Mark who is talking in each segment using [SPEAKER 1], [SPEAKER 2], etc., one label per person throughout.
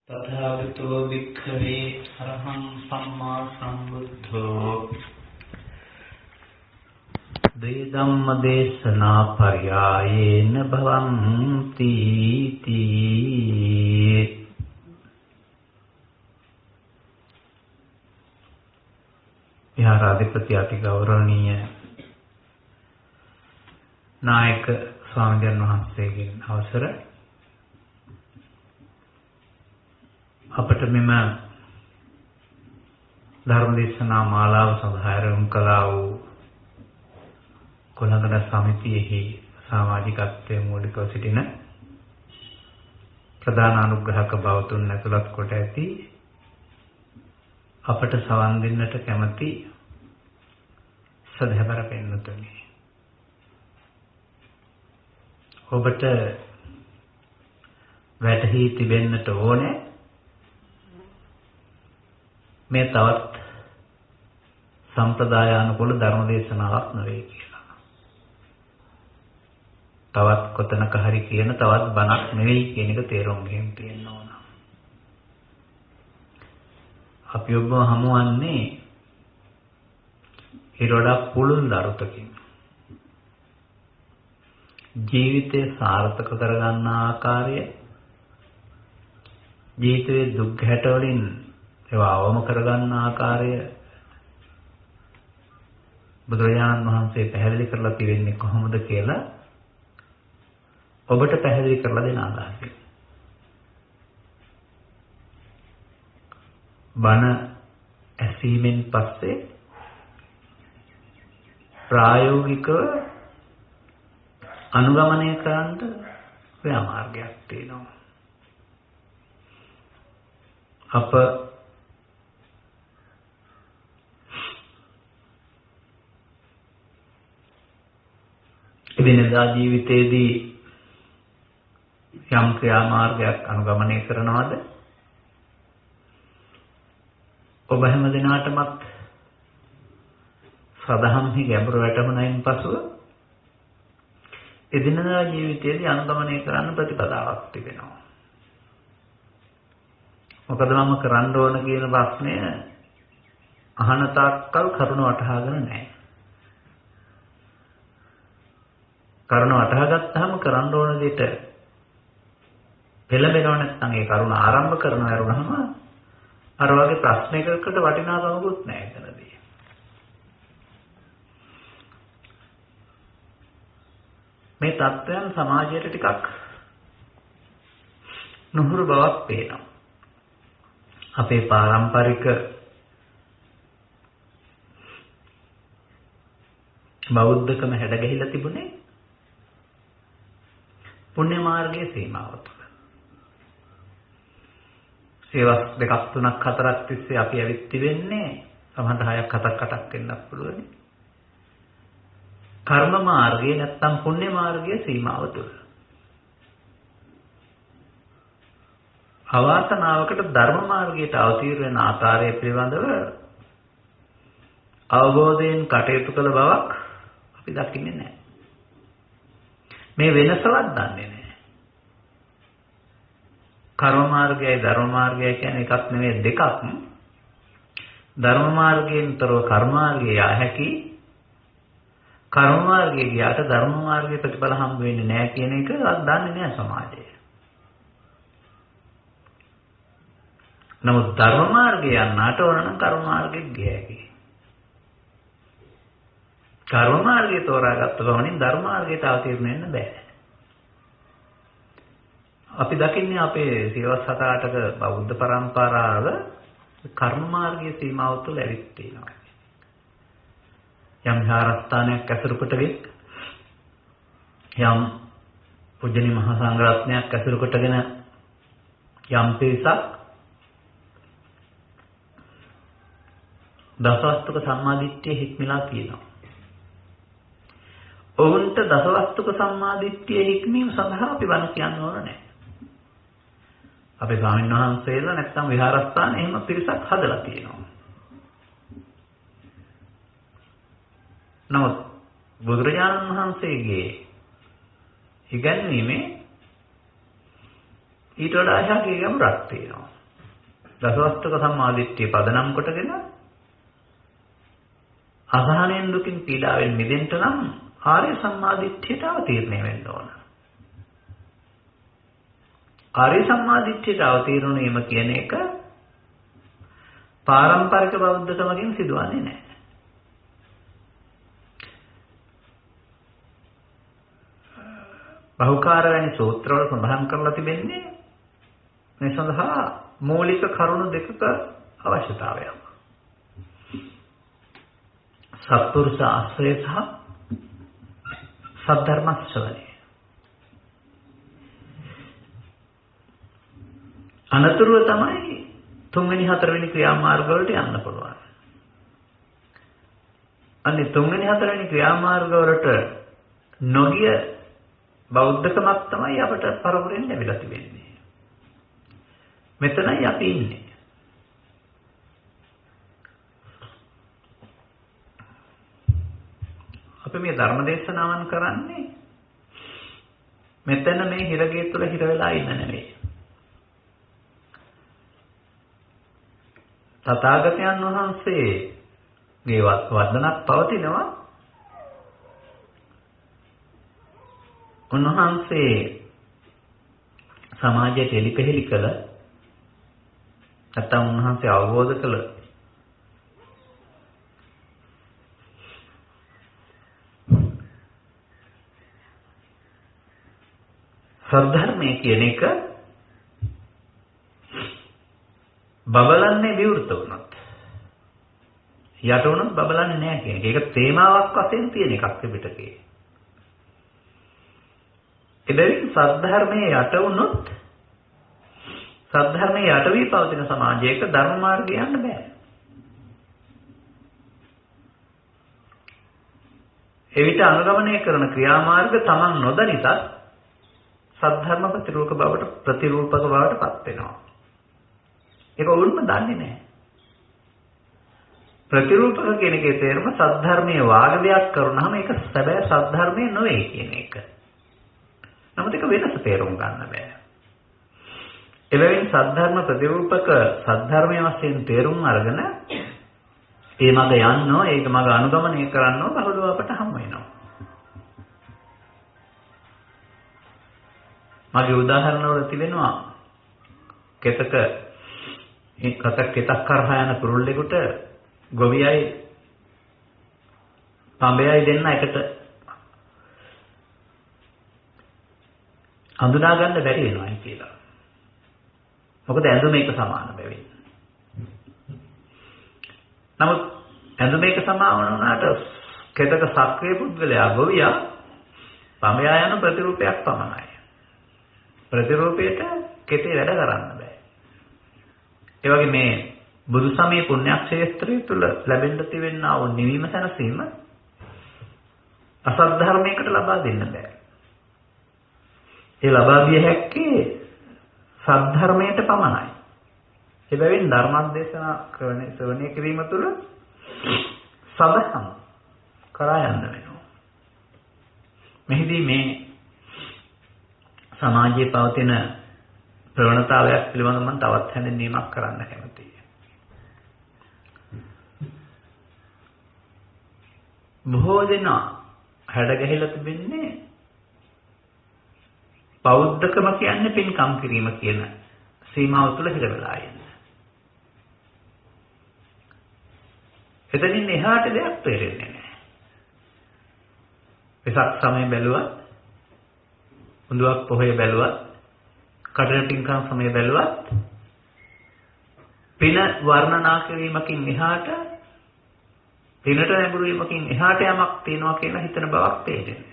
[SPEAKER 1] तथागतो भिक्खवे अरहं सम्मा सम्बुद्धो द्विधम्मदेशना पर्यायेन भवन्ति इति। विहाराधिपति अति गौरवनीय नायक स्वामीන් වහන්සේගෙන් අවසර අපට මෙම ධර්ම දේශනා මාලාව සඳහා ආරම්භ කළා වූ කොළඹ සමිතියෙහි සමාජිකත්වයේ මූලිකව සිටින ප්‍රධාන අනුග්‍රහක බවතුන් ඇතුළත් කොට ඇති අපට සවන් දෙන්නට කැමැති සදහවර පෙන්වතුනි, ඔබට වැටහි තිබෙන්නට ඕනේ මේ තවත් සම්ප්‍රදායානුකූල ධර්ම දේශනාවක් නෙවෙයි කියලා. තවත් කොතනක හරි කියන තවත් බණක් නෙවෙයි කියන එක තේරුම් ගන්න තියෙන්න ඕන. අපි ඔබ හමුවන්නේ ඊළඟ පුළුල් දරුතකින් ජීවිතය සාර්ථක කරගන්න ආකාරය, ජීවිතයේ දුක් ගැට වලින් ඒවා අවම කරගන්න ආකාරය බුදුරජාණන් වහන්සේ පැහැදිලි කරලා තියෙන්නේ කොහොමද කියලා ඔබට පැහැදිලි කරලා දෙන අදහසයි. බණ ඇසීමෙන් පස්සේ ප්‍රායෝගිකව අනුගමනය කරන්න ක්‍රියාමාර්ගයක් තියෙනවා. අප එදිනෙදා ජීවිතයේදී යම් ක්‍රියාමාර්ගයක් අනුගමනය කරනවද? ඔබ හැම දිනාටමත් සදහම්හි ගැඹුරු වැටහුණයින් පසුව එදිනෙදා ජීවිතයේදී අනුගමනය කරන්න ප්‍රතිපදාවක් තිබෙනවා. මොකද මම කරන්න ඕන කියන ප්‍රශ්නය අහන තාක්කල් කරුණ වටහාගෙන නැහැ. කරුණ වටහාගත්තාම කරන්න ඕන දෙයට පෙළඹෙනව නැත්නම් ඒ කරුණ ආරම්භ කරන වරුණාම අර වගේ ප්‍රශ්නයකට වටිනාකමකුත් නැහැ එතනදී. මේ තත්ත්වයන් සමාජයට ටිකක් නුහුරු බවක් පේනවා. අපේ පාරම්පරික බෞද්ධකම හැඩගැහිලා තිබුණේ පුණ්‍ය මාර්ගයේ සීමාව තුළ. සේවස් දෙකක් තුනක් හතරක් තිස්සේ අපි ඇවිත් තිබෙන්නේ සමහර 6ක් 7ක් 8ක් වෙන්නත් පුළුවන්. කර්ම මාර්ගයේ නැත්තම් පුණ්‍ය මාර්ගයේ සීමාව තුළ. අවාසනාවකට ධර්ම මාර්ගයට අවතීර්ණ වෙන ආකාරය පිළිබඳව අවබෝධයෙන් කටයුතු කළ බවක් අපි දකින්නේ නැහැ. මේ වෙනසවත් දන්නේ නැහැ. කර්ම මාර්ගයයි ධර්ම මාර්ගයයි කියන්නේ එකක් නෙවෙයි දෙකක්. ධර්ම මාර්ගයෙන්තරව කර්ම මාර්ගය යා හැකි. කර්ම මාර්ගයේ ගියාට ධර්ම මාර්ගයේ ප්‍රතිඵල හම්බ වෙන්නේ නැහැ කියන එක දන්නේ නැහැ සමාජය. නමුත් ධර්ම මාර්ගය යන්නට ඕන නම් කර්ම මාර්ගෙත් ගිය හැකි. කර්ම මාර්ගය තෝරාගත්ත ගමනින් ධර්ම මාර්ගයට අවතීර්ණ වෙන්න බෑ. අපි දකින්නේ අපේ සියවස් 7-8ක බෞද්ධ පරම්පරාව කර්ම මාර්ගයේ සීමාව තුළ ඇවිත් තියෙනවා. යම් විහාරස්ථානයක් ඇසුරු කොටගෙන යම් පූජනීය මහා සංඝරත්නයක් ඇසුරු කොටගෙන යම් පිරිසක් දසවස්තුක සම්මාදිට්ඨිය හික්මිලා තියෙනවා. ඔවුන්ට දසවස්තුක සම්මාදිට්ඨිය හික්මීම සඳහා අපි බණ කියන්න ඕන නැහැ. අපේ ස්වාමීන් වහන්සේලා නැත්තම් විහාරස්ථාන එහෙම පිරිසක් හදලා තියෙනවා. නමුත් බුදුරජාණන් වහන්සේගේ ඉගැන්වීමේ ඊට වඩා එහාගේ ගැඹුරක් තියෙනවා. දසවස්තුක සම්මාදිට්ඨිය පදනම් කොටගෙන අසහනෙන් දුකින් පීඩාවෙන් මිදෙන්න නම් ආර්ය සම්මාදිට්ඨියට අවතීර්ණය වෙන්න ඕන. ආර්ය සම්මාදිට්ඨියට අවතීර්ණ වීම කියන එක පාරම්පරික බෞද්ධකමකින් සිදුවන්නේ නැහැ. බහුකාර වැනි සූත්‍රවල සඳහන් කරලා තිබෙන්නේ මේ සඳහා මූලික කරුණු දෙකක අවශ්‍යතාවයක්. සත්පුරුෂ ආශ්‍රය සහ සද්ධර්ම ශ්‍රවණය. අනතුරුව තමයි තුන්වෙනි හතරවෙනි ක්‍රියාමාර්ග වලට යන්න පුළුවන්. අනේ තුන්වෙනි හතරවෙනි ක්‍රියාමාර්ග වලට නොගිය බෞද්ධකමක් තමයි අපට පරපුරෙන් ලැබිලා තිබෙන්නේ. මෙතනයි අපි ඉන්නේ. අපි මේ ධර්ම දේශනාවන් කරන්නේ මෙතන මේ හිරගේ තුල හිර වෙලා ඉන්න නෙවෙයි. තථාගතයන් වහන්සේගේ වදනක් පවතිනවා. උන්වහන්සේ සමාජයට එලිපෙහෙලි කළ නැත්නම් උන්වහන්සේ අවබෝධ කළ සද්ධර්මයේ කියන එක බබලන්නේ විවෘත වුණත් යට වුණත් බබලන්නේ නැහැ කියන එක. ඒක තේමාවක් වශයෙන් තියෙන එකක් පිටකේ. එබැවින් සද්ධර්මයේ යට වුණොත් සද්ධර්මයේ යට වී පවතින සමාජයක ධර්ම මාර්ගය යන්න බෑ. එවිට අනුගමනය කරන ක්‍රියාමාර්ග Taman නොදනිතත් සද්ධර්ම ප්‍රතිරූපක බවට පත් වෙනවා. ඒක වුණම දන්නේ නැහැ. ප්‍රතිරූපක කියන එකේ තේරුම සද්ධර්මයේ වාග දෙයක් කරනහම ඒක සැබෑ සද්ධර්මයේ නොවේ කියන එක. නමුත් ඒක වෙනස තේරුම් ගන්න බෑ. එබැවින් සද්ධර්ම ප්‍රතිරූපක සද්ධර්මයේ වශයෙන් තේරුම් අරගෙන ඒ මඟ යන්නෝ ඒක මඟ අනුගමනය කරන්නෝ බහුලව අපට හම් වෙනවා. මගේ උදාහරණ වල තිබෙනවා කෙතක කරහා යන කුරුල්ලෙකුට ගොවියයි පඹයයි දෙන්න එකට හඳුනා ගන්න බැරි වෙනවා කියලා. මොකද ඇඳුම එක සමාන බැවින්. නමුත් ඇඳුම එක සමාන වුණාට කෙතක සක්‍රිය පුද්ගලයා ගොවියා පඹයා යන ප්‍රතිරූපයක් පමණයි. ප්‍රතිරූපයට කෙතේ වැඩ කරන්න බෑ. ඒ වගේ මේ බුදු සමයේ පුණ්‍යක්ෂේත්‍රය තුල ලැබෙන්න තිබෙනා වූ නිවීම සැනසීම අසත් ධර්මයකට ලබා දෙන්න බෑ. ඒ ලබා දිය හැක්කේ සද්ධර්මයට පමණයි. එබැවින් ධර්මදේශනා ශ්‍රවණය කිරීම තුළ සබහම් කරා යන්න වෙනවා. මෙහිදී මේ සමාජයේ පවතින ප්‍රවණතාවයක් පිළිබඳව මම තවත් හැඳින්වීමක් කරන්න කැමතියි. බොහෝ දෙනා හැඩගැහිලා තිබෙන්නේ බෞද්ධකම කියන්නේ පින්කම් කිරීම කියන සීමාව තුළ හිර වෙලා ඉන්න. එතනින් එහාට දෙයක් තේරෙන්නේ නැහැ. වෙසක් සමය බැලුවත්, උඳුවක් පොහොය බැලුවත්, කටන පින්කම් සමය බැලුවත් පින වර්ණනා කිරීමකින් එහාට පිනට නැඹුරු වීමකින් එහාට යමක් තියෙනවා කියලා හිතන බවක් තේරෙන්නේ.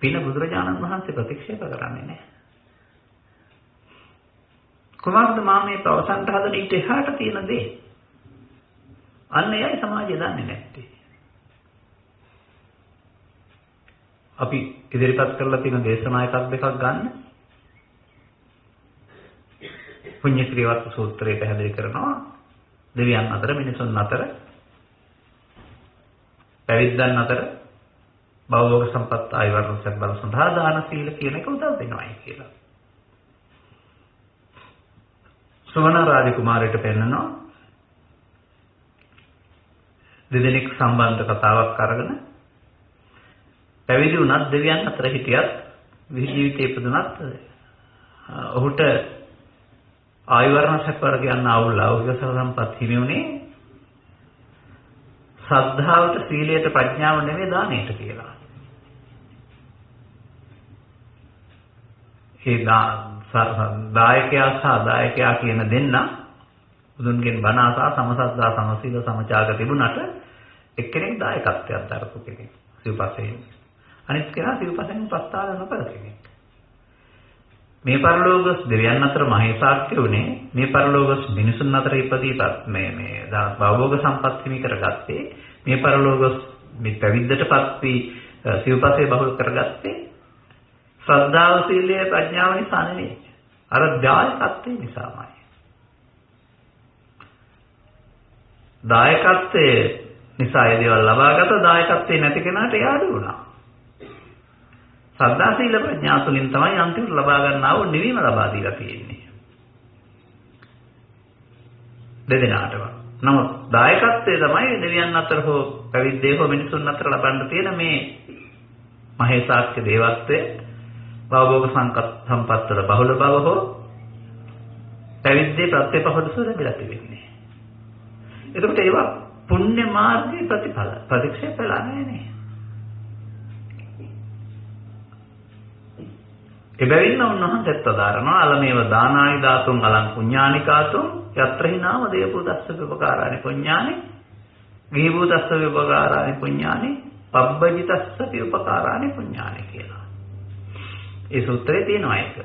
[SPEAKER 1] පින බුදුරජාණන් වහන්සේ ප්‍රතික්ෂේප කරන්නේ නැහැ. කොහොමද මා මේ ප්‍රවසන්ට හදන ඊට එහාට තියෙන දේ? අන්න එයයි සමාජය දන්නේ නැත්තේ. අපි ඉදිරිපත් කරලා තියෙන දේශනා එකක් දෙකක් ගන්න. පුණ්‍ය ශ්‍රීවත්ස සූත්‍රය පැහැදිලි කරනවා දෙවියන් අතර මිනිසුන් අතර පැවිද්දන් අතර භවෝග සම්පත් ආයවර්ණ සම්බල සඳහා දාන සීල කියන එක උදව් වෙනවායි කියලා. සුවන රාජකුමාරයට පෙන්නනවා දෙදෙනෙක් සම්බන්ධ කතාවක් අරගෙන පැවිදි වුණත් දෙවියන් අතර හිටියත් ජීවිතේ ඉපදුණත් ඔහුට ආයවර්ණ සැපවර කියන අවුල සම්පත් හිමි වුණේ ශ්‍රද්ධාවට සීලයට ප්‍රඥාව නෙමෙයි දානෙට කියලා. ඒ දායකයා සහ දායකයා කියන දෙන්න බුදුන්ගෙන් බණ ආසා සමසද්දා සමසීල සමචාග තිබුණට එක්කෙනෙක් දායකත්වයක් දරපු කෙනෙක් සිව්පසයෙන්. අනිත් කෙනා සිව්පසයෙන් ප්‍රස්තාව නොකර කෙනෙක්. මේ පරලෝකස් දෙවියන් අතර මහේසාක්‍ය උනේ මේ පරලෝකස් මිනිසුන් අතර ඉපදීපත් මේ භවෝග සම්පත් හිමි කරගත්තේ මේ පරලෝකස් මේ පැවිද්දටපත් වී සිව්පසේ බහුල කරගත්තේ ශ්‍රද්ධාව සීලය ප්‍රඥාව නිසා නෙවෙයි අර දායකත්වය නිසාමයි. දායකත්වයේ නිසා ඒ දේවල් ලබාගත දායකත්වයේ නැති කෙනාට යාඩු වුණා. ශ්‍රද්ධා සීල ප්‍රඥා තුලින් තමයි අන්තිමට ලබා ගන්නා වූ නිවීම ලබා දීලා තියෙන්නේ. දෙදෙනාටම. නමුත් දායකත්වයේ තමයි දෙවියන් අතර හෝ පැවිද්දේ හෝ මිනිසුන් අතර ලබන්න තියෙන මේ මහේසාක්‍ය දේවත්වයේ භවෝග සම්පත් වල බහුල බව හෝ පැවිද්දේ ප්‍රත්‍යපහදසු ලැබිලා තිබෙන්නේ. එතකොට ඒවා පුණ්‍ය මාර්ගයේ ප්‍රතිඵල ප්‍රතික්ෂේප වෙලා නැහැ. එබැවින් උන්වහන්සේත් අදාරනවා අලමේව දානායි ධාතුන් අලං පුඤ්ඤානිකාතුම් යත්‍රහි නාම දේවපුදස්ස විපකාරානි පුඤ්ඤානි විභූතස්ස විපකාරානි පුඤ්ඤානි පබ්බජිතස්ස විපකාරානි පුඤ්ඤානි කියලා. ඒ සූත්‍රයේ තියෙනවා ඒක.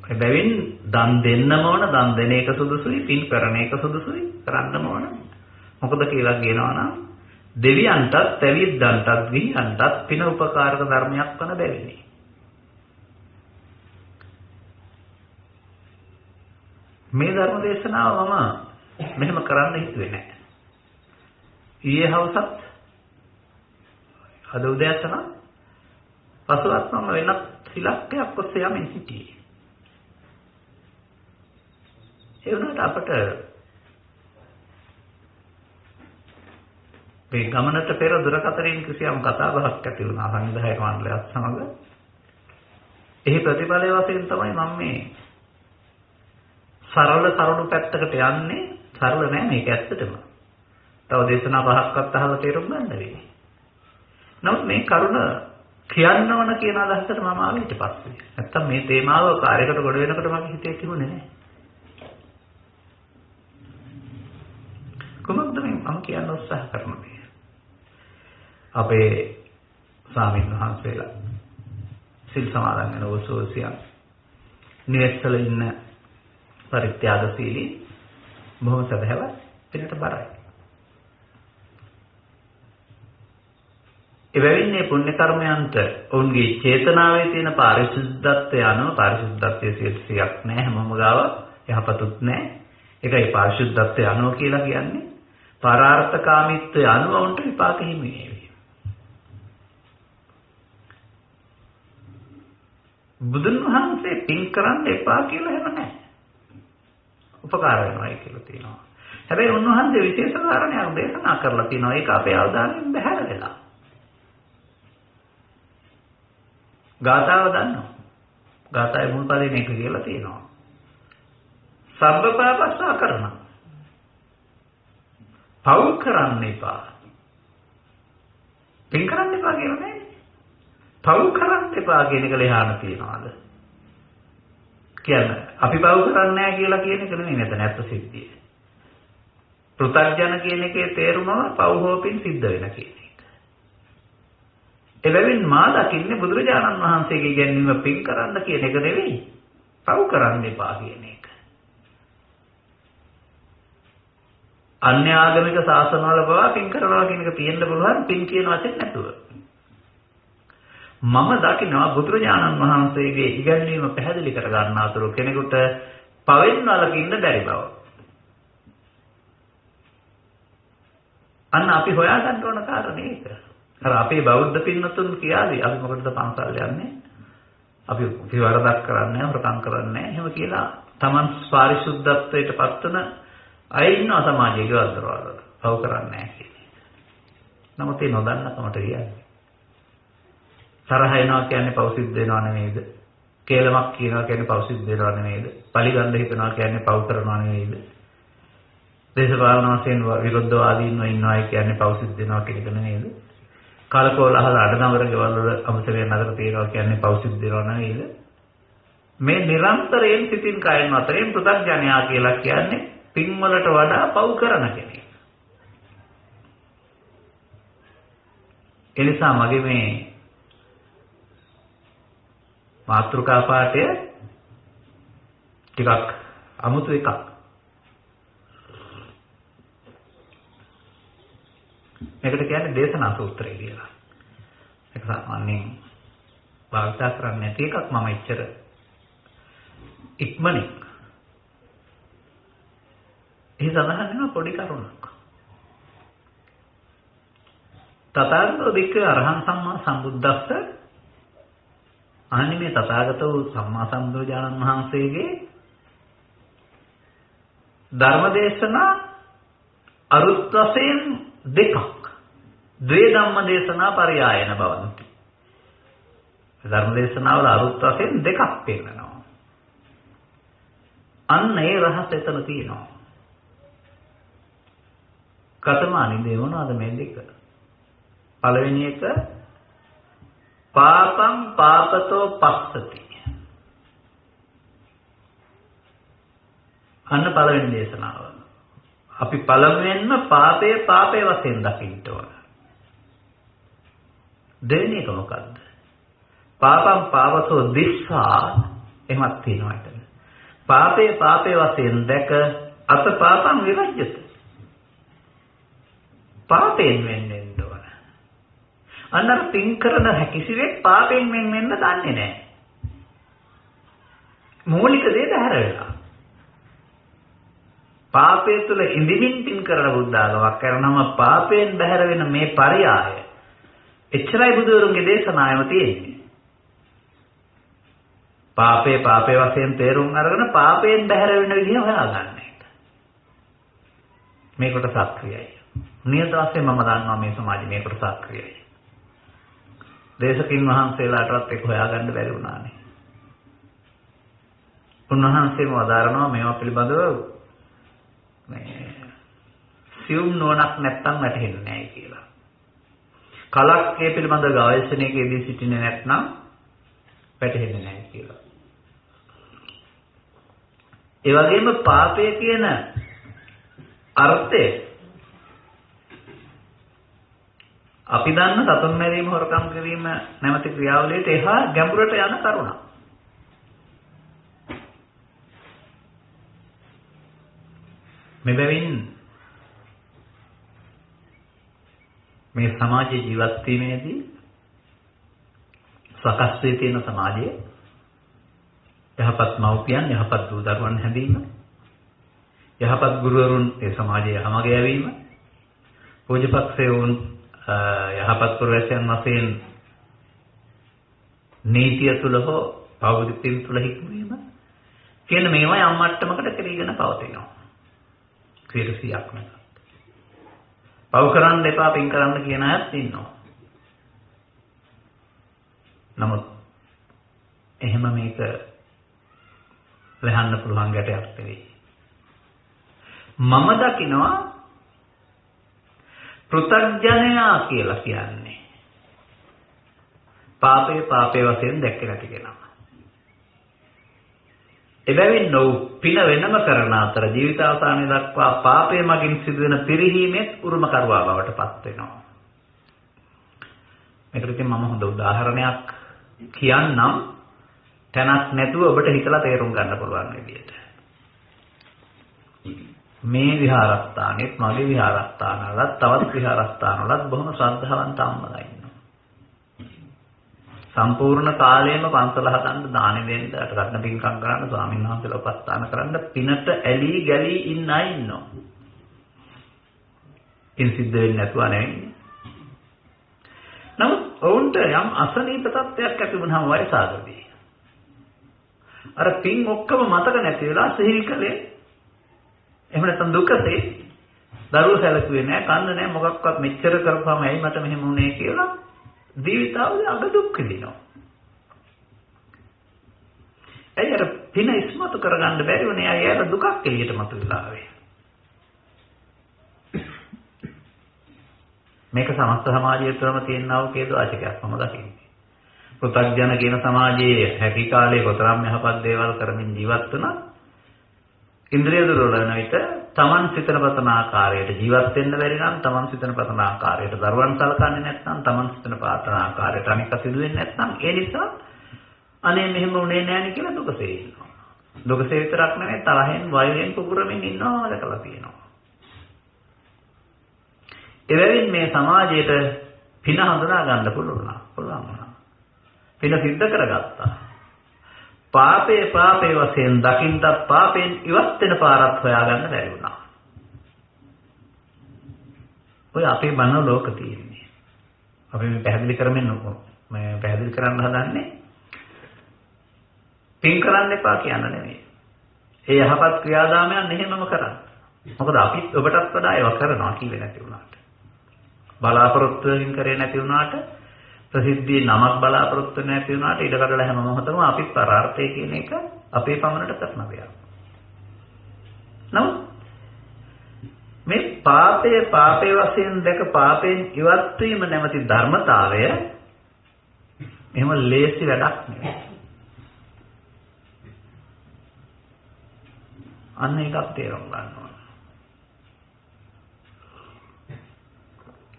[SPEAKER 1] එබැවින් දන් දෙන්නම ඕන, දන් දෙන එක සුදුසුයි, පින් කරන එක සුදුසුයි, කරන්නම ඕන. මොකද කියලා කියනවා නම් දෙවියන්ටත්, පැවිද්දන්ටත්, ගිහියන්ටත් පින උපකාරක ධර්මයක් වන බැවිනි. මේ ධර්ම දේශනාව මම මෙහෙම කරන්න හිතුවේ නැහැ. ඊයේ හවසත් අද උදෑසන පසුවත් මම වෙනත් ඉලක්කයක් ඔස්සේ යමින් සිටියේ. ඒ වුණාට අපට මේ ගමනට පෙර දුරකථනයෙන් කිසියම් කතා බහක් ඇති වුණා සංවිධායක මණ්ඩලයත් සමග. එහි ප්‍රතිඵලය වශයෙන් තමයි මම මේ සරල කරුණු පැත්තකට යන්නේ. සරල නෑ මේක ඇත්තටම. තව දේශනා පහක්වත් අහලා තේරුම් ගන්න වෙයි. නමුත් මේ කරුණ කියන්න ඕන කියන අදහසට මම ආවේ ඊට පස්සේ. නැත්තම් මේ තේමාව කාර්යයකට ගොඩ වෙනකොට මගේ හිතේ තිබුණේ නෑ. කොහොමද මම කියන්න උත්සාහ කරන්නේ? අපේ ස්වාමීන් වහන්සේලා සිල් සමාදන් වෙන ඕසෝසියන් නිවෙස්වල ඉන්න පරිත්‍යාගශීලී බොහොම සදහැවත් පිළිට බරයි. එබැවින් මේ පුණ්‍ය කර්මයන්ට ඔවුන්ගේ චේතනාවේ තියෙන පාරිශුද්ධත්වය අනුව පාරිශුද්ධත්වයේ 100ක් නැහැ හැමෝම ගාව යහපතුත් නැහැ. ඒකයි පාරිශුද්ධත්වය අනුව කියලා කියන්නේ. පරාර්ථකාමීත්වය අනුව උන්ට විපාක හිමි වෙයි. බුදුන් වහන්සේ පින් කරන්න එපා කියලා එහෙම නැහැ. උපකාර වෙනවායි කියලා තියෙනවා. හැබැයි උන්වහන්සේ විශේෂ කාරණයක් දේශනා කරලා තියෙනවා. ඒක අපේ අවධානයෙන් බැහැර වෙලා. ගාථාව දන්නවා. ගාථාවේ මුල් පදේ මේක කියලා තියෙනවා. සබ්බපාපස්සා කරන. පව් කරන්න එපා. පින් කරන්න එපා කියලා නෑ. පව් කරන්න එපා කියන එක ලෙහාන තියනවාද? කියන්නේ අපි පව් කරන්නේ නැහැ කියලා කියන එක නෙමෙයි මෙතන ඇත්ත සිද්ධිය. පෘථග්ජන කියන එකේ තේරුම පව් හොපින් සිද්ධ වෙන කියන එක. එබැවින් මා දකින්නේ බුදුරජාණන් වහන්සේගේ ඉගැන්වීම පින් කරන්න කියන එක නෙවෙයි. පව් කරන්න එපා කියන එක. අන්‍ය ආගමික ශාසනවල පවා පින් කරනවා කියන එක තියෙන්න පුළුවන් පින් කියන වචනේ නැතුව. මම දකිනවා බුදුරජාණන් වහන්සේගේ ඉගැන්වීම පැහැදිලි කර ගන්න අතුරු කෙනෙකුට පවෙන් වළකින්න බැරි බව. අන්න අපි හොයාගන්න ඕන කාරණේ ඒක. අර අපේ බෞද්ධ පින්නතුන් කියාවි අපි මොකටද පන්සල් යන්නේ? අපි වරදක් කරන්නේ නැහැ, හොරකම් කරන්නේ නැහැ. එහෙම කියලා Taman පාරිශුද්ධත්වයට පත්වන අය ඉන්නවා සමාජයේ ගෙවල් දොරවල්. පව් කරන්නේ නැහැ කියන්නේ. නමුත් ඒ නොදන්නකමට කියන්නේ. තරහ එනවා කියන්නේ පව් සිද්ධ වෙනව නෙමෙයිද? කේලමක් කියනවා කියන්නේ පව් සිද්ධ වෙනව නෙමෙයිද? පලිගන්න හිතනවා කියන්නේ පව් කරනව නෙමෙයිද? දේශපාලන වශයෙන් විරුද්ධවාදීන්ව ඉන්නවයි කියන්නේ පව් සිද්ධ වෙනවා කියන එක නෙමෙයිද? කලකෝලහල අඩනවර ගෙවල් වල අමුතරේ නගර තියනවා කියන්නේ පව් සිද්ධ වෙනව නෙමෙයිද? මේ නිරන්තරයෙන් සිතින් කයන අතරින් පෘථග්ජනයා කියලා කියන්නේ පින් වලට වඩා පව් කරන කෙනෙක්. ඒ නිසා මගේ මේ මාතෘකා පාඨය ටිකක් අමුතු එකක්. මේකට කියන්නේ දේශනා සූත්‍රය කියලා. ඒක සාමාන්‍යයෙන් භාවිත කරන්නේ නැති එකක්. මම එච්චර ඉක්මනින් ඒ සඳහන් වෙන පොඩි කරුණක්. තථාගතෝ භික්ඛවේ අරහං සම්මා සම්බුද්දස්ස අනේ මේ තථාගත වූ සම්මා සම්බුදුරජාණන් වහන්සේගේ ධර්මදේශනා අරුත් වශයෙන් දෙකක්. ද්වේ ධම්ම දේශනා පරියායන බවන්ති. ධර්මදේශනාවල අරුත් වශයෙන් දෙකක් පෙන්නනවා. අන්න ඒ රහස එතන තියෙනවා. කතමානිදේ මොනවද මේ දෙක? පළවෙනි එක පාපං පාපතෝ පස්සති. අන්න පළවෙනි දේශනාව. අපි පළමුවෙන්ම පාපේ වශයෙන් දකින්න ඕන. දෙවෙනි එක මොකද්ද? පාපං පාපතෝ දිස්සා එහෙමත් තියෙනවා එතන. පාපේ වශයෙන් දැක අත පාපං විරජ්‍යත. පාපයෙන් වෙන්නේ අන්නර පින් කරන හැකිසිවෙක් පාපයෙන් වෙන්න දන්නේ නැහැ. මූලික දේ බහැර වෙලා. පාපය තුළ ඉඳිමින් පින් කරන බුද්ධාගමක් කරනම පාපයෙන් බහැර වෙන මේ පරියාය. එච්චරයි බුදුරුන්ගේ දේශනාවෙම තියෙන්නේ. පාපේ වශයෙන් තේරුම් අරගෙන පාපයෙන් බහැර වෙන විදිහ හොයාගන්න එක. මේකට සක්‍රියයි. නියත වශයෙන් මම දන්නවා මේ සමාජයේ මේකට සක්‍රියයි. දේශකින් වහන්සේලාටවත් ඒක හොයාගන්න බැරි වුණානේ. උන්වහන්සේම වදාරනවා මේවා පිළිබඳව මේ සියුම් නුවණක් නැත්තම් වැටහෙන්නේ නැහැ කියලා. කලක් ඒ පිළිබඳව ගවේෂණයකදී සිටින්නේ නැත්නම් වැටහෙන්නේ නැහැ කියලා. ඒ වගේම පාපය කියන අර්ථය අපි දන්න සතුන් මැරීම හොරකම් කිරීම නැමැති ක්‍රියාවලියට එහා ගැඹුරට යන කරුණක්. මෙබැවින් මේ සමාජයේ ජීවත් වීමේදී සකස් වී තියෙන සමාජයේ යහපත් මව්පියන් යහපත් දූ දරුවන් හැදීම යහපත් ගුරුවරුන් ඒ සමාජයේ හැමග යැවීම පූජ්‍යපක්ෂයේ වුන් යහපත් පුරවැසියන් වශයෙන් නීතිය තුල හෝ පෞද්ගලිකත්වය තුල හික්මීම කියන මේවා යම් මට්ටමකට කෙරීගෙන පවතිනවා. 100ක් නේද? පව් කරන්න එපා පින් කරන්න කියන අයත් ඉන්නවා. නමුත් එහෙම මේක ලහන්න පුළුවන් ගැටයක් නෙවෙයි. මම දකිනවා පෘථග්ජනයා කියලා කියන්නේ පාපේ වශයෙන් දැක්කේ නැති කෙනා. එබැවින් නො පින වෙනම කරන අතර ජීවිතාවසානයේ දක්වා පාපයේ මගින් සිදුවෙන පිරිහීමේ උරුමකරුවා බවට පත් වෙනවා. මේකට ඉතින් මම හොඳ උදාහරණයක් කියන්නම් තැනක් නැතුව ඔබට හිතලා තේරුම් ගන්න පුළුවන් විදියට. මේ විහාරස්ථානෙත් මගේ විහාරස්ථානවලත් තවත් විහාරස්ථානවලත් බොහොම ශ්‍රද්ධාවන්ත අම්මලා ඉන්නවා. සම්පූර්ණ කාලයම පන්සල හදන්න දාන දෙන්න අටකටන පින්කම් කරන්න ස්වාමීන් වහන්සේලා උපස්ථාන කරන්න පිනට ඇලී ගැලී ඉන්න අය ඉන්නවා. ඉන් සිද්ධ වෙන්නේ නැතුව නෙවෙයි. නමුත් ඔවුන්ට යම් අසනීප තත්ත්වයක් ඇති වුණාම වයසාගදී අර පින් ඔක්කොම මතක නැති වෙලා සිහි කලේ එහෙම නැත්නම් දුකසේ දරුවෝ සැලකුවේ නැහැ, කන්න නැහැ, මොකක්වත් මෙච්චර කරපුවාම ඇයි මට මෙහෙම වුනේ කියලා ජීවිතාවදී අග දුක් විඳිනවා. ඇයි අර පින ඉස්මතු කරගන්න බැරි වුණේ? අයයට දුකක් එළියට මතුවලා ආවේ. මේක සමස්ත සමාජය තුළම තියෙනා වූ කේදවාචකයක් මම දකින්නේ. පෘථග්ජන කියන සමාජයේ හැකි කාලේ කොතරම් යහපත් දේවල් කරමින් ජීවත් වුණා. ඉන්ද්‍රිය දුර්වල වෙන විට තමන් සිතන පතන ආකාරයට ජීවත් වෙන්න බැරි නම්, තමන් සිතන පතන ආකාරයට දරුවන් සලකන්නේ නැත්නම්, තමන් සිතන පතන ආකාරයට අනික සිදු වෙන්නේ නැත්නම්, ඒ නිසා අනේ මෙහෙම උනේ නෑනේ කියලා දුකසේ ඉන්නවා. දුකසේ විතරක් නෙවෙයි තරහෙන් වෛරයෙන් පුපුරමින් ඉන්නවා දැකලා තියෙනවා. එබැවින් මේ සමාජයට පින හඳුනා ගන්න පුළුවන් වුණා. පින සිද්ධ කරගත්තා. පාපේ වශයෙන් දකින්නත් පාපෙන් ඉවත් වෙන පාරක් හොයාගන්න බැරි වුණා. ඔය අපේ බන ලෝක තියෙන්නේ. අපි මේ පැහැදිලි කරන්න හදන්නේ පින් කරන්න එපා කියන නෙමෙයි. ඒ යහපත් ක්‍රියාදාමයන් එහෙමම කරන්න. මොකද අපි ඔබටත් වඩා ඒවා කරනවා කිව්වේ නැති වුණාට. බලාපොරොත්තු වෙමින් කරේ නැති වුණාට, ප්‍රසිද්ධියේ නමක් බලාපොරොත්තු නැති වුණාට ඊට කඩලා හැම මොහොතම අපි පරාර්ථය කියන එක අපේ පමණට කරන දෙයක්. නමුත් මේ පාපේ වශයෙන් දැක පාපෙන් ඉවත් වීම නැමැති ධර්මතාවය එහෙම ලේසි වැඩක් නෙවෙයි. අන්න ඒකත් තේරුම් ගන්න ඕන.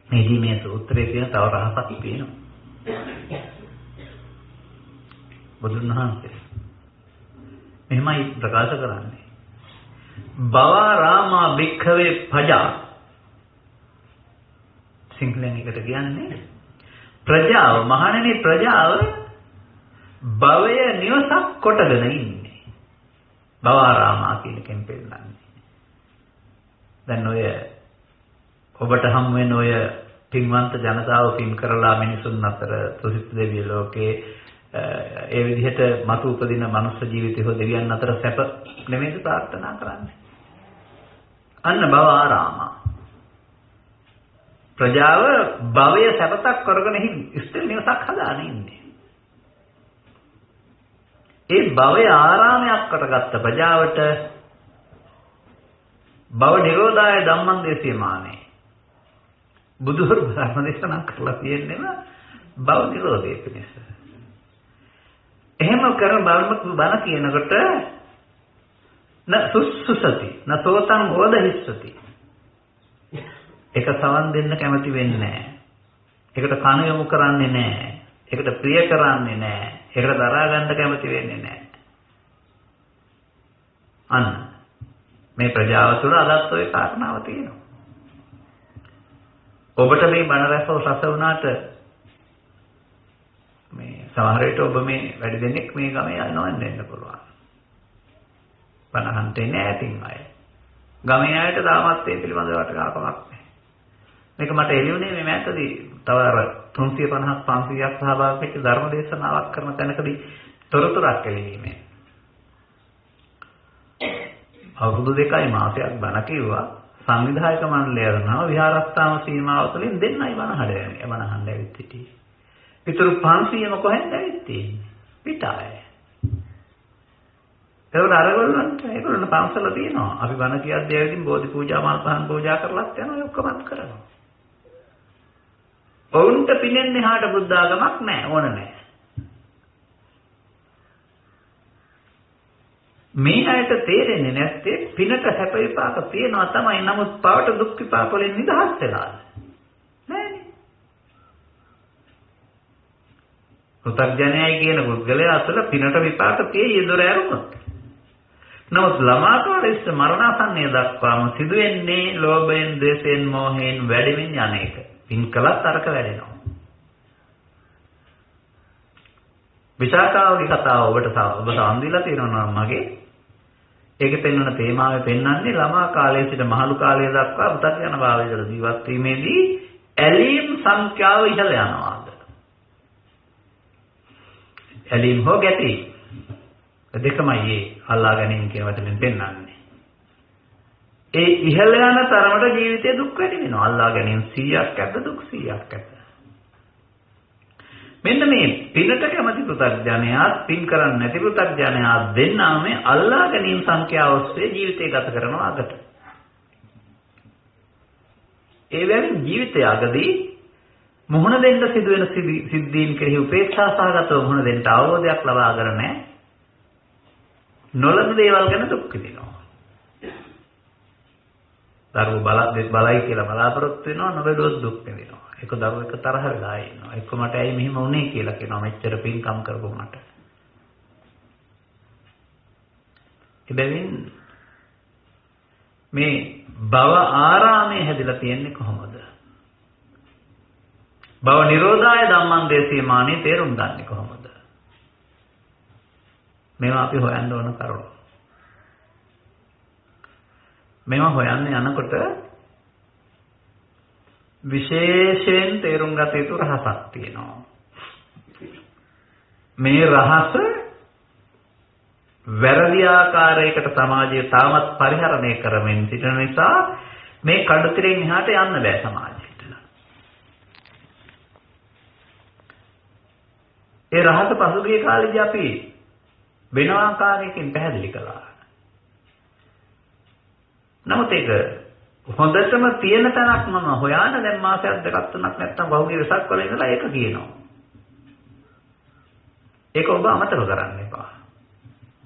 [SPEAKER 1] මේදී මේ සූත්‍රයේ තියෙන තව රහසක් තියෙනවා. බුදුන් වහන්සේ මෙහෙමයි ප්‍රකාශ කරන්නේ. බවාරාමා භික්ඛවේ පජා. සිංහලෙන් එකට කියන්නේ ප්‍රජාව, මහණෙනි ප්‍රජාව භවය නිවසක් කොටගෙන ඉන්නේ. බවාරාමා කියන එකෙන් පෙන්නන්නේ. දැන් ඔය ඔබට හම් වෙන ඔය පින්වන්ත ජනතාව පින් කරලා මිනිසුන් අතර තුසිත දෙවිය ලෝකේ ඒ විදිහට මතු උපදින මනුෂ්‍ය ජීවිතය හෝ දෙවියන් අතර සැප නෙමෙයි ප්‍රාර්ථනා කරන්නේ. අන්න භව ආරාම. ප්‍රජාව භවය සැපතක් කරගෙන ඉස්තර නිවසක් හදාගෙන ඉන්නේ. ඒ භවය ආරාමයක් කරගත්ත ප්‍රජාවට භව නිරෝධාය ධම්මං දේශියමානේ. බුදුහරු ධර්ම දේශනා කරලා තියෙන්නේම භව නිරෝධය පිණිස. එහෙම කරන බණ කියනකොට න සුසුසති න සෝතං ඕදහිස්සති. ඒක සවන් දෙන්න කැමති වෙන්නේ නැහැ. ඒකට කන යොමු කරන්නේ නැහැ. ඒකට ප්‍රිය කරන්නේ නැහැ. ඒකට දරා ගන්න කැමති වෙන්නේ නැහැ. අන්න මේ ප්‍රජාව තුළ අදත් ඔය කාරණාව තියෙනවා. ඔබට මේ බණ රස වුණාට මේ සමහර විට ඔබ මේ වැඩි දෙනෙක් මේ ගමේ යනවන් දෙන්න පුළුවන්. බණහන්ට එන්නේ ඇතින් අය. ගමේ අයට තාමත් ඒ පිළිබඳව වටකාරකමක් නැහැ. මේක මට එළියුනේ මේ මෑතදී තව අර 350ක් 500ක් සහභාගී වෙච්ච ධර්ම දේශනාවක් කරන තැනකදී තොරතුරක් එළියීමේ. අවුරුදු 2යි මාසයක් බණ කිව්වා. සංවිධායක මණ්ඩලය කරනවා විහාරස්ථාන සීමාව තුළින් දෙන්නයි බණහඩ යන්නේ. බණහන්න ඇවිත් සිටියේ. පිටුරු 500ම කොහෙන්ද ඇවිත් තියෙන්නේ? පිටාය. ඒගොල්ලන්ට පන්සල තියෙනවා. අපි බණ කියද්දී ඇවිදින් බෝධි පූජා මල් පහන් පූජා කරලත් යනවා. ඒ ඔක්කොමත් කරනවා. ඔවුන්ට පිනෙන්නේ හාට බුද්ධ ආගමක් නැහැ. ඕන නැහැ. මේ අයට තේරෙන්නේ නැත්තේ පිනට සැප විපාක තියෙනවා තමයි. නමුත් පවට දුක් විපාක වලින් නිදහස් වෙලාද? නෑනේ. පුතග්ජනයයි කියන පුද්ගලයා අතල පිනට විපාක තියෙයි දොර ඇරුණොත්. නමුත් ළමා කාලේ ඉස්ස මරණාසන්නය දක්වාම සිදුවෙන්නේ ලෝභයෙන්, ද්වේෂයෙන්, මෝහයෙන් වැඩෙමින් යන එක. පින් කළත් අරක වැඩෙනවා. විචාකාවගේ කතාව ඔබට අන්දිලා තියෙනවා නම් මගේ ඒකේ පෙන්වන තේමාවේ පෙන්වන්නේ ළමා කාලයේ සිට මහලු කාලය දක්වා පුතග්ජන භාවයකට ජීවත් වීමේදී ඇලීම් සංඛ්‍යාව ඉහළ යනවාද? ඇලීම් හෝ ගැටීම්. දෙකමයි මේ අල්ලා ගැනීම කියන වචනෙන් පෙන්නන්නේ. ඒ ඉහළ යන තරමට ජීවිතයේ දුක් වැඩි වෙනවා. අල්ලා ගැනීම 100ක් ඇද්ද දුක් 100ක් ඇද්ද. මෙන්න මේ පිනට කැමති පුතග්ජනයා පින් කරන්නේ නැති පුතග්ජනයා දෙන්නාම මේ අල්ලා ගැනීම සංඛ්‍යාව ඔස්සේ ජීවිතය ගත කරනවා අගට. ඒ වෙනින් ජීවිතය අගදී මුහුණ දෙන්න සිදුවෙන සිද්ධීන් කෙරෙහි උපේක්ෂා සහගතව මුහුණ දෙන්න අවබෝධයක් ලබාගෙන නැහැ. නොලබ දේවල් ගැන දුක් විඳිනවා. දරුවෝ බලයි කියලා බලාපොරොත්තු වෙනවා නොබැලුවොත් දුක් විඳිනවා. එක දරුවෙක් තරහ වෙලා ඉන්නවා. එක්ක මට ඇයි මෙහෙම වුනේ කියලා කියනවා. මෙච්චර පින්කම් කරපො මට. එබැවින් මේ භව ආරාමයේ හැදිලා තියෙන්නේ කොහොමද? භව නිරෝධාය ධම්මං දේශීමානේ තේරුම් ගන්නේ කොහොමද? මේවා අපි හොයන්න ඕන කරුණු. මේවා හොයන්න යනකොට විශේෂයෙන් තේරුම් ගත යුතු රහසක් තියෙනවා. මේ රහස වැරදි ආකාරයකට සමාජය තාමත් පරිහරණය කරමින් සිටින නිසා මේ කඩතිරෙන් එහාට යන්න බෑ සමාජයට. ඒ රහස පසුගිය කාලේදී අපි වෙන ආකාරයකින් පැහැදිලි කළා. නමුත් ඒක හොඳටම තියෙන තැනක් මම හොයාන දැන් මාසයක් දෙකක් තුනක් නැත්තම් බහුගේ වෙසක් වල ඉඳලා ඒක කියනවා. ඒක ඔබ අමතක කරන්න එපා.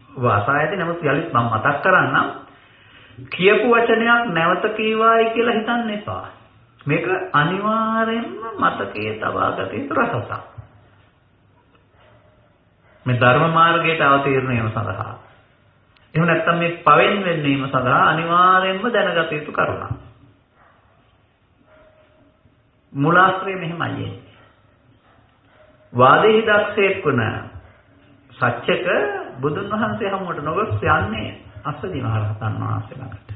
[SPEAKER 1] ඔබ අසායදී නමුත් යලිත් මම මතක් කරන්නම් කියපු වචනයක් නැවත කීවායි කියලා හිතන්න එපා. මේක අනිවාර්යෙන්ම මතකයේ තබා ගත යුතු රහසක්. මේ ධර්ම මාර්ගයට අවතීර්ණ වීම සඳහා එහෙම නැත්නම් මේ පවෙන් වෙන්නීම සඳහා අනිවාර්යයෙන්ම දැනගත යුතු කරුණක්. මුලාශ්‍රය මෙහෙමයි. වාදෙහි දක්ෂයෙක් වුණ සත්‍යක බුදුන් වහන්සේ හමුවට නොගොස් යන්නේ අස්සජි මහ රහතන් වහන්සේ ළඟට.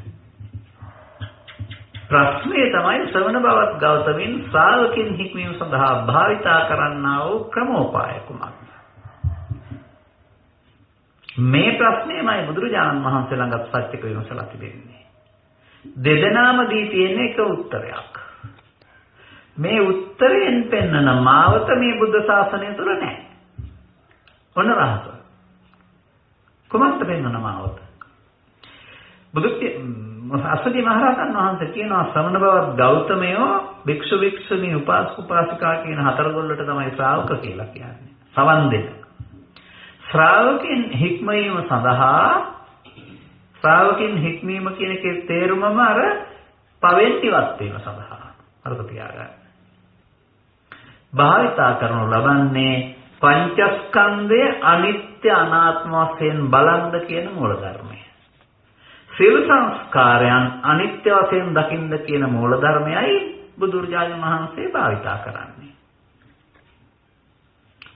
[SPEAKER 1] ප්‍රශ්නේ තමයි ශ්‍රවණ බවත් ගෞතමින් ශ්‍රාවකින් හික්මීම සඳහා භාවිතා කරන්නා වූ ක්‍රමෝපාය කුමක්ද? මේ ප්‍රශ්නේමයි බුදුරජාණන් වහන්සේ ළඟත් සත්‍යක විමසලා තිබෙන්නේ. දෙදෙනාම දී තියෙන එක උත්තරයක්. මේ උත්තරයෙන් පෙන්වන මාවත මේ බුද්ධ ශාසනය තුල නැහැ. ඔන්න රහස. කොහොමද පෙන්වන මාවත? අස්සජි මහරහතන් වහන්සේ කියනවා ශ්‍රමණ බවත් ගෞතමයෝ භික්ෂු භික්ෂුණී උපාසක උපාසිකා කියන හතරගොල්ලට තමයි ශ්‍රාවක කියලා කියන්නේ. සවන් දෙන්න. ශ්‍රාවකින් හික්මීම සඳහා ශ්‍රාවකින් හික්මීම කියන එකේ තේරුමම අර පවෙන් ඉවත් වීම සඳහා අරක තියාගන්න. භාවිතා කරනු ලබන්නේ පංචස්කන්ධය අනිත්‍ය අනාත්ම වශයෙන් බලන්න කියන මූල ධර්මය. සියලු සංස්කාරයන් අනිත්‍ය වශයෙන් දකින්න කියන මූල ධර්මයයි බුදුරජාණන් වහන්සේ භාවිතා කරන්නේ.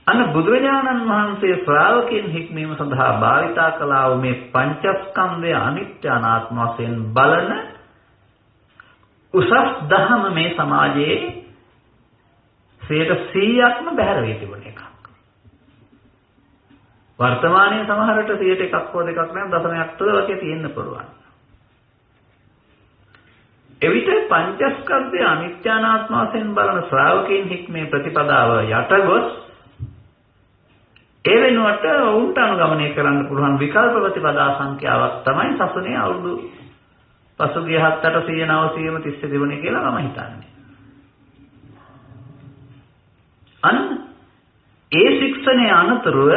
[SPEAKER 1] අන්න බුදුරජාණන් වහන්සේ ශ්‍රාවකයන් හික්මීම සඳහා භාවිතා කළා වූ මේ පංචස්කන්ධය අනිත්‍ය අනාත්ම වශයෙන් බලන උසස් දහම මේ සමාජයේ 100%ක්ම බැහැර වී තිබුණ එකක්. වර්තමානයේ සමහරට 100ට එකක් හෝ දෙකක් නම් දශමයක් තුළ වගේ තියෙන්න පුළුවන්. එවිට පංචස්කන්ධය අනිත්‍ය අනාත්ම වශයෙන් බලන ශ්‍රාවකයන් හික්මේ ප්‍රතිපදාව යටගොස් ඒ වෙනුවට උන්ට අනුගමනය කරන්න පුළුවන් විකල්ප ප්‍රතිපදා සංඛ්‍යාවක් තමයි සසුනේ අවුරුදු පසුගිය 7 800 900ම තිස්සේ තිබුණේ කියලා මම හිතන්නේ. අන්න ඒ ශික්ෂණයේ අනතුරුව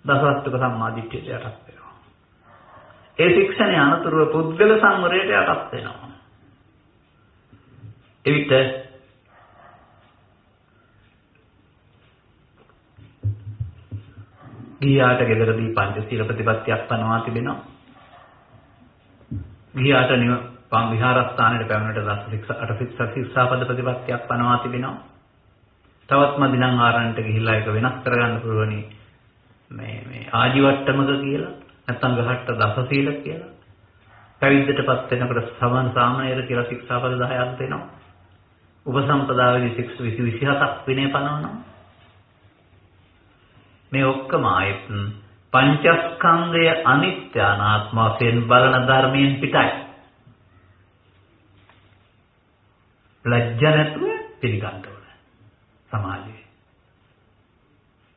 [SPEAKER 1] දසවස්තුක සම්මාදිට්ඨියට යටත් වෙනවා. ඒ ශික්ෂණයේ අනතුරුව පුද්ගල සංවරයට යටත් වෙනවා. එවිට ගියාට ගෙදරදී පංචශීල ප්‍රතිපත්තියක් පනවා තිබෙනවා. ගියාට විහාරස්ථානයේ පැමිණෙට ශික්ෂාපද ප්‍රතිපත්තියක් පනවා තිබෙනවා. තවත්ම දිනන් ආරණ්‍යට ගිහිල්ලා ඒක වෙනස් කරගන්න පුළුවනි. මේ ආජීවට්ටමක කියලා නැත්නම් ගහට්ට දසශීල කියලා. පැවිද්දටපත් වෙනකොට සමන් සාමණේර කියලා ශික්ෂාපද 10ක් දෙනවා. උපසම්පදාවේදී 27ක් විනය පනවනවා. මේ ඔක්කොම ආයත් පංචස්කන්ධය අනිත්‍ය අනාත්ම වශයෙන් බලන ධර්මයෙන් පිටයි. ලැජ්ජ නැතුව පිළිගන්න ඕන සමාජයේ.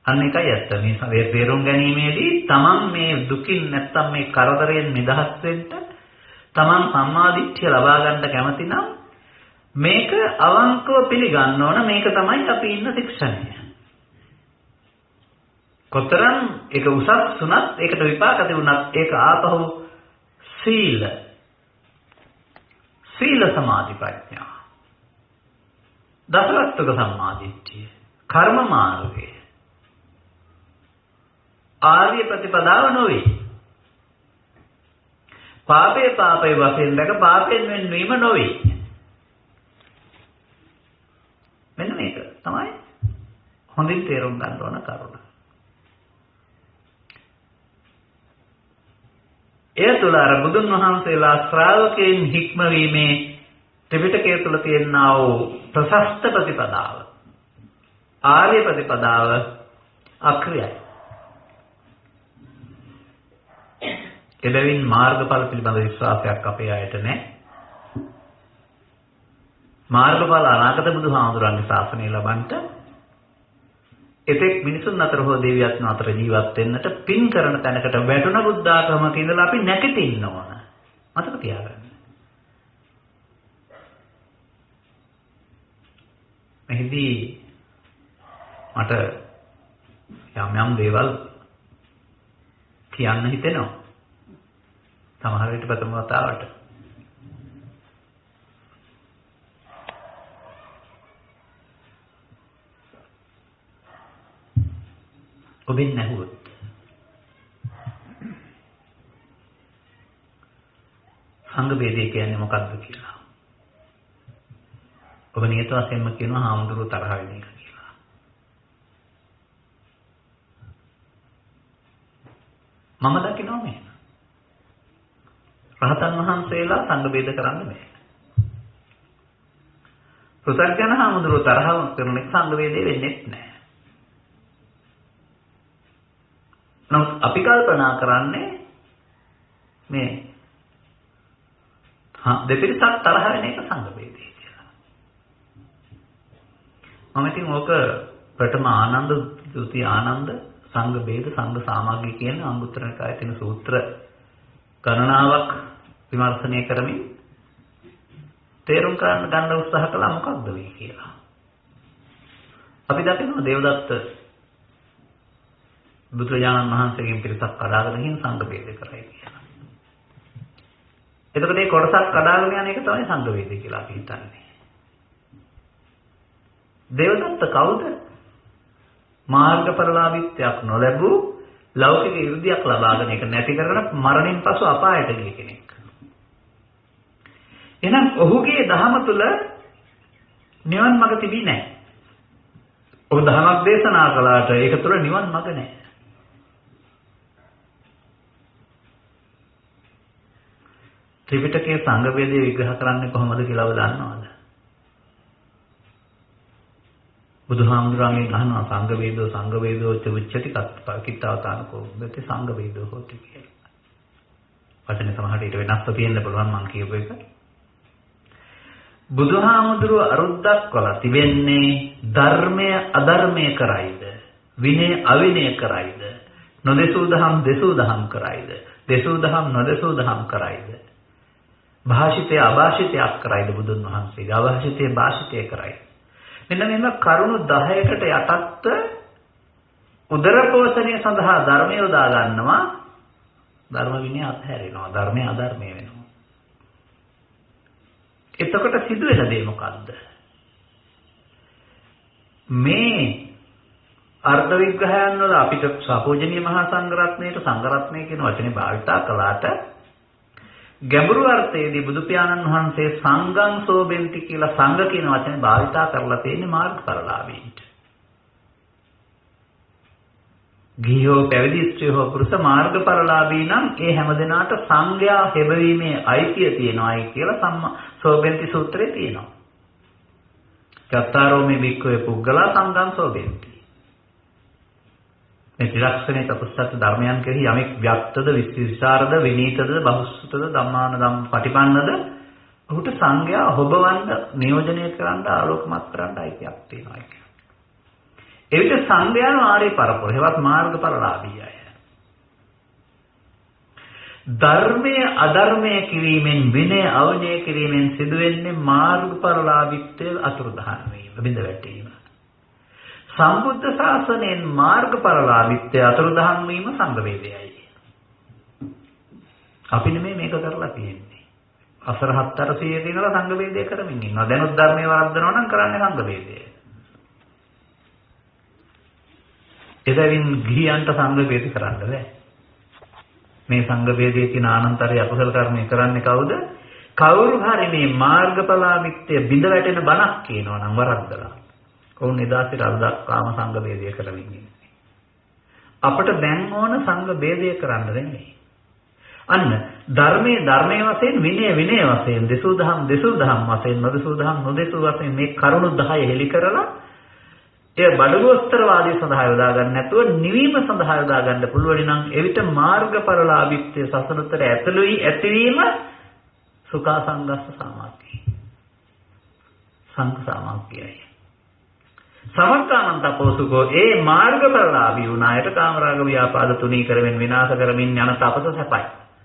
[SPEAKER 1] අන්න එකයි ඇත්ත. මේ තේරුම් ගැනීමේදී තමන් මේ දුකින් නැත්තම් මේ කරදරයෙන් නිදහස් වෙන්න තමන් සම්මාදිට්ඨිය ලබා ගන්න කැමති නම් මේක අවංකව පිළිගන්න ඕන. මේක තමයි අපි ඉන්න ශික්ෂණය. කොතරම් ඒක උසස් වුණත් ඒකට විපාක දෙවුණත් ඒක ආපහු සීල සමාධි ප්‍රඥා දසලක්ෂක සම්මාදිට්ඨිය කර්ම මාර්ගය ආර්ය ප්‍රතිපදාව නොවේ. පාපේ වශයෙන් දැක පාපෙන් වෙන්වීම නොවේ. මෙන්න මේක තමයි හොඳින් තේරුම් ගන්න ඕන කරුණ. ඒ තුළ අර බුදුන් වහන්සේලා ශ්‍රාවකයන් හික්මවීමේ ත්‍රිපිටකය තුළ තියෙනා වූ ප්‍රශස්ත ප්‍රතිපදාව ආර්ය ප්‍රතිපදාව අක්‍රියයි. එබැවින් මාර්ගඵල පිළිබඳ විශ්වාසයක් අපේ අයට නැහැ. මාර්ගඵල අනාගත බුදුහාමුදුරන්ගේ ශාසනය ලබන්නට එතෙක් මිනිසුන් අතර හෝ දෙවියන් අතර ජීවත් වෙන්නට පින් කරන තැනකට වැටුණ බුද්ධාගමක ඉඳලා අපි නැගිටින්න ඕන. මතක තියාගන්න. මෙහිදී මට යම් දේවල් කියන්න හිතෙනවා. සමහර විට ප්‍රථම වතාවට ඔබෙන් නැහුවොත් සංඝ වේදේ කියන්නේ මොකක්ද කියලා. ඔබ නියත වශයෙන්ම කියනවා හාමුදුරුවෝ තරහ වෙන එක කියලා. මම දකිනවා මේ. රහතන් වහන්සේලා සංඝ වේද කරන්නේ නැහැ. පෘථග්ජන හාමුදුරුවෝ තරහ කරන එක සංඝ වේදේ වෙන්නේ නැහැ. නමුත් අපි කල්පනා කරන්නේ මේ දෙපිරිසක් තරහ වෙන එක සංඝ වේදේ කියලා. මම ඉතින් ඕක ප්‍රථම ආනන්ද, ဒုတိ ආනන්ද, සංඝ වේද, සංඝ සාමග්ගී කියන අංගුත්තර නිකායේ තියෙන සූත්‍ර ගණනාවක් විමර්ශනය කරමින් තේරුම් ගන්න උත්සාහ කළා මොකක්ද වෙයි කියලා. අපි දකිනවා දේවදත්ත බුදුරජාණන් වහන්සේගෙන් පිරිසක් කඩාගෙන ගිහින් සංඝ වේද කරයි කියලා. එතකොට මේ කොටසක් කඩාගෙන යන එක තමයි සංඝ වේද කියලා අපි හිතන්නේ. දේවදත්ත කවුද? මාර්ගඵලලාභීත්වයක් නොලැබූ ලෞකික 이르දියක් ලබාගෙන ඒක නැති කරගෙන මරණින් පසු අපායට ගිය කෙනෙක්. එහෙනම් ඔහුගේ දහම තුල නිවන් මඟ තිබී නැහැ. ඔහු දහමක් දේශනා කළාට ඒක තුල නිවන් මඟ නැහැ. ත්‍රිපිටකයේ සංඝ වේදේ විග්‍රහ කරන්නේ කොහොමද කියලා ඔබ දන්නවද? බුදුහාමුදුරන්ගෙන් අහනවා සංඝ වේදෝ ච උච්චති කිත්තවතානකෝ දෙති සංඝ වේදෝ හොති කියලා. වචනේ සමහරට ඊට වෙනස්ව තියෙන්න පුළුවන් මම කියපු එක. බුදුහාමුදුරුව අරුද්දක් කළා තිබෙන්නේ ධර්මය අධර්මය කරයිද? විනය අවිනය කරයිද? නොදෙසූ දහම් දෙසූ දහම් කරයිද? දෙසූ දහම් නොදෙසූ දහම් කරයිද? භාෂිතය අභාෂිතයක් කරයිද බුදුන් වහන්සේගේ? අභාෂිතය භාෂිතය කරයිද? මෙන්න මෙන්න කරුණු 10කට යටත්ව උදර පෝෂණය සඳහා ධර්මය යොදා ගන්නවා. ධර්ම විනය අත්හැරෙනවා. ධර්මය අධර්මය වෙනවා. එතකොට සිදුවෙන දේ මොකද්ද? මේ අර්ථ විග්‍රහයන් වල අපිට සපෝජනීය මහා සංඝරත්නයේ සංඝරත්නය කියන වචනේ භාවිතා කළාට ගැඹුරු අර්ථයේදී බුදු පියාණන් වහන්සේ සංඝං සෝබෙන්ති කියලා සංඝ කියන වචනේ භාවිතා කරලා තියෙන්නේ මාර්ගඵලලාභීන්ට. ගිහියෝ පැවිදි ස්ත්‍රියෝ පුරුෂ මාර්ගඵලලාභී නම් ඒ හැමදෙනාට සංඝයා හැබවීමේ අයිතිය තියෙනවායි කියලා සම්මා සෝබෙන්ති සූත්‍රයේ තියෙනවා. චත්තාරෝ මේ භික්ඛවේ පුද්ගලා සංඝං සෝබෙන්ති. මේ ත්‍රිලක්ෂණයේ චතුස්සත්‍ය ධර්මයන් කෙරෙහි යමෙක් ව්‍යක්තද විස්තරද විනීතද බහුසුතද ධම්මාන ධම්ම පටිපන්නද ඔහුට සංඝයා හොබවන්න නියෝජනය කරන්න ආලෝකමත් කරන්න අයිතියක් තියෙනවා කියන්නේ. එවිට සංඝයාන ආර්ය පරපුර හේවත් මාර්ගඵලලාභී අය. ධර්මයේ අධර්මයේ කිරීමෙන් විනය අවනය කිරීමෙන් සිදුවෙන්නේ මාර්ගඵලලාභීත්වයේ අතුරුදහන් වීම බිඳ වැටීම. සම්බුද්ධ ශාසනයෙන් මාර්ගඵලලාභීත්වයේ අතුරුදහන් වීම සංඝ වේදයයි. අපි නෙමෙයි මේක කරලා තියෙන්නේ. අසර 700 දිනලා සංඝ වේදය කරමින් ඉන්නවා. දැනුත් ධර්මයේ වර්ධනව නම් කරන්නේ සංඝ වේදය. එදවින් ගිහියන්ට සංඝ වේද කරන්න බෑ. මේ සංඝ වේදයේ තියෙන ආනන්තරය අකුසල කර්මය කරන්නේ කවුද? කවුරු හරි මේ මාර්ගඵලාමිත්‍ය බිඳ වැටෙන බණක් කියනවා නම් වරද්දලා. කවුන් එදා සිට අද දක්වාම සංඝ වේදය කරමින් ඉන්නේ. අපිට දැන් ඕන සංඝ වේදය කරන්න නෙමෙයි. අන්න ධර්මයේ වශයෙන් විනය වශයෙන් දෙසූ දහම් වශයෙන් නොදෙසූ දහම් නොදෙසූ වශයෙන් මේ කරුණු 10 හෙලි කරලා ඒ බඩගෝස්තරවාදී සඳහා යොදා ගන්න නැතුව නිවීම සඳහා යොදා ගන්න පුළුවන් නම් එවිට මාර්ගඵලලාභීත්වයේ සසලතර ඇතුළුයි ඇතිවීම සුඛා සංගස්ස සමාධිය. සංඝ සමාධියයි. සමර්ථානන්ත පොසුකෝ ඒ මාර්ගඵලලාභී වුණායට කාමරාග ව්‍යාපාද තුනී කරමින් විනාශ කරමින් යන තපස සැපයි.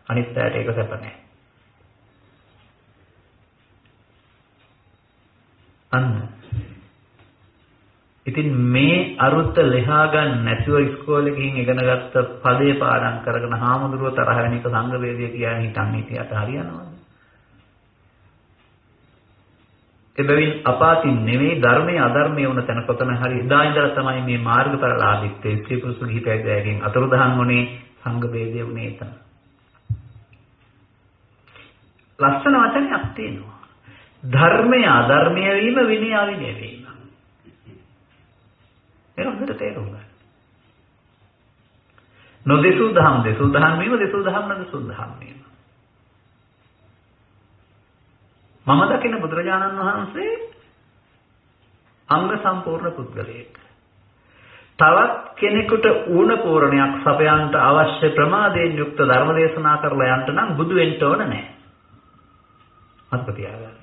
[SPEAKER 1] අනිත් පැයට ඒක සැප නැහැ. අන්න ඉතින් මේ අරුත ලෙහා ගන්න නැතුව ඉස්කෝලේ ගිහින් ඉගෙන ගත්ත පදේ පාඩම් කරගෙන හාමුදුරුවෝ තරහ වෙන එක සංඝ වේදය කියන්නේ හිතන්නේ ඉතියට හරියනවද? එබැවින් අපාතින් නෙමෙයි ධර්මයේ අධර්මයේ වුණ තැන කොතන හරි ඉදා ඉඳලා තමයි මේ මාර්ගඵලලාභීත්වයේ ස්ත්‍රී පුරුෂ ගිහි පැවිදියන්ගෙන් අතුරුදහන් වුණේ සංඝ වේදය වුණේ එතන. ලස්සන වචනයක් තියෙනවා. ධර්මයේ අධර්මයේ වීම විනය අවිනය වීම. ඒක හොඳට තේරුම් ගන්න. නොදෙසූ දහම් දෙසූ දහම් වීම දෙසූ දහම් නොදෙසූ දහම් වීම. මම දකින බුදුරජාණන් වහන්සේ අංග සම්පූර්ණ පුද්ගලයෙක්. තවත් කෙනෙකුට ඌණ පූර්ණයක් සපයන්ට අවශ්‍ය ප්‍රමාදයෙන් යුක්ත ධර්ම දේශනා කරලා යන්න නම් බුදු වෙන්න ඕන නැහැ. මතක තියාගන්න.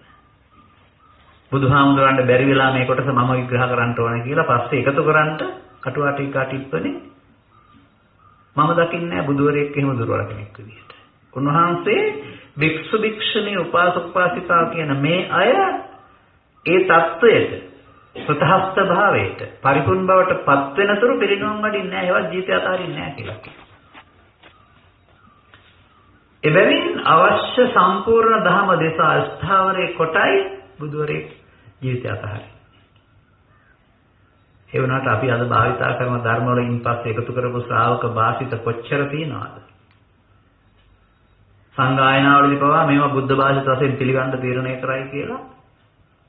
[SPEAKER 1] බුදුහාමුදුරන්ට බැරි වෙලා මේ කොටස මම විග්‍රහ කරන්න ඕන කියලා පස්සේ එකතු කරන්ට කටුවාටිකා ටිප්පනේ මම දකින්නේ නැහැ බුදුවරයෙක් එහෙම දුර්වල කෙනෙක් විදියට. උන්වහන්සේ භික්ෂු භික්ෂුණී උපාසක උපාසිකා කියන මේ අය ඒ தত্ত্বයට ප්‍රතහස්ත භාවයට පරිපූර්ණ බවට පත් වෙනතුරු පිරිනොම් වඩින්නේ නැහැ. ඒවත් ජීවිතය අතාරින්නේ නැහැ කියලා කියනවා. එබැවින් අවශ්‍ය සම්පූර්ණ ධර්ම දේශා ස්ථාවරයේ කොටයි බුදුවරයෙක් ජීවිතය අතහරින්නේ. ඒ වුණාට අපි අද භාවිතා කරන ධර්ම වලින් පස්සේ එකතු කරපු ශ්‍රාවක භාෂිත කොච්චර තියෙනවද? සංගායනාවලදී පවා මේවා බුද්ධ භාෂිත වශයෙන් පිළිගන්න තීරණය කරයි කියලා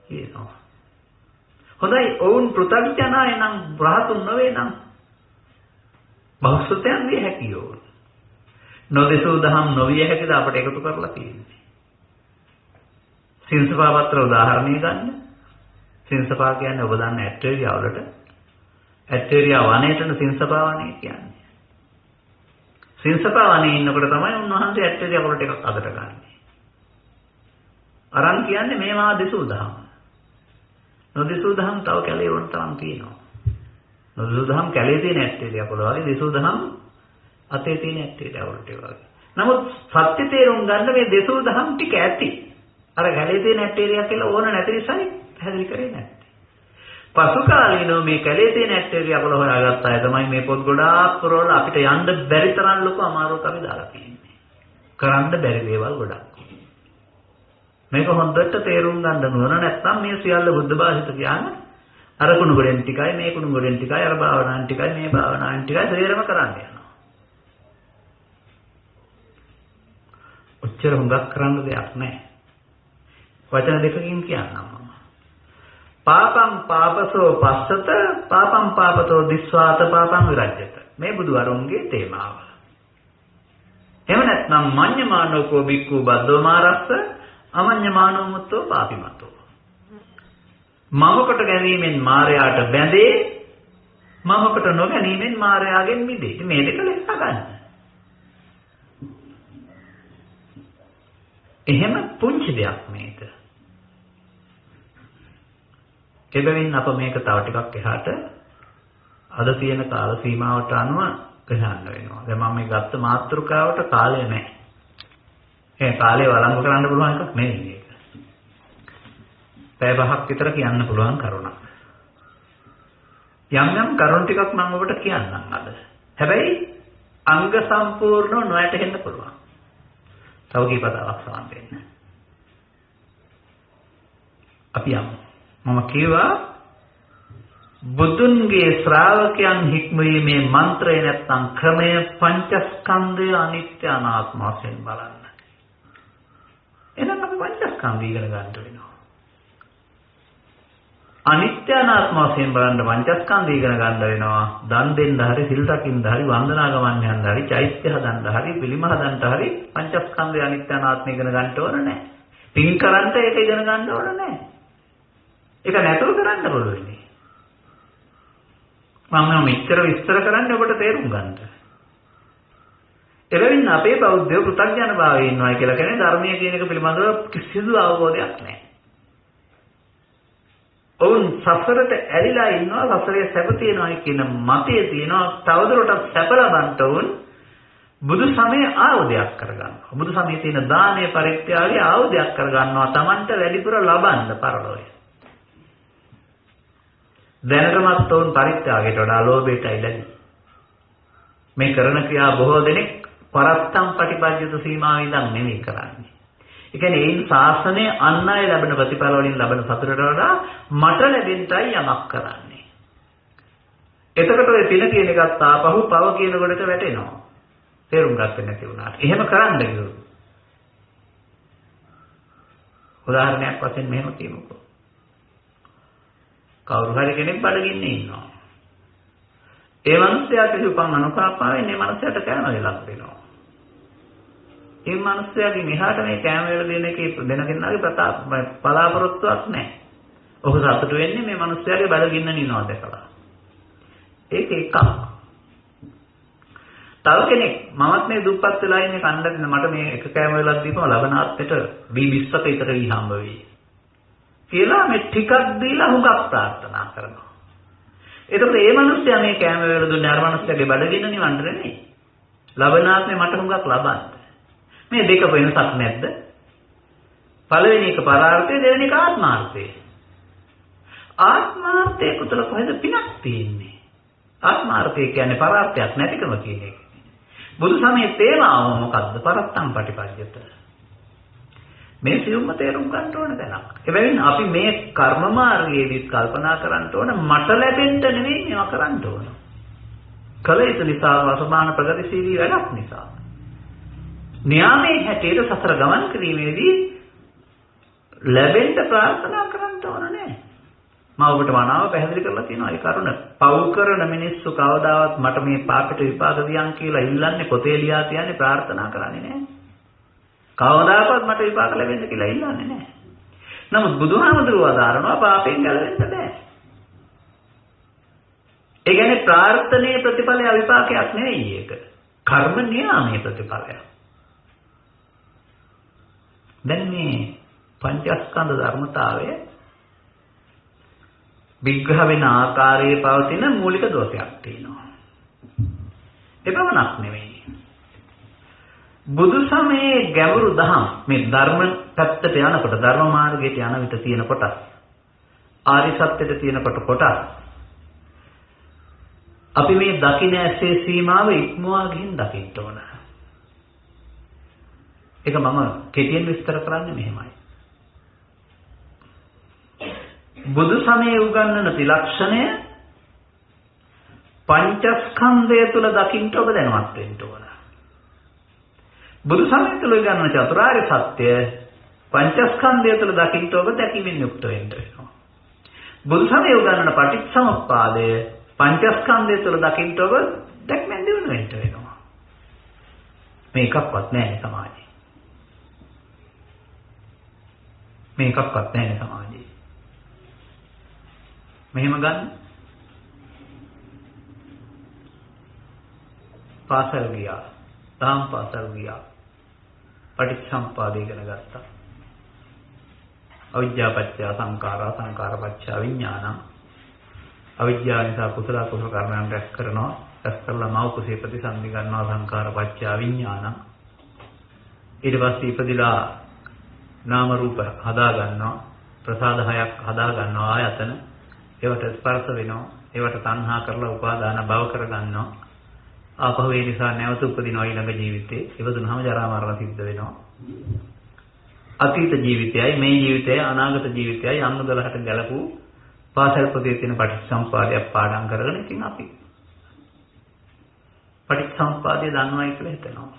[SPEAKER 1] කියනවා. හොඳයි ඔවුන් පෘථග්ජනයි නම් රහතුන් නොවේ නම් බෞද්ධයන් විය හැකියෝ. නොදෙසූ දහම් නොවිය හැකිද අපට එකතු කරලා තියෙන්නේ. සින්සපා පත්‍ර උදාහරණයක් ගන්න. සින්සපා කියන්නේ ඔබ දන්න ඇටේරියා වලට ඇටේරියා වනයේට සින්සපා වනය කියන්නේ. සින්සපා වනයේ ඉන්නකොට තමයි උන්වහන්සේ ඇටේරියා වලට එකක් අදට ගන්නෙ. අරන් කියන්නේ මේවා දෙසූ දහම්. නොදෙසූ දහම් තව කැලේ වුණ තරම් තියෙනවා. නොදෙසූ දහම් කැලේ තියෙන ඇටේරියා වල වගේ දෙසූ දහම් අතේ තියෙන ඇටේරියා වලට වගේ. නමුත් සත්‍ය තේරුම් ගන්න මේ දෙසූ දහම් ටික ඇති. අර කැලේ තියෙන ඇටේරියා කියලා ඕන නැති නිසායි පැහැදිලි කරේ නැත්තේ. පසු කාලීනව මේ කැලේ තියෙන ඇටේරියා වල හොයාගත්ත අය තමයි මේ පොත් ගොඩාක් පුරවලා අපිට යන්න බැරි තරම් ලොකු අමාරුවක් අපි දාලා තියෙන්නේ. කරන්න බැරි දේවල් ගොඩක්. මේක හොඳට තේරුම් ගන්න ඕන නැත්නම් මේ සියල්ල බුද්ධ භාෂිත කියන්නේ අර කුණු ගොඩෙන් ටිකයි මේ කුණු ගොඩෙන් ටිකයි අර භාවනාන් ටිකයි මේ භාවනාන් ටිකයි සේරම කරන්න යනවා. ඔච්චර හුඟක් කරන්න දෙයක් නැහැ. වචන දෙකකින් කියන්නම් මම. පාපං පාපසෝ පස්සත පාපං පාපතෝ දිස්වාත පාපං විරජ්‍යත. මේ බුදු අරුන්ගේ තේමාව. එහෙම නැත්නම් මඤ්ඤමානෝකෝ බික්ඛු බද්දෝ මාරස්ස අමඤ්ඤමානෝ මුත්තෝ පාපිමතෝ. මම කොට ගැනීමෙන් මාරයාට බැඳේ මමකට නොගැනීමෙන් මායාවෙන් මිදේ. ඉතින් මේ දෙක ලෙස ගන්න. එහෙම පුංචි දෙයක් මේක. එබැවින් අප මේක තව ටිකක් එහාට අද තියෙන කාල සීමාවට අනුව ගහන්න වෙනවා. දැන් මම මේ ගත්ත මාතෘකාවට කාලය නැහැ. ඒ කාලේ වළංගු කරන්න පුළුවන් එකක් නෙවෙයි මේක. පැය 5ක් විතර කියන්න පුළුවන් කරුණක්. යම් යම් කරුණු ටිකක් මම ඔබට කියන්නම් අද. හැබැයි අංග සම්පූර්ණව නොයැටෙන්න පුළුවන්. තව කීපතාවක් සමන් වෙන්න. අපි යමු. මම කියවා බුදුන්ගේ ශ්‍රාවකයන් හික්මීමේ මන්ත්‍රය නැත්නම් ක්‍රමය පංචස්කන්ධය අනිත්‍ය අනාත්ම වශයෙන් බලන්න. එහෙනම් අපි පංචස්කන්ධය ඉගෙන ගන්න වෙනවා. අනිත්‍ය අනාත්ම වශයෙන් බලන්න පංචස්කන්ධය ඉගෙන ගන්න වෙනවා. දන් දෙන්න හරි, සිල් රකින්න හරි, වන්දනා ගමන් යන්න හරි, චෛත්‍ය හදන්න හරි, පිළිම හදන්න හරි පංචස්කන්ධය අනිත්‍ය අනාත්ම ඉගෙන ගන්න ඕන නැහැ. පින් කරන්ට ඒක ඉගෙන ගන්න ඕන නැහැ. ඒක නැතුව කරන්න පුළුවන්. මම මෙච්චර විස්තර කරන්නේ ඔබට තේරුම් ගන්නට. එබැවින් අපේ බෞද්ධයෝ පෘථග්ජන භාවයේ ඉන්නවා කියලා කියන්නේ ධර්මයේ කියන එක පිළිබඳව කිසිදු අවබෝධයක් නැහැ. ඔවුන් සසරට ඇලිලා ඉන්නවා, සසරේ සැප තියෙනවා කියන මතය තියෙනවා. තවදුරටත් සැප ලබන්න උන් බුදු සමයේ ආයුධයක් කරගන්නවා. බුදු සමයේ තියෙන දානීය පරිත්‍යාගයේ ආයුධයක් කරගන්නවා. Tamanට වැඩිපුර ලබන්න පරලෝකය. දැනටමත් උන් පරිත්‍යාගයට වඩා ලෝභයටයි ලැබෙන්නේ. මේ කරන ක්‍රියා බොහෝ දෙනෙක් පරත්තම් පටිපජ්ජත සීමාවෙන් ඉඳන් නෙමෙයි කරන්නේ. ඒ කියන්නේ ඒන් ශාසනය අන් අය ලැබෙන ප්‍රතිඵල වලින් ලැබෙන සතුටට වඩා මට ලැබෙන්නයි යමක් කරන්නේ. එතකොට ඔය පින කියන එකත් ආපහු පව කියන කොටට වැටෙනවා. තේරුම් ගත්තේ නැති වුණාට. එහෙම කරන්න කිව්වොත්. උදාහරණයක් වශයෙන් මෙහෙම කියමුකෝ. කවුරු හරි කෙනෙක් බඩගින්නේ ඉන්නවා. ඒ මනුස්සයාට උපන් අනුකම්පාවෙන් මේ මනුස්සයාට කෑම වේලක් දෙනවා. ඒ මනුස්සයාගෙන් එහාට මේ කෑම වේල දෙන එකේ දෙනගෙනාගේ බලාපොරොත්තුවක් නැහැ. ඔහු සතුටු වෙන්නේ මේ මනුස්සයාගේ බඩගින්න නිනවා දැකලා. ඒක එකක්. තව කෙනෙක් මමත් මේ දුප්පත් වෙලා ඉන්නේ කණ්ඩායම මට මේ එක කෑම වේලක් දීපම ලබනාත්මෙට B20ක විතර වී හම්බ වෙයි. කියලා මේ ටිකක් දීලා හුඟක් ප්‍රාර්ථනා කරනවා. එතකොට මේ මිනිස්සයා මේ කෑම වේල දුන්නේ අර මිනිස්සයාගේ බඩගින්න නිවන්න නෙමෙයි. ලබනාත්මේ මට හුඟක් ලබන්න. මේ දෙක වෙනසක් නැද්ද? පළවෙනි එක පරාර්ථය, දෙවෙනි එක ආත්මාර්ථය. ආත්මාර්ථයේ කුතල කොහෙද පිනක් තියෙන්නේ? ආත්මාර්ථය කියන්නේ පරාර්ථයක් නැතිකම කියන එක. බුදු සමයේ තේමාව මොකද්ද? පරත්තම් පටිපජ්ජත. මේ සියුම්ම තේරුම් ගන්න ඕන දැනක්. එබැවින් අපි මේ කර්ම මාර්ගයේදී කල්පනා කරන්න ඕන මට ලැබෙන්න නෙවෙයි මේවා කරන්න ඕන. කල යුතු නිසා වර්තමාන ප්‍රගතිශීලී වැඩක් නිසා. න්යාමයේ හැටියට සසර ගමන් කිරීමේදී ලැබෙන්න ප්‍රාර්ථනා කරන්න ඕන නෑ. මම ඔබට මනාව පැහැදිලි කරලා තියෙනවා ඒ කරුණ. පව් කරන මිනිස්සු කවදාවත් මට මේ පාපට විපාක දියන් කියලා ඉල්ලන්නේ පොතේ ලියා තියන්නේ ප්‍රාර්ථනා කරන්නේ නෑ. කවදාකවත් මට විපාක ලැබෙන්න කියලා ඉල්ලන්නේ නැහැ. නමුත් බුදුහාමුදුරුවෝ අදාරනවා පාපයෙන් ගැලවෙන්න බෑ. ඒ කියන්නේ ප්‍රාර්ථනීය ප්‍රතිඵලය විපාකයක් නෙවෙයි ඒක. කර්ම නියාමයේ ප්‍රතිඵලයක්. දැන් මේ පංචස්කන්ධ ධර්මතාවය විග්‍රහ වෙන ආකාරයේ පවතින මූලික දෝෂයක් තියෙනවා. එපමණක් නෙවෙයි. බුදු සමයේ ගැඹුරු දහම් මේ ධර්ම පැත්තට යනකොට ධර්ම මාර්ගයට යන විට තියෙන කොටස් ආරි සත්‍යයට තියෙන කොටස් අපි මේ දකින්න ඇසේ සීමාව ඉක්මවා ගිහින් දකින්න ඕන. ඒක මම කෙටියෙන් විස්තර කරන්නේ මෙහෙමයි. බුදු සමයේ උගන්වන ත්‍රිලක්ෂණය පංචස්කන්ධය තුල දකින්න ඔබ දැනවත් වෙන්න ඕන. බුදු සමය තුළ ගන්න චතුරාර්ය සත්‍ය පංචස්කන්ධය තුළ දකින්න ඔබ දැකීමෙන් යුක්ත වෙන්න වෙනවා. බුදු සමය උගන්වන පටිච්චසමුප්පාදය පංචස්කන්ධය තුළ දකින්න ඔබ දැක්මෙන් දිනු වෙන්න වෙනවා. මේකක්වත් නැහැ සමාජයේ. මේකක්වත් නැහැ සමාජයේ. මෙහෙම ගන්න. පාසල් ගියා. තාම පාසල් ගියා. පටිච්චසමුප්පාදය ඉගෙන ගත්තා. අවිද්‍යාව පත්‍ය සංඛාරා සංඛාර පත්‍ය විඥානං. අවිද්‍යාව නිසා කුසල කුසල කර්මයන් රැස් කරනවා. රැස් කරලා මව කුසේ ප්‍රතිසන්දි ගන්නවා සංඛාර පත්‍ය විඥානං. ඊට පස්සේ ඉපදිලා නාම රූප හදා ගන්නවා. ප්‍රසාද හයක් හදා ගන්නවා ආයතන. ඒවට ස්පර්ශ වෙනවා. ඒවට තණ්හා කරලා උපාදාන භව කර ගන්නවා. ආපහු ඒ නිසා නැවත උපදිනවා ඊළඟ ජීවිතේ. ඉවදුනහම ජරා මරණ සිද්ධ වෙනවා. අතීත ජීවිතයයි මේ ජීවිතයයි අනාගත ජීවිතයයි අන්න 12ට ගැලපු පාසල් පොතේ තියෙන පටිච්චසමුපාදයක් පාඩම් කරගෙන ඉතින් අපි පටිච්චසමුපාදය දන්නවයි කියලා හිතනවා.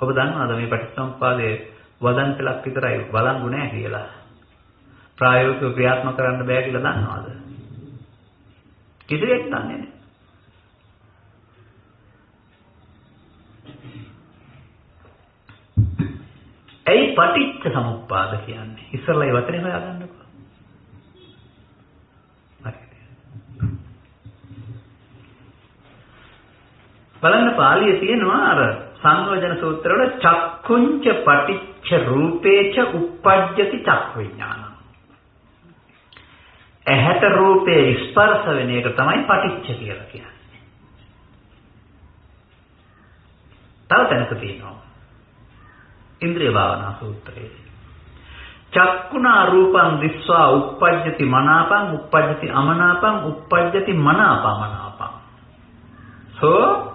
[SPEAKER 1] ඔබ දන්නවද මේ පටිච්චසමුපාදයේ වදන් පෙළක් විතරයි බලංගු නැහැ කියලා? ප්‍රායෝගිකව ක්‍රියාත්මක කරන්න බෑ කියලා දන්නවද? කිසිවෙක් දන්නේ නැහැ. ඇයි පටිච්ච සමුප්පාද කියන්නේ? ඉස්සරලා ඒ වචනේ හොයාගන්නකෝ. බලන්න පාළියේ තියෙනවා අර සංයෝජන සූත්‍රවල චක්කුංච පටිච්ච රූපේච uppajjati චක්ඛු විඥානං. ඇහැට රූපේ ස්පර්ශ වෙන එක තමයි පටිච්ච කියලා කියන්නේ. තව තැනක තියෙනවා ඉන්ද්‍රිය භාවනා සූත්‍රයේ චක්කුණා රූපං දිස්වා uppajjati මනාපං uppajjati අමනාපං uppajjati මනාපමනාපං සෝ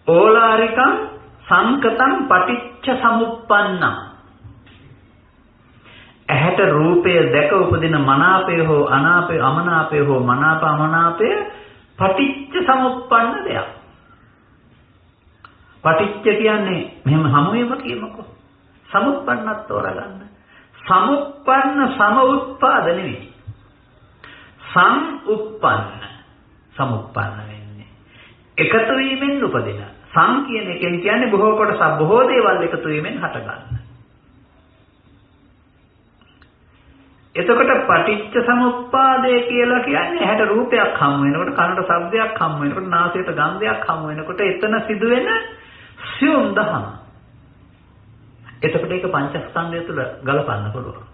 [SPEAKER 1] ඕලාරිකං සංකතං පටිච්ච සමුප්පන්නං. ඇහැට රූපය දැක උපදින මනාපය හෝ අනාපය අමනාපය හෝ මනාප අමනාපය පටිච්ච සමුප්පන්න දෙයක්. පටිච්ච කියන්නේ මෙහෙම හමුවීම කියනකො. සමුප්පන්නත් තෝරගන්න. සමුප්පන්න සමුප්පාද නෙවෙයි. සම්උප්පන්න සමුප්පන්න වෙන්නේ. එකතු වීමෙන් උපදින. සම් කියන එකෙන් කියන්නේ බොහෝ කොටස බොහෝ දේවල් එකතු වීමෙන් හටගන්න. එතකොට පටිච්ච සමුප්පාදය කියලා කියන්නේ ඇහැට රූපයක් හමු වෙනකොට කනට ශබ්දයක් හමු වෙනකොට නාසයට ගන්ධයක් හමු වෙනකොට එතන සිදුවෙන සියුම් දහම. එතකොට ඒක පංචස්කන්ධය තුළ ගලපන්න පුළුවන්.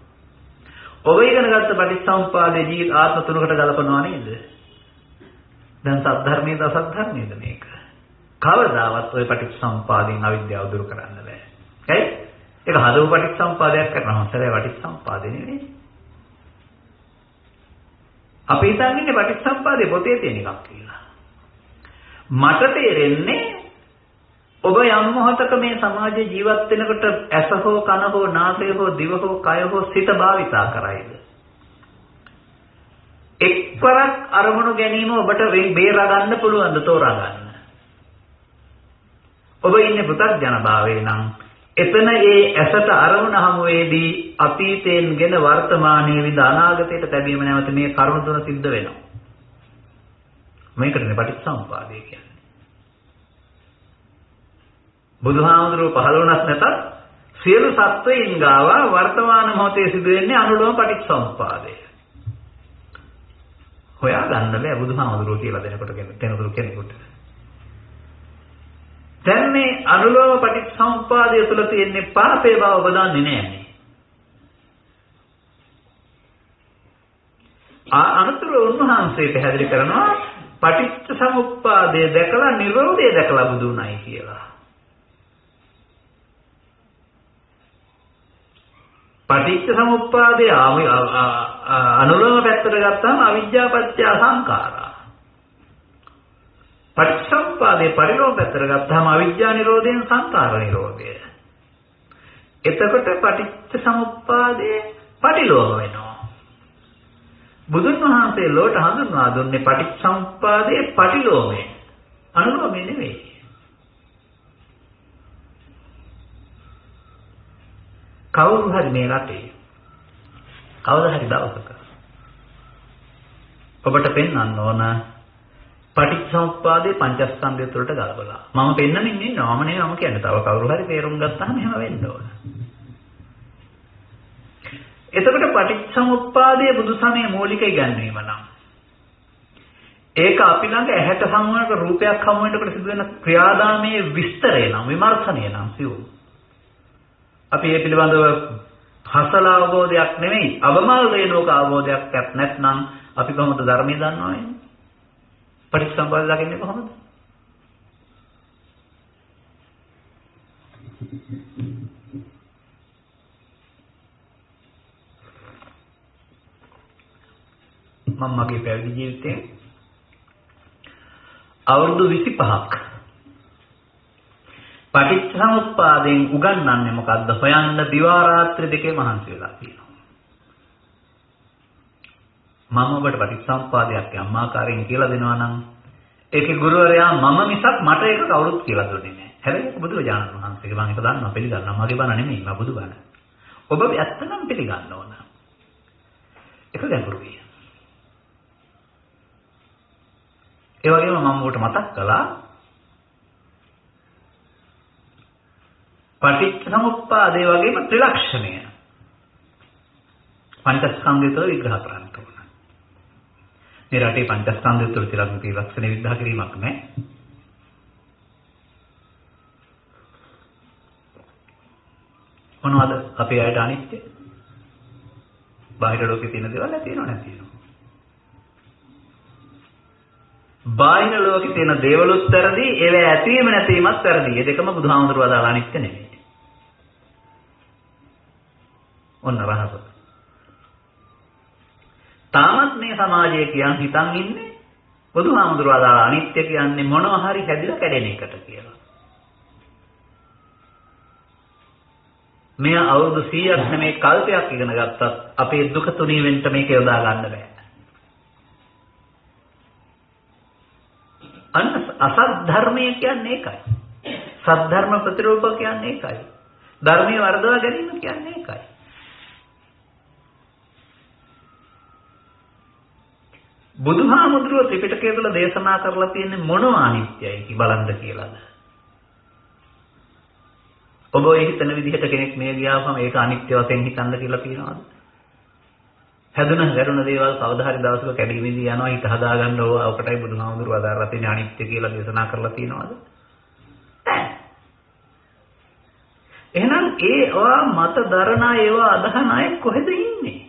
[SPEAKER 1] ඔබ ඉගෙන ගත්ත පටිච්චසමුප්පාදයේ ජීවිත ආත්ම තුනකට ගලපනවා නේද? දැන් සද්ධර්මයේද අසද්ධර්මයේද මේක? කවදාවත් ওই පටිච්චසමුපාදයෙන් අවිද්‍යාව දුරු කරන්න බෑ. හරි? ඒක හදව පටිච්චසමුපාදයක් කරනවා. සරේ පටිච්චසමුපාදේ නෙවෙයි. අපි හිතන්නේ පටිච්චසමුපාදේ පොතේ තියෙන එකක් කියලා. මට තේරෙන්නේ ඔබ යම් මොහතක මේ සමාජයේ ජීවත් වෙනකොට ඇස හෝ කන හෝ නාසය හෝ දිව හෝ කය හෝ සිත භාවිතා කරයිද? එක්වරක් අරමුණු ගැනීම ඔබට බේරා ගන්න පුළුවන්ද තෝරා ගන්න? ඔබ ඉන්නේ පුතග්ජන භාවයේ නම් එතන ඒ ඇසට අරමුණ හමුවේදී අතීතයෙන්ගෙන වර්තමානයේ විඳ අනාගතයට තැබීම නැවත මේ කරුණ තුන සිද්ධ වෙනවා. මේකටනේ පටිච්චසමුපාදය කියන්නේ. බුදුහාමුදුරුවෝ පහළ වුණත් නැතත් සියලු සත්වයින් ගාව වර්තමාන මොහොතේ සිදුවෙන්නේ අනුලෝම පටිච්චසමුපාදය. හොයා ගන්න බෑ බුදුහාමුදුරුවෝ කියලා දෙනකොට කෙනෙකුට. දැන් මේ අනුලෝම පටිච්චසමුපාදය තුළ තියෙන්නේ පාපේ බව ඔබ දන්නේ නැහැ. අනුතර උන්වහන්සේ පැහැදිලි කරනවා පටිච්චසමුප්පාදය දැකලා නිරෝධය දැකලා බුදු උනායි කියලා. පටිච්චසමුප්පාදේ අනුලෝම පැත්තට ගත්තාම අවිජ්ජා පත්‍ය සංඛාරා. පටිච්චසමුප්පාදේ පරිලෝම පැත්තට ගත්තාම අවිජ්ජා නිරෝධයෙන් සංඛාර නිරෝධය. එතකොට පටිච්චසමුප්පාදේ පරිලෝම වෙනවා. බුදුන් වහන්සේ ලෝට හඳුන්වා දුන්නේ පටිච්චසමුප්පාදේ පරිලෝමය. අනුලෝමය නෙවෙයි. කවුරු හරි මේ රටේ කවදා හරි දවසක ඔබට පෙන්වන්න ඕන පටිච්චසමුප්පාදේ පංචස්කන්ධය තුළට ගලපලා. මම පෙන්නමින් ඉන්නවා. මම නෙවෙයි මම කියන්නේ. තව කවුරු හරි තේරුම් ගත්තාම එහෙම වෙන්න ඕන. එතකොට පටිච්චසමුප්පාදයේ බුදු සමයේ මූලික ඉගැන්වීම නම් ඒක අපි ළඟ ඇහැට හමු වෙනකොට රූපයක් හමු වෙනකොට සිදුවෙන ක්‍රියාදාමයේ විස්තරය නම් විමර්ශනය නම් සිවුම්. අපි මේ පිළිබඳව හසල අවබෝධයක් නෙමෙයි අවමල් වේලෝක අවබෝධයක් නැත්නම් අපි කොහොමද ධර්මයේ දන්නවන්නේ? පටිච්චසමුප්පාද දකින්නේ කොහොමද? මම මගේ පැවිදි ජීවිතේ අවුරුදු 25ක් පටිච්චසමුප්පාදයෙන් උගන්වන්නේ මොකද්ද? හොයන්න දිවා රාත්‍රී දෙකේ මහන්සි වෙලා තියෙනවා. මම ඔබට පටිච්චසමුප්පාදයක් යම් ආකාරයෙන් කියලා දෙනවා නම් ඒකේ ගුරුවරයා මම මිසක් මට ඒක කවුරුත් කියලා දුන්නේ නැහැ. හැබැයි බුදුරජාණන් වහන්සේගේ මම ඒක දන්නවා පිළිගන්නවා. මගේ බණ නෙමෙයි මම බුදු බණ. ඔබ ඇත්තනම් පිළිගන්න ඕන. ඒක ගැඹුරුයි. ඒ වගේම මම ඔබට මතක් කළා පටිච්චසමුප්පාදේ වගේම ත්‍රිලක්ෂණය පංචස්කන්ධය තුළ විග්‍රහ කරන්න ඕන. මේ රටේ පංචස්කන්ධය තුළ ත්‍රිලක්ෂණ විග්‍රහ කිරීමක් නැහැ. මොනවද අපේ අයට අනිත්‍ය? බාහිර ලෝකේ තියෙන දේවල් තියෙනව නැතිව. බාහිර ලෝකේ තියෙන දේවලුත් වැරදි, ඒවා ඇතිවීම නැතිවීමත් වැරදි. මේ දෙකම බුදුහාමුදුරුවෝ දාලා අනිත්‍ය නෙමෙයි. ඔන්න රහස. තාමත් මේ සමාජයේ කියන් හිතන් ඉන්නේ බුදුහාමුදුරුවෝ දාලා අනිත්‍ය කියන්නේ මොනවා හරි හැදිලා කැඩෙන එකට කියලා. මේ අවුරුදු 100ක් නෙමේ කල්පයක් ඉගෙන ගත්තත් අපේ දුක තුනී වෙන්න මේක යොදා ගන්න බෑ. අන්න අසත් ධර්මය කියන්නේ ඒකයි. සත් ධර්ම ප්‍රතිරූප කියන්නේ ඒකයි. ධර්මයේ වර්ධව ගැනීම කියන්නේ ඒකයි. බුදුහාමුදුරුවෝ ත්‍රිපිටකය තුළ දේශනා කරලා තියෙන්නේ මොනවා අනිත්‍යයි බලන්න කියලාද? ඔබ ඒ හිතන විදිහට කෙනෙක් මේ ගියාම ඒක අනිත්‍ය වශයෙන් හිතන්න කියලා කියනවාද? හැදුන ගැරුණ දේවල් කවදා හරි දවසක කැඩීමේදී යනවා හිත හදාගන්න ඕවා. ඔකටයි බුදුහාමුදුරුවෝ අදාරලා තියෙන අනිත්‍ය කියලා දේශනා කරලා තියෙනවද? එහෙනම් ඒවා මත දරන ඒවා අදහන අය කොහෙද ඉන්නේ?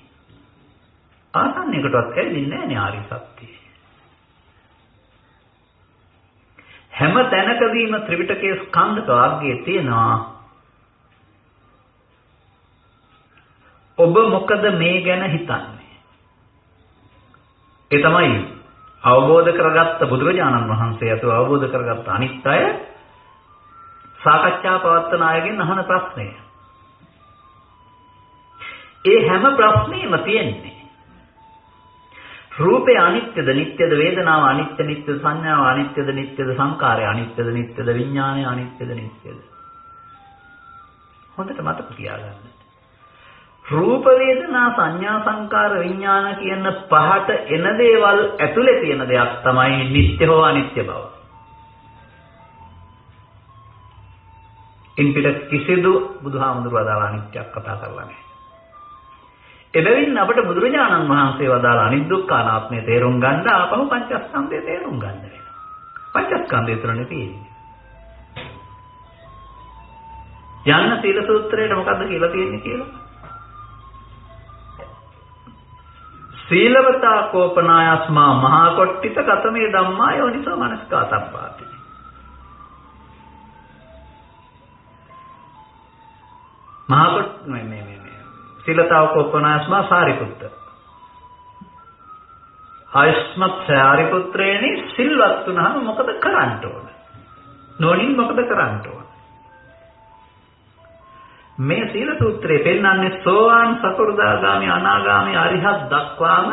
[SPEAKER 1] ආසන්නයකටවත් ඇවිල්ලා නැහැ නේ ආරි සත්‍යය. හැම තැනකදීම ත්‍රිපිටකයේ ස්කන්ධ වාග්යේ තියෙනවා. ඔබ මොකද මේ ගැන හිතන්නේ? ඒ තමයි අවබෝධ කරගත්ත බුදුරජාණන් වහන්සේ අත අවබෝධ කරගත්ත අනිත් අය සාකච්ඡා පවත්වන අයගෙන් අහන ප්‍රශ්නය. ඒ හැම ප්‍රශ්නේම තියෙන්නේ රූපය අනිත්‍යද නිට්ටයද, වේදනාව අනිත්‍ය නිට්ටද, සංඥාව අනිත්‍යද නිට්ටද, සංකාරය අනිත්‍යද නිට්ටද, විඥානය අනිත්‍යද නිට්ටද? හොඳට මතක තියාගන්න. රූප වේදනා සංඥා සංකාර විඥාන කියන පහට එන දේවල් ඇතුලේ තියෙන දෙයක් තමයි නිට්ටය හෝ අනිත්‍ය බව. ඉන් පිට කිසිදු බුදුහාමුදුරුවෝ දාලා අනිත්‍යක් කතා කරලා නැහැ. එබැවින් අපට බුදුරජාණන් වහන්සේ වදාළ අනිදුක්ඛ අනාත්මය තේරුම් ගන්න ආපහු පංචස්කන්ධය තේරුම් ගන්න වෙනවා. පංචස්කන්ධය තුරනේ තියෙන්නේ. යන්න සීල සූත්‍රයේ මොකද්ද කියලා තියෙන්නේ කියලා? සීලවතා කෝපනායස්මා මහා කොට්ටිත කතමේ ධම්මා යෝනිසෝ මනස්කාතබ්බාති. මහා කොට මේ සීලතාව කෝපනායස්මා සාරිපුත්ත. ආයස්මත් සාරිපුත්‍රේනි සිල්වත් වුණාම මොකද කරන්න ඕන? නොනින් මොකද කරන්න ඕන? මේ සීල සූත්‍රයේ පෙන්නන්නේ සෝවාන් සකෘදාගාමි අනාගාමි අරිහත් දක්වාම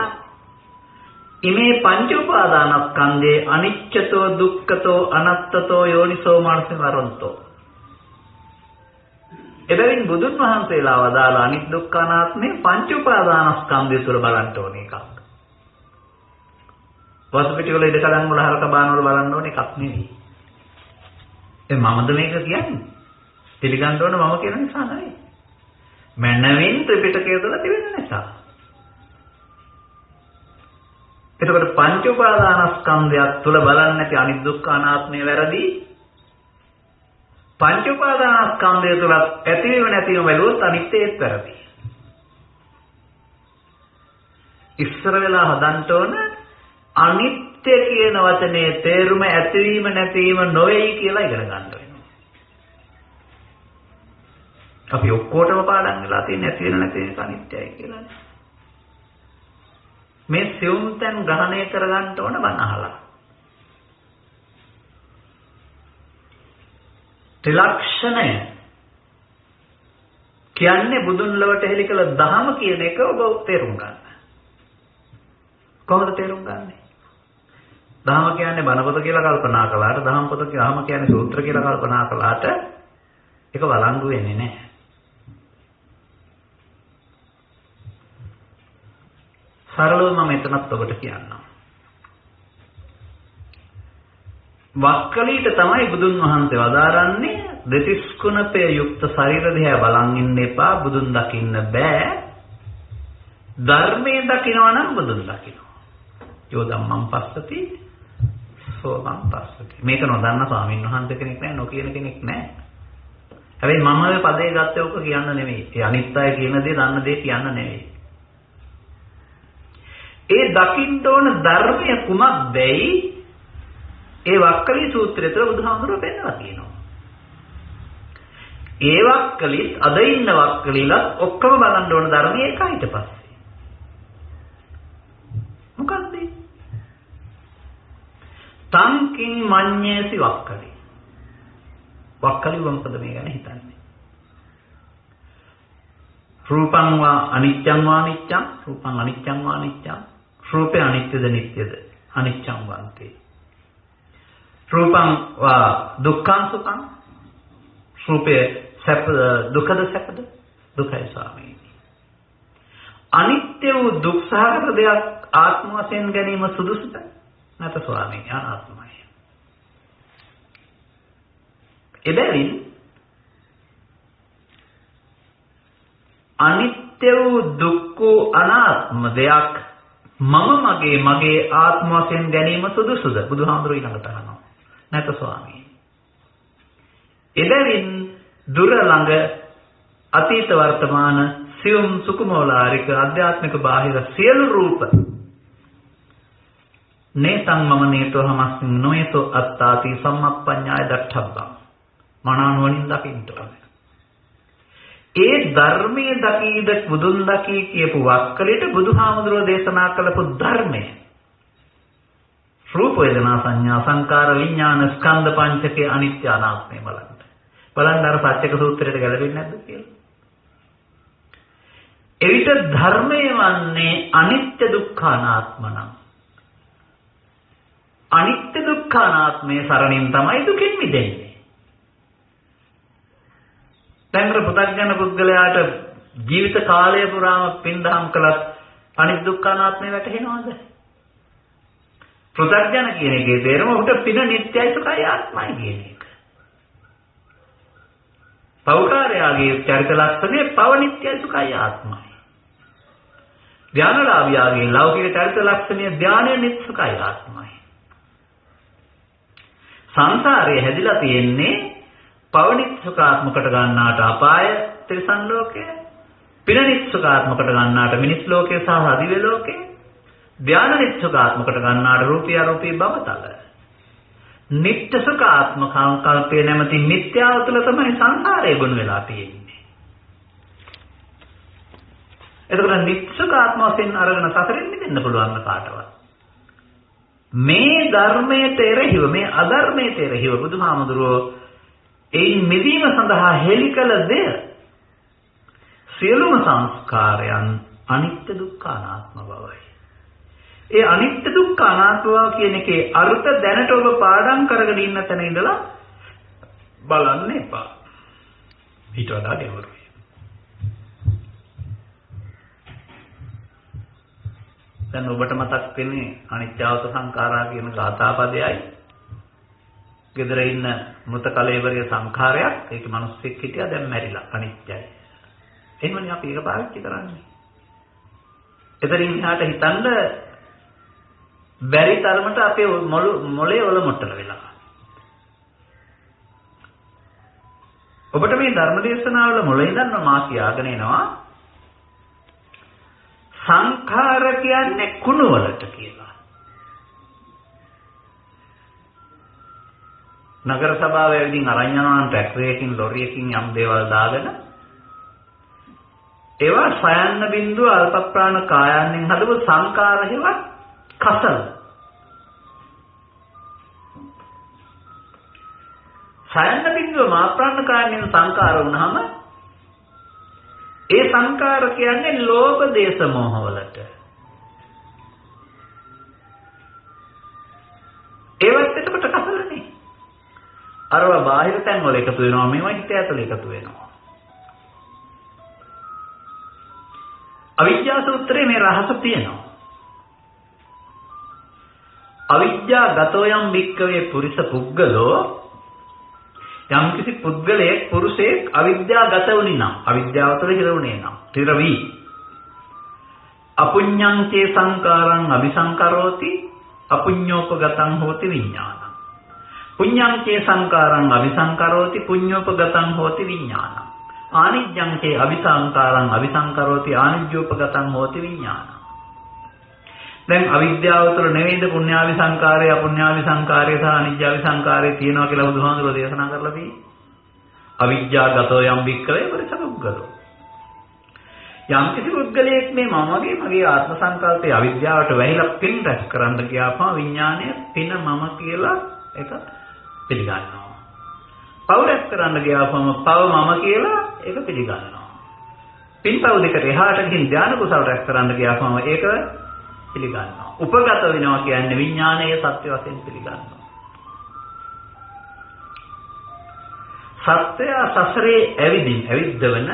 [SPEAKER 1] ඉමේ පංච උපාදානස්කන්ධේ අනිච්චතෝ දුක්ඛතෝ අනත්තතෝ යෝනිසෝ මනසිකරන්තෝ. එබැවින් බුදුන් වහන්සේලා වදාළ අනිත් දුක්ඛ අනාත්මේ පංච උපාදානස්කන්ධය තුළ බලන්න ඕන එකක්. වස්පිටි වල ඉඩකඩම් වල හරක බාන වල බලන්න ඕන එකක් නෙවෙයි. මමද මේක කියන්නේ? පිළිගන්න ඕන මම කියන නිසා නෙවෙයි. මනවින් ත්‍රිපිටකය තුළ තිබෙන නිසා. එතකොට පංච උපාදානස්කන්ධය තුල බලන්නේ නැති අනිත් දුක්ඛ අනාත්මය වැරදි. පංච උපාදානස්කන්ධය තුල ඇතිවීම නැතිවීම බැලුවොත් අනිත්‍යයත් වැරදි. ඉස්සර වෙලා හදන්න ඕන අනිත්‍ය කියන වචනේ තේරුම ඇතිවීම නැතිවීම නොවේයි කියලා ඉගෙන ගන්න වෙනවා. අපි ඔක්කොටම පාඩම් වෙලා තියෙන ඇති වෙන නැති වෙන අනිත්‍යයි කියලා. මේ සියුම් තැන් ග්‍රහණය කරගන්න ඕන බණ අහලා. ත්‍රිලක්ෂණය කියන්නේ බුදුන් ලොවට හෙළි කළ දහම කියන එක ඔබ තේරුම් ගන්න. කොහොමද තේරුම් ගන්නේ? දහම කියන්නේ බණ පොත කියලා කල්පනා කළාට, දහම් පොත කියන්නේ සූත්‍ර කියලා කල්පනා කළාට ඒක වළංගු වෙන්නේ නැහැ. සරලව මම එතනත් ඔබට කියන්නම්. වක්කලීට තමයි බුදුන් වහන්සේ වදාරන්නේ දෙතිස් කුණපේ යුක්ත ශරීර දිහා බලන් ඉන්න එපා, බුදුන් දකින්න බෑ. ධර්මයේ දකිනවා නම් බුදුන් දකිනවා. යෝ ධම්මං පස්සති සෝ මං පස්සති. මේක නොදන්න ස්වාමීන් වහන්සේ කෙනෙක් නැහැ, නොකියන කෙනෙක් නැහැ. හැබැයි මම ඔය පදේ ගත්තේ ඔක කියන්න නෙමෙයි. ඒ අනිත් අය කියන දේ දන්න දේ කියන්න නෙමෙයි. ඒ දකින්න ඕන ධර්මය කුමක්දයි ඒ වක්කලී සූත්‍රය තුළ බුදුහාමුදුරුවෝ පෙන්නලා තියෙනවා. ඒ වක්කලීත් අද ඉන්න වක්කලීලත් ඔක්කොම බලන්න ඕන ධර්මයේ එකයි ඊට පස්සේ. මොකක්ද? තංකින් මඤ්ඤේසි වක්කලී. වක්කලී මොකද මේ ගැන හිතන්නේ? රූපං වා අනිච්ඡං වා අනිච්ඡං, රූපං අනිච්ඡං වා අනිච්ඡං. රූපේ අනිත්‍යද නිට්ටයද? අනිච්ඡං වන්තේ. රූපං වා දුක්ඛං සුඛං. රූපේ සැප දුකද සැපද? දුකයි ස්වාමීනි. අනිත්‍ය වූ දුක් සහගත දෙයක් ආත්ම වශයෙන් ගැනීම සුදුසුද? නැත ස්වාමීනි, අනාත්මයි. එබැවින් අනිත්‍ය වූ දුක්ඛ අනාත්ම දෙයක් මගේ ආත්ම වශයෙන් ගැනීම සුදුසුද? බුදුහාමුදුරුවෝ ඊළඟට අහනවා. නැත ස්වාමීනි. එබැවින් දුර ළඟ අතීත වර්තමාන සියුම් සුකුමෝලාරික ආධ්‍යාත්මික බාහිර සියලු රූප නේතං මම නේතෝ හමස්මින් නොයතෝ අත්තාති සම්මප්පඤ්ඤාය දට්ඨබ්බං. මනානුවණින් දකින්න ඕනේ. ඒ ධර්මයේ දකීද බුදුන් දකී කියපු වක්කලෙට බුදුහාමුදුරුවෝ දේශනා කළපු ධර්මය රූප වේදනා සංඥා සංකාර විඥාන ස්කන්ධ පංචකයේ අනිත්‍ය අනාත්මය බලන්න. බලන්න අර සත්‍යක සූත්‍රයට ගැලපෙන්නේ නැද්ද කියලා. එවිට ධර්මයේ වන්නේ අනිත්‍ය දුක්ඛ අනාත්ම නම්. අනිත්‍ය දුක්ඛ අනාත්මයේ සරණින් තමයි දුකින් මිදෙන්නේ. දැන් පුතග්ජන පුද්ගලයාට ජීවිත කාලය පුරාම පින්දහම් කළත් අනිත්‍ය දුක්ඛ අනාත්මය වැටහෙනවද? පුතග්ජන කියන එකේ තේරුම උට පින නිට්ටයයි සුඛයි ආත්මයි කියන එක. පෞකාරයාගේ චරිත ලක්ෂණය පව නිට්ටයයි සුඛයි ආත්මයි. ධානලාභියාගේ ලෞකික චරිත ලක්ෂණය ධානය නිට්ටය සුඛයි ආත්මයි. සංසාරයේ හැදිලා තියෙන්නේ පවනිත් සුඛාත්මකට ගන්නාට අපාය තිරිසන් ලෝකය, පිනනිත් සුඛාත්මකට ගන්නාට මිනිස් ලෝකය සහ අදිව්‍ය ලෝකය, ධානනිත් සුඛාත්මකට ගන්නාට රූපී අරූපී භවතල. නිට්ඨ සුඛාත්මක සංකල්පය නැමැති මිත්‍යාව තුළ තමයි සංසාරය ගොනු වෙලා තියෙන්නේ. එතකොට නිට්ඨ සුඛාත්ම වශයෙන් අරගෙන සසරෙන් මිදෙන්න පුළුවන් කාටවත්. මේ ධර්මයට එරෙහිව, මේ අධර්මයට එරෙහිව බුදුහාමුදුරුවෝ එයින් මිදීම සඳහා හෙළි කළ දෙය සියලුම සංස්කාරයන් අනිත්‍ය දුක්ඛ අනාත්ම බවයි. ඒ අනිත්‍ය දුක්ඛ අනාත්ම බව කියන එකේ අර්ථ දැනට ඔබ පාඩම් කරගෙන ඉන්න තැන ඉඳලා බලන්න එපා. ඊට වඩා ගැඹුරුයි. දැන් ඔබට මතක් වෙන්නේ අනිත්‍යවත සංඛාරා කියන ගාථාපදයයි. ගෙදර ඉන්න මృత කලෙවරේ සංඛාරයක්, ඒක මිනිස්සෙක් හිටියා දැන් මැරිලා අනිත්‍යයි. එහෙමනේ අපි ඒක පාවිච්චි කරන්නේ. එතනින් එහාට හිතන්න බැරි තරමට අපේ මොළේ ඔලොමොට්ටල වෙලා. ඔබට මේ ධර්ම දේශනාවල මොළේ ඉඳන්ම මා කියාගෙන එනවා සංඛාර කියන්නේ කුණු වලට කියලා. නගර සභාවේ විදිහින් අරන් යනවා නම් ට්‍රැක්ටරයකින් ලොරියකින් යම් දේවල් දාගෙන ඒවා සයන්න බින්දුව අල්ප ප්‍රාණ කායයන්ෙන් හදපු සංඛාර හේවත් කසල. සයන්න බින්දුව මා ප්‍රාණ කායයන්ෙන් සංඛාර වුණාම ඒ සංඛාර කියන්නේ ලෝභ දේශ මොහ වලට. ඒවත් එතකොට කසලනේ. අරවා බාහිර තැන් වල එකතු වෙනවා මේවා හිත ඇතුලේ එකතු වෙනවා. අවිජ්ජා සූත්‍රයේ මේ රහස තියෙනවා. අවිජ්ජා ගතෝ යම් භික්කවේ පුරිස පුද්ගලෝ යම් කිසි පුද්ගලයෙක් පුරුෂයෙක් අවිද්‍යාව ගත වුණේ නම් අවිද්‍යාව තුළ හිරුණේ නම් තිරවි අපුඤ්ඤං චේ සංකාරං අபிසංකරෝති අපුඤ්ඤෝපගතං හෝති විඥානං පුඤ්ඤං චේ සංකාරං අபிසංකරෝති පුඤ්ඤෝපගතං හෝති විඥානං ආනිජ්ජං චේ අபிසංකාරං අபிසංකරෝති ආනිජ්ජෝපගතං හෝති විඥානං. දැන් අවිද්‍යාව තුළ නෙවෙයිද පුඤ්ඤාවි සංකාරය අපුඤ්ඤාවි සංකාරය සහ අනිජ්ජාවි සංකාරය තියෙනවා කියලා බුදුහාමුදුරුවෝ දේශනා කරලා තියෙන්නේ. අවිජ්ජා ගතෝ යම් භික්ඛවේ පරිසපුද්ගලෝ. යම් කිසි පුද්ගලයෙක් මේ මගේ ආත්ම සංකල්පයේ අවිද්‍යාවට වැහිලා පින් රැස් කරන්න ගියාම විඥාණය පින මම කියලා ඒක පිළිගන්නවා. පව් රැස් කරන්න ගියාම පව මම කියලා ඒක පිළිගන්නවා. පින් පව් දෙකට එහාට ගිහින් ධාන කුසල රැස් කරන්න ගියාම ඒක පිළිගන්නවා. උපගත වෙනවා කියන්නේ විඥානයේ සත්‍ය වශයෙන් පිළිගන්නවා. සත්‍ය සසරේ ඇවිද්දවන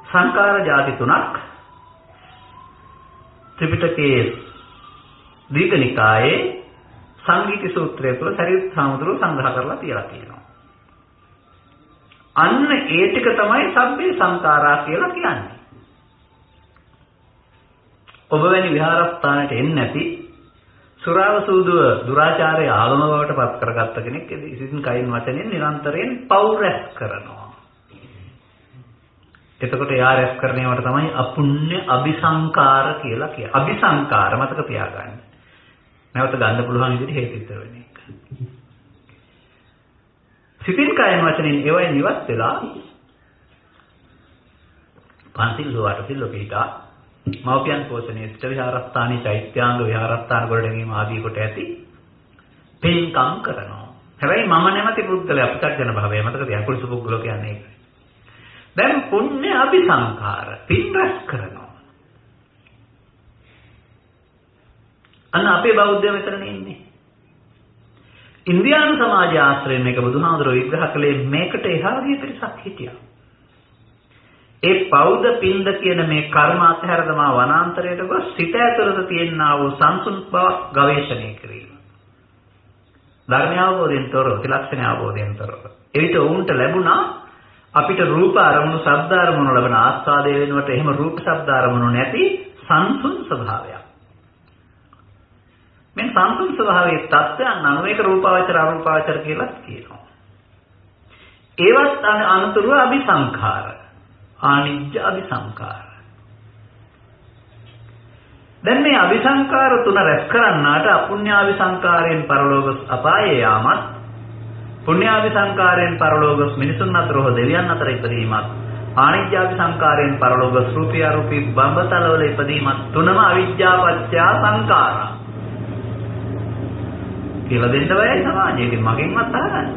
[SPEAKER 1] සංකාර ಜಾති තුනක් ත්‍රිපිටකයේ දීඝනිකායේ සංගීති සූත්‍රය තුළ සරියුත් හාමුදුරුවෝ සංග්‍රහ කරලා තියලා තියෙනවා. අන්න ඒ ටික තමයි සබ්බේ සංකාරා කියලා කියන්නේ. ඔබ වැනි විහාරස්ථානයට එන්නේ නැති සුරාව සූදුව දුරාචාරයේ ආගම බවට පත් කරගත්ත කෙනෙක් ඉතින් කයින් වචනෙන් නිරන්තරයෙන් පව් රැස් කරනවා. එතකොට යා රැස් කරනවට තමයි අපුණ්‍ය අபிසංකාර කියලා කියන්නේ. අபிසංකාර මතක තියාගන්න. නැවත ගන්න පුළුවන් විදිහට හේතිත වෙන එක. සිතින් කයින් වචනෙන් ඒවයි නිවත් වෙලා පන්සිල් දුවට සිල් පිටා මෞපියන් පෝෂණයේ සිට විහාරස්ථානයේ චෛත්‍යාංග විහාරස්ථාන වලට ගැනීම ආදී කොට ඇති පින්කම් කරනවා. හැබැයි මම නැමැති පුද්ගලයා අපිටගෙන භාවය මතක තියාගන්න කුරුසු පුද්ගලෝ කියන්නේ ඒක. දැන් පුණ්‍ය අபிසංකාර පින් රැස් කරනවා. අන්න අපේ බෞද්ධය මෙතන ඉන්නේ. ඉන්දියානු සමාජය ආශ්‍රයෙන් මේක බුදුහාමුදුරුවෝ විග්‍රහ කළේ මේකට එහා ගිය පිරිසක් හිටියා. ඒ පෞද පින්ද කියන මේ කර්ම අතහැර දමා වනාන්තරයට ගොස් සිත ඇතුළත තියෙනා වූ සංසුන් බව ගවේෂණය කිරීම. ධර්ම අවබෝධයෙන් තොරව, ත්‍රිලක්ෂණ අවබෝධයෙන් තොරව. එවිට වුන්ට ලැබුණා අපිට රූප අරමුණු, ශබ්ද අරමුණු ලැබෙන ආස්වාදයේ වෙනුවට එහෙම රූප ශබ්ද අරමුණු නැති සංසුන් ස්වභාවයක්. මේ සංසුන් ස්වභාවයේ තත්ත්වයන් අනුව ඒක රූපාවචර අරූපාවචර කියලා කියනවා. ඒවත් අනුතුරුව අபிසංඛාර, ආනිජ්ජ අபிසංඛාර. දැන් මේ අபிසංඛාර තුන රැස් කරන්නාට අපුඤ්ඤාවිසංඛාරයෙන් පරලෝක අපායේ යාමත්, පුඤ්ඤාවිසංඛාරයෙන් පරලෝක මිනිසුන් අතර හෝ දෙවියන් අතර ඉපදීමත්, ආනිජ්ජාවිසංඛාරයෙන් පරලෝක රූපී අරූපී බඹතලවල ඉපදීමත් තුනම අවිජ්ජාපච්චය සංඛාරා. කියලා දෙන්න බෑ සමාජයේ මගෙන්වත් අහගන්න.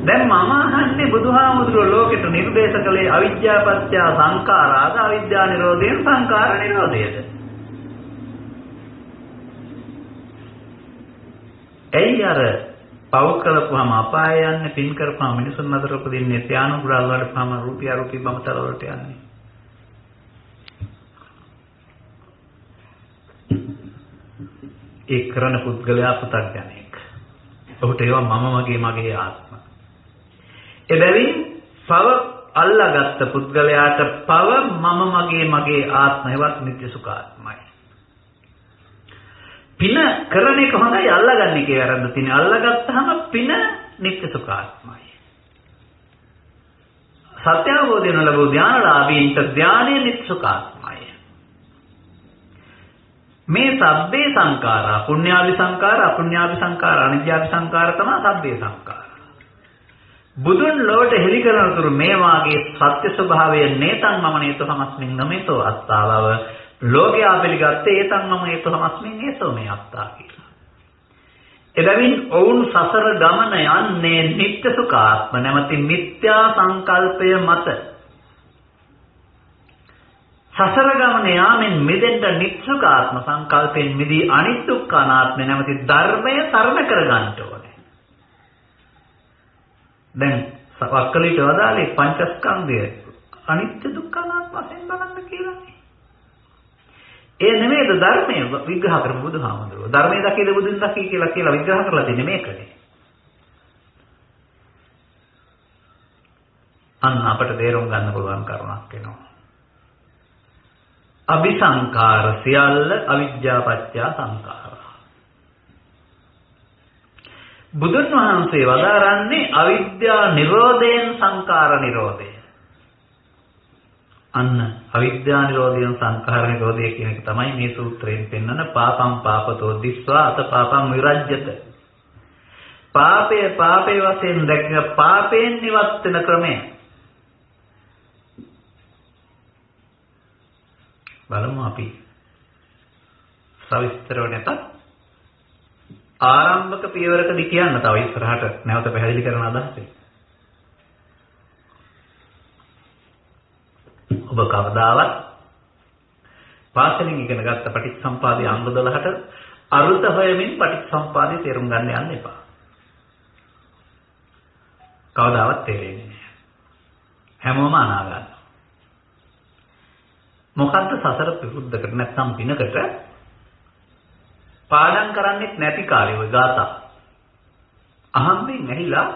[SPEAKER 1] දැන් මම අහන්නේ බුදුහාමුදුරුවෝ ලෝකෙට නිර්දේශ කළේ අවිජ්ජාපච්චය සංඛාරාද අවිද්‍යා නිරෝධයෙන් සංඛාර නිරෝධයද? එයි අර පව කරපුවාම අපාය යන්නේ, පින් කරපුවාම මිනිසුන් අතර උපදින්නේ, ත්‍යානුග්‍රහ වලටම රූපී අරූපී බඹතල වලට යන්නේ. ඒ කරන පුද්ගලයා පුතග්ජනෙක්. ඔහුට ඒවා මම මගේ ආත්ම. එබැවින් පව අල්ලාගත්ත පුද්ගලයාට පව මම මගේ ආත්මයවත් නිත්‍ය සුඛාත්මයි. පින කරන එක හොඳයි, අල්ලාගන්න එකේ වැරද්ද තියෙන්නේ. අල්ලාගත්තාම පින නිත්‍ය සුඛාත්මයි. සත්‍ය අවබෝධයෙන් ලැබූ ධානලාභීන්ට ධානයේ නිත්‍ය සුඛාත්මයි. මේ සබ්බේ සංඛාරා පුඤ්ඤාවි සංඛාර අපුඤ්ඤාවි සංඛාර අනිත්‍යාවි සංඛාර තමයි සබ්බේ සංඛාර. බුදුන් ලොවට හෙළි කරන තුරු මේ වාගේ සත්‍ය ස්වභාවය නේතං මම නේතෝ සමස්මින් නමේතෝ අත්තාවව ලෝකයා පිළිගත්තේ ඒතං මම නේතෝ සමස්මින් ඒසෝ මේ අත්තා කියලා. එබැවින් ඔවුන් සසර ගමන යන්නේ නිත්‍ය සුඛාත්ම නැමැති මිත්‍යා සංකල්පය මත. සසර ගමන යාමෙන් මිදෙන්න නිත්‍ය සුඛාත්ම සංකල්පයෙන් මිදී අනිත්‍ය දුක්ඛ අනාත්ම නැමැති ධර්මය සරණ කරගන්න ඕනේ. දැන් වක්කලිට වදාලේ පංචස්කන්ධය අනිත්‍ය දුක්ඛ අනාත්ම වශයෙන් බලන්න කියලානේ. ඒ නෙමෙයිද ධර්මය විග්‍රහ කරපු බුදුහාමුදුරුවෝ. ධර්මයේ දකීද බුදුන් දකී කියලා විග්‍රහ කරලා දෙන්නේ මේකනේ. අන්න අපට තේරුම් ගන්න පුළුවන් කරුණක් වෙනවා. අபிසංකාර සියල්ල අවිද්‍යාපත්‍ය සංඛාරා. බුදුන් වහන්සේ වදාරන්නේ අවිද්‍යා නිරෝධයෙන් සංඛාර නිරෝධය. අන්න අවිද්‍යා නිරෝධයෙන් සංඛාර නිරෝධය කියන එක තමයි මේ සූත්‍රයෙන් පෙන්වන පාපම් පාපතෝ දිස්වා අත පාපම් විරජ්‍යත. පාපේ වශයෙන් දැක්ක පාපයෙන් නිවත් වෙන ක්‍රමය. බලමු අපි සවිස්තරව නැතත් ආරම්භක පියවරකදී කියන්න තව ඉස්සරහට නැවත පැහැදිලි කරන අදහසයි. ඔබ කවදාවත් පාසලෙන් ඉගෙන ගත්ත පටිච්චසමුපාදයේ අංග 12ට අරුත හොයමින් පටිච්චසමුපාදයේ තේරුම් ගන්න යන්න එපා. කවදාවත් තේරෙන්නේ නැහැ. හැමෝම අනා ගන්න. මොකද්ද සසර විරුද්ධකට නැත්නම් පිනකට පාඩම් කරන්නේ නැති කාලේ ඔය ગાතා. අහම්බෙන් ඇහිලා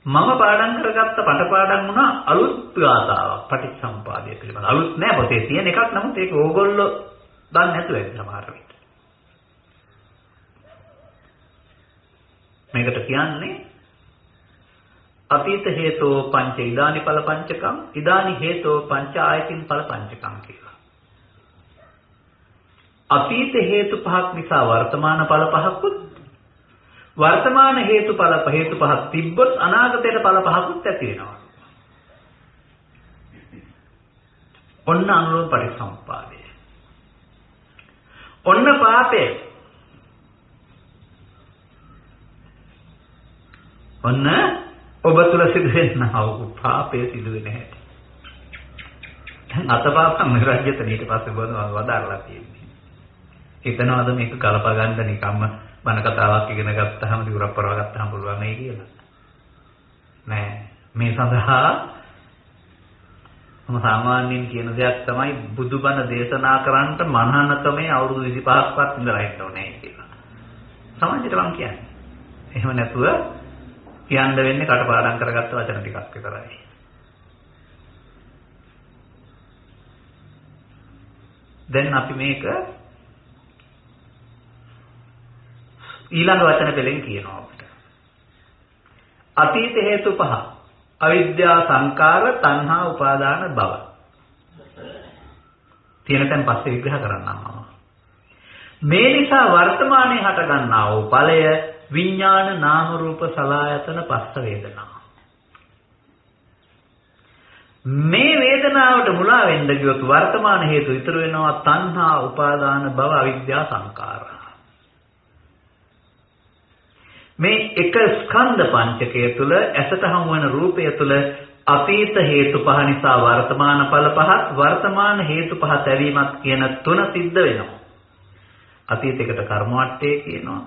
[SPEAKER 1] මම පාඩම් කරගත්ත පටපාඩම් වුණා අලුත් ગાතාවක් පටිච්චසමුපාදය පිළිබඳ. අලුත් නෑ පොතේ තියෙන එකක්, නමුත් ඒක ඕගොල්ලෝ දන්නේ නැතුව ඇති සමහර විට. මේකට කියන්නේ අතීත හේතෝ පංච ඉදානි ඵල පංචකම් ඉදානි හේතෝ පංච ආයතින් ඵල පංචකම් කියලා. අතීත හේතු පහක් නිසා වර්තමාන ඵල පහකුත්, වර්තමාන හේතු පහක් තිබ්බොත් අනාගතයට ඵල පහකුත් ඇති වෙනවා. ඔන්න අනුරූප පටිච්චසමුප්පාදය. ඔන්න පාපය. ඔන්න ඔබ තුල සිදු වෙනා වූ පාපයේ සිදු වෙන හැටි. දැන් අතපාපම් නිරජ්‍යත ඊට පස්සේ බොනවා වදාරලා තියෙන්නේ. හිතනවාද මේක කලපා ගන්න නිකම්ම බණ කතාවක් ඉගෙන ගත්තාම දිවුරක් පරව ගත්තාම පුළුවන් නේ කියලා. නෑ. මේ සඳහා මම සාමාන්‍යයෙන් කියන දෙයක් තමයි බුදුබණ දේශනා කරන්නට මනහනකමේ අවුරුදු 25ක්වත් ඉඳලා ඉන්න ඕනේ කියලා. සමාජයට මම කියන්නේ. එහෙම නැතුව කියන්න වෙන්නේ කටපාඩම් කරගත්ත වචන ටිකක් විතරයි. දැන් අපි මේක ඊළඟ වචන පෙළෙන් කියනවා අපිට. අතීත හේතු පහ. අවිද්‍යා සංකාර තණ්හා උපාදාන භව. තියෙන තැන් පස්සේ විග්‍රහ කරන්නම් මම. මේ නිසා වර්තමානයේ හට ගන්නා වූ ඵලය විඥාන නාම රූප සලආයතන පස්ස වේදනා. මේ වේදනාවට මුලා වෙන්න ගියොත් වර්තමාන හේතු ඉතුරු වෙනවා තණ්හා උපාදාන භව අවිද්‍යා සංකාර. මේ එක ස්කන්ධ පංචකය තුල ඇසට හමු වන රූපය තුල අතීත හේතු පහ නිසා වර්තමාන ඵල පහක්, වර්තමාන හේතු පහ තැවීමක් කියන තුන සිද්ධ වෙනවා. අතීතයකට කර්ම වට්ටය කියනවා,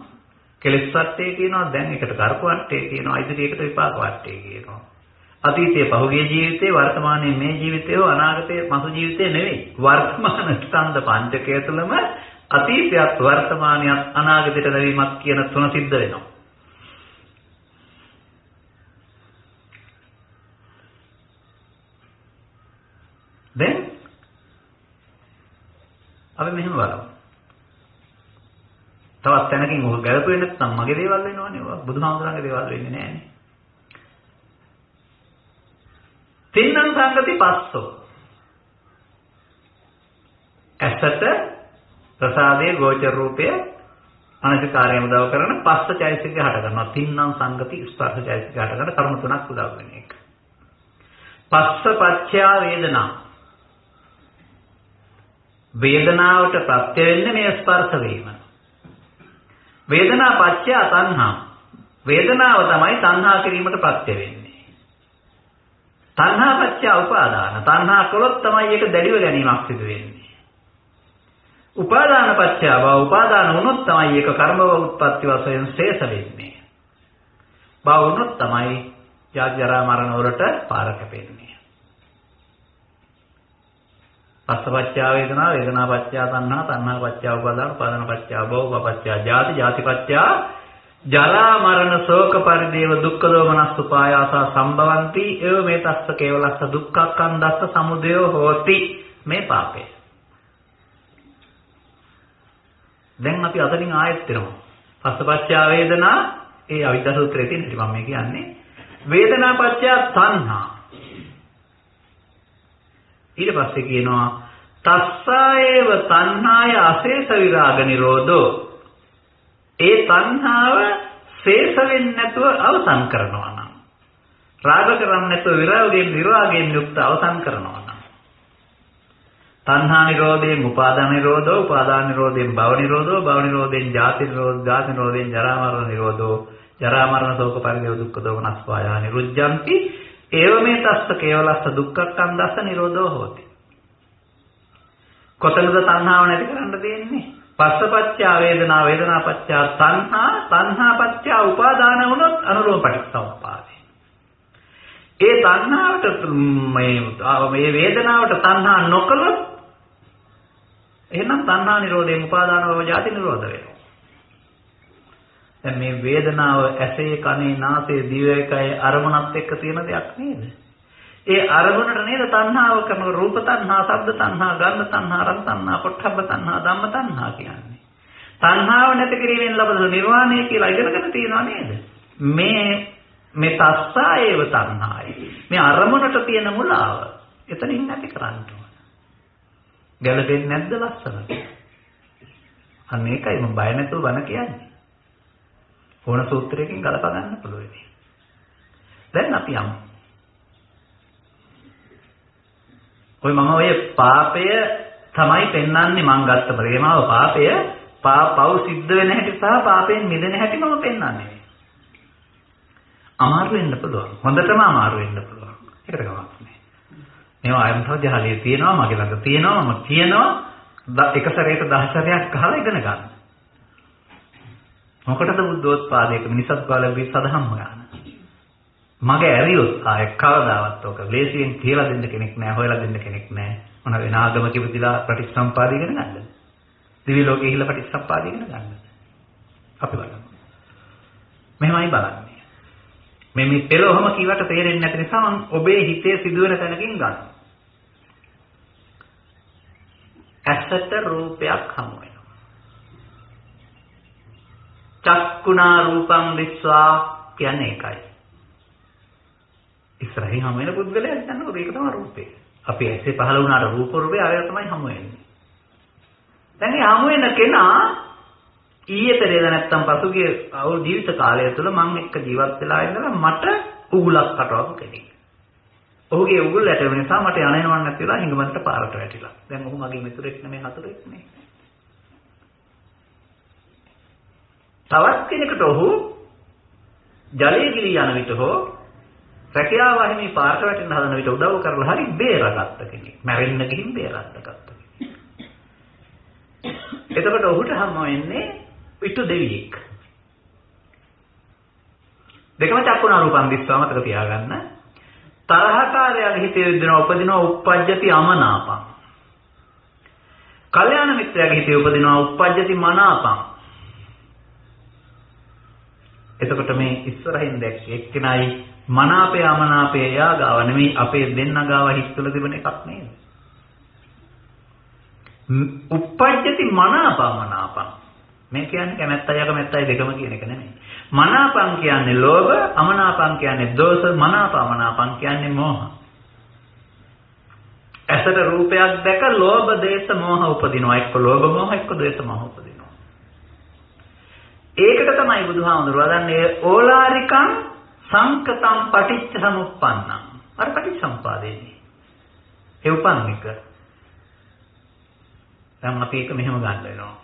[SPEAKER 1] කෙලෙස් වට්ටය කියනවා, දැන් එකට කර්ම වට්ටය කියනවා, ඉදිරියකට විපාක වට්ටය කියනවා. අතීතයේ පහුගිය ජීවිතේ, වර්තමානයේ මේ ජීවිතේ, අනාගතයේ මසු ජීවිතේ නෙවෙයි. වර්තමාන ස්කන්ධ පංචකය තුළම අතීතයත් වර්තමානයත් අනාගතයට ලැබීමක් කියන තුන සිද්ධ වෙනවා. අපි මෙහෙම බලමු. තවත් තැනකින් ඔක ගැලපෙන්නේ නැත්නම් මගේ දේවල් වෙනවනේ. ඔය බුදුහාමුදුරන්ගේ දේවල් වෙන්නේ නැහැනේ. තින්නම් සංගති පස්සෝ. ඇසට ප්‍රසාදයේ ගෝචර රූපය අනිත්‍යකාරයම උදව් කරන පස්ස චෛතසිකය හට ගන්නවා. තින්නම් සංගති ස්පර්ශ චෛතසිකය හට ගන්න කර්ම තුනක් උදව් වෙන එක. පස්ස පච්චය වේදනා. වේදනාවට ප්‍රත්‍ය වෙන්නේ මේ ස්පර්ශ වීම. වේදනා පච්චය තණ්හා. වේදනාව තමයි තණ්හා කිරීමට ප්‍රත්‍ය වෙන්නේ. තණ්හා පච්චය උපාදාන. තණ්හා කළොත් තමයි ඒක දැඩිව ගැනීමක් සිදු වෙන්නේ. උපාදාන පත්‍ය භව උපාදාන වුණොත් තමයි ඒක කර්මව උත්පත්ති වශයෙන් ශේෂ වෙන්නේ. භව වුණොත් තමයි ජාති ජරා මරණ වලට පාර කැපෙන්නේ. පස්සපච්චය වේදනා වේදනා පච්චය තණ්හා තණ්හා පච්චය උපාදාන උපාදාන පච්චය භව භව පච්චය ජාති ජාති පච්චය ජරා මරණ ශෝක පරිදේව දුක්ඛ දෝමනස් උපායාස සම්භවಂತಿ එව මේ තස්ස කේවලස්ස දුක්ඛක්ඛන්දස්ස සමුදය හෝති මේ පාපය. දැන් අපි අතනින් ආයෙත් එනවා. පස්සපච්චය වේදනා ඒ අවිද්‍යා සූත්‍රයේ තියෙන ඉතින් මම මේ කියන්නේ වේදනා පච්චය තණ්හා. ඊට පස්සේ කියනවා තස්සායව තණ්හාය අශේෂ විරාග නිරෝධෝ. ඒ තණ්හාව ශේෂ වෙන්නේ නැතුව අවසන් කරනවා නම් රාග කරන්නේ නැතුව විරාගයෙන් යුක්ත අවසන් කරනවා. තණ්හා නිරෝධයෙන් උපාදාන නිරෝධෝ උපාදාන නිරෝධයෙන් භව නිරෝධෝ භව නිරෝධයෙන් ජාති නිරෝධ ජාති නිරෝධයෙන් ජරා මරණ නිරෝධෝ ජරා මරණ ශෝක පරිදේව දුක්ඛ දෝමනස් වායා නිරුද්ධಂತಿ ඒව මේ තස්ස කේවලස්ස දුක්ඛක්ඛන්දස්ස නිරෝධෝ හෝති. කොතනද තණ්හාව නැති කරන්න දෙන්නේ? පස්සපච්චය වේදනා වේදනා පච්චය තණ්හා තණ්හා පච්චය උපාදාන වුණොත් අනුරෝධ පටිච්චසමුප්පාදේ. ඒ තණ්හාවට මේ වේදනාවට තණ්හා නොකළොත් එහෙනම් තණ්හා නිරෝධයෙන් උපාදාන භව ජාති නිරෝධ වෙනවා. දැන් මේ වේදනාව ඇසේ කනේ නාසයේ දිවකයේ අරමුණත් එක්ක තියෙන දෙයක් නේද? ඒ අරමුණට නේද තණ්හාව කරන රූප තණ්හා, ශබ්ද තණ්හා, ගන්ධ තණ්හා, රස තණ්හා, පොට්ටබ්බ තණ්හා, ධම්ම තණ්හා කියන්නේ. තණ්හාව නැති කිරීමෙන් ලබන නිර්වාණය කියලා ඉගෙනගෙන තියෙනවා නේද? මේ තස්සායව තණ්හායි. මේ අරමුණට තියෙන මුලාව එතනින් නැති කරන්න ඕන. ගැළපෙන්නේ නැද්ද ලස්සනට? අන්න ඒකයි මම බය නැතුව බණ කියන්නේ. ඕන සූත්‍රයකින් ගලප ගන්න පුළුවන්. දැන් අපි යමු. ඔය පාපය තමයි පෙන්වන්නේ මං ගත්ත ප්‍රේමාව පාපය පව් සිද්ධ වෙන හැටි සහ පාපයෙන් මිදෙන හැටි මම පෙන්වන්නේ. අමාරු වෙන්න පුළුවන්. හොඳටම අමාරු වෙන්න පුළුවන්. ඒකට ගමක් නෑ. මේවා අයන්තව ජහලිය තියෙනවා, මගේ ළඟ තියෙනවා, මම කියනවා එක සැරේට 10 සැරයක් අහලා ඉගෙන ගන්න. මොකටද බුද්ධෝත්පාදයක මිනිසත් කාලෙදී සදහම් හොයන. මගේ ඇරියොත් ආය කවදාවත් ඔක ලේසියෙන් කියලා දෙන්න කෙනෙක් නෑ, හොයලා දෙන්න කෙනෙක් නෑ. මොන වෙන ආගමක ඉපදිලා ප්‍රතිසම්පාද ඉගෙන ගන්නද? දිවි ලෝකේ ඉහිලා ප්‍රතිසම්පාද ඉගෙන ගන්නද? අපි බලමු. මෙහෙමයි බලන්නේ. මේ පෙළොහම කීවට තේරෙන්නේ නැති නිසා මම ඔබේ හිතේ සිදුවෙන තැනකින් ගන්න. ඇසට රූපයක් හමු වෙනවා. චක්කුණා රූපං දිස්වා කියන්නේ ඒකයි. ඉස්සරහින් හමු වෙන පුද්ගලයා හිතන්නේ ඒක තමයි රූපේ. අපි ඇසේ පහළ වුණාට රූප රූපේ ආයෙ තමයි හමු වෙන්නේ. දැන් මේ හමු වෙන කෙනා ඊයේ පෙරේද නැත්තම් පසුගිය අවුරුදු ජීවිත කාලය තුළ මම එක්ක ජීවත් වෙලා ඉඳලා මට උගුලක් කටවපු කෙනෙක්. ඔහුගේ උගුල් ඇටවෙන නිසා මට යන්න එනවන්න නැති වෙලා හිඟමන්ට පාරට වැටිලා. දැන් ඔහු මගේ මිතුරෙක් නෙමෙයි හතුරෙක් නෙමෙයි. තවත් කෙනෙකුට ඔහු ජලයේ ගිලී යන විට හෝ රැකියාව වහිමි පාරට වැටෙන්න හදන විට උදව් කරලා හරි බේරගත්ත කෙනෙක්. මැරෙන්න ගිහින් බේරගත්ත කෙනෙක්. එතකොට ඔහුට හම්බ වෙන්නේ පිටු දෙවියෙක්. දෙකම චක්කුණා රූපං දිස්වා මතක තියාගන්න. තරහකාරයාගේ හිතේ උපදිනවා උප්පජ්ජති අමනාපං. කල්යාණ මිත්‍රයාගේ හිතේ උපදිනවා උප්පජ්ජති මනාපං. එතකොට මේ ඉස්සරහින් දැක්කේ එක්කෙනයි මනාපය අමනාපය යා ගාව නෙමෙයි අපේ දෙන්න ගාව හිත තුළ තිබෙන එකක් නේද? uppajjati මනාපමනාපං. මේ කියන්නේ කැමැත්තයි අකමැත්තයි දෙකම කියන එක නෙමෙයි. මනාපං කියන්නේ ලෝභ, අමනාපං කියන්නේ දෝෂ, මනාපමනාපං කියන්නේ මෝහ. ඇසට රූපයක් දැක ලෝභ, දේශ, මෝහ උපදිනවා. එක්ක ලෝභ මෝහ, එක්ක දේශ මෝහ උපදිනවා. ඒකට තමයි බුදුහාමුදුරුවෝ වදන්නේ ඕලාරිකං සංකතං පටිච්ච සමුප්පන්නං. අර පටිච්චසමුපාදේනේ. ඒ උපන් එක. දැන් අපි එක මෙහෙම ගන්න වෙනවා.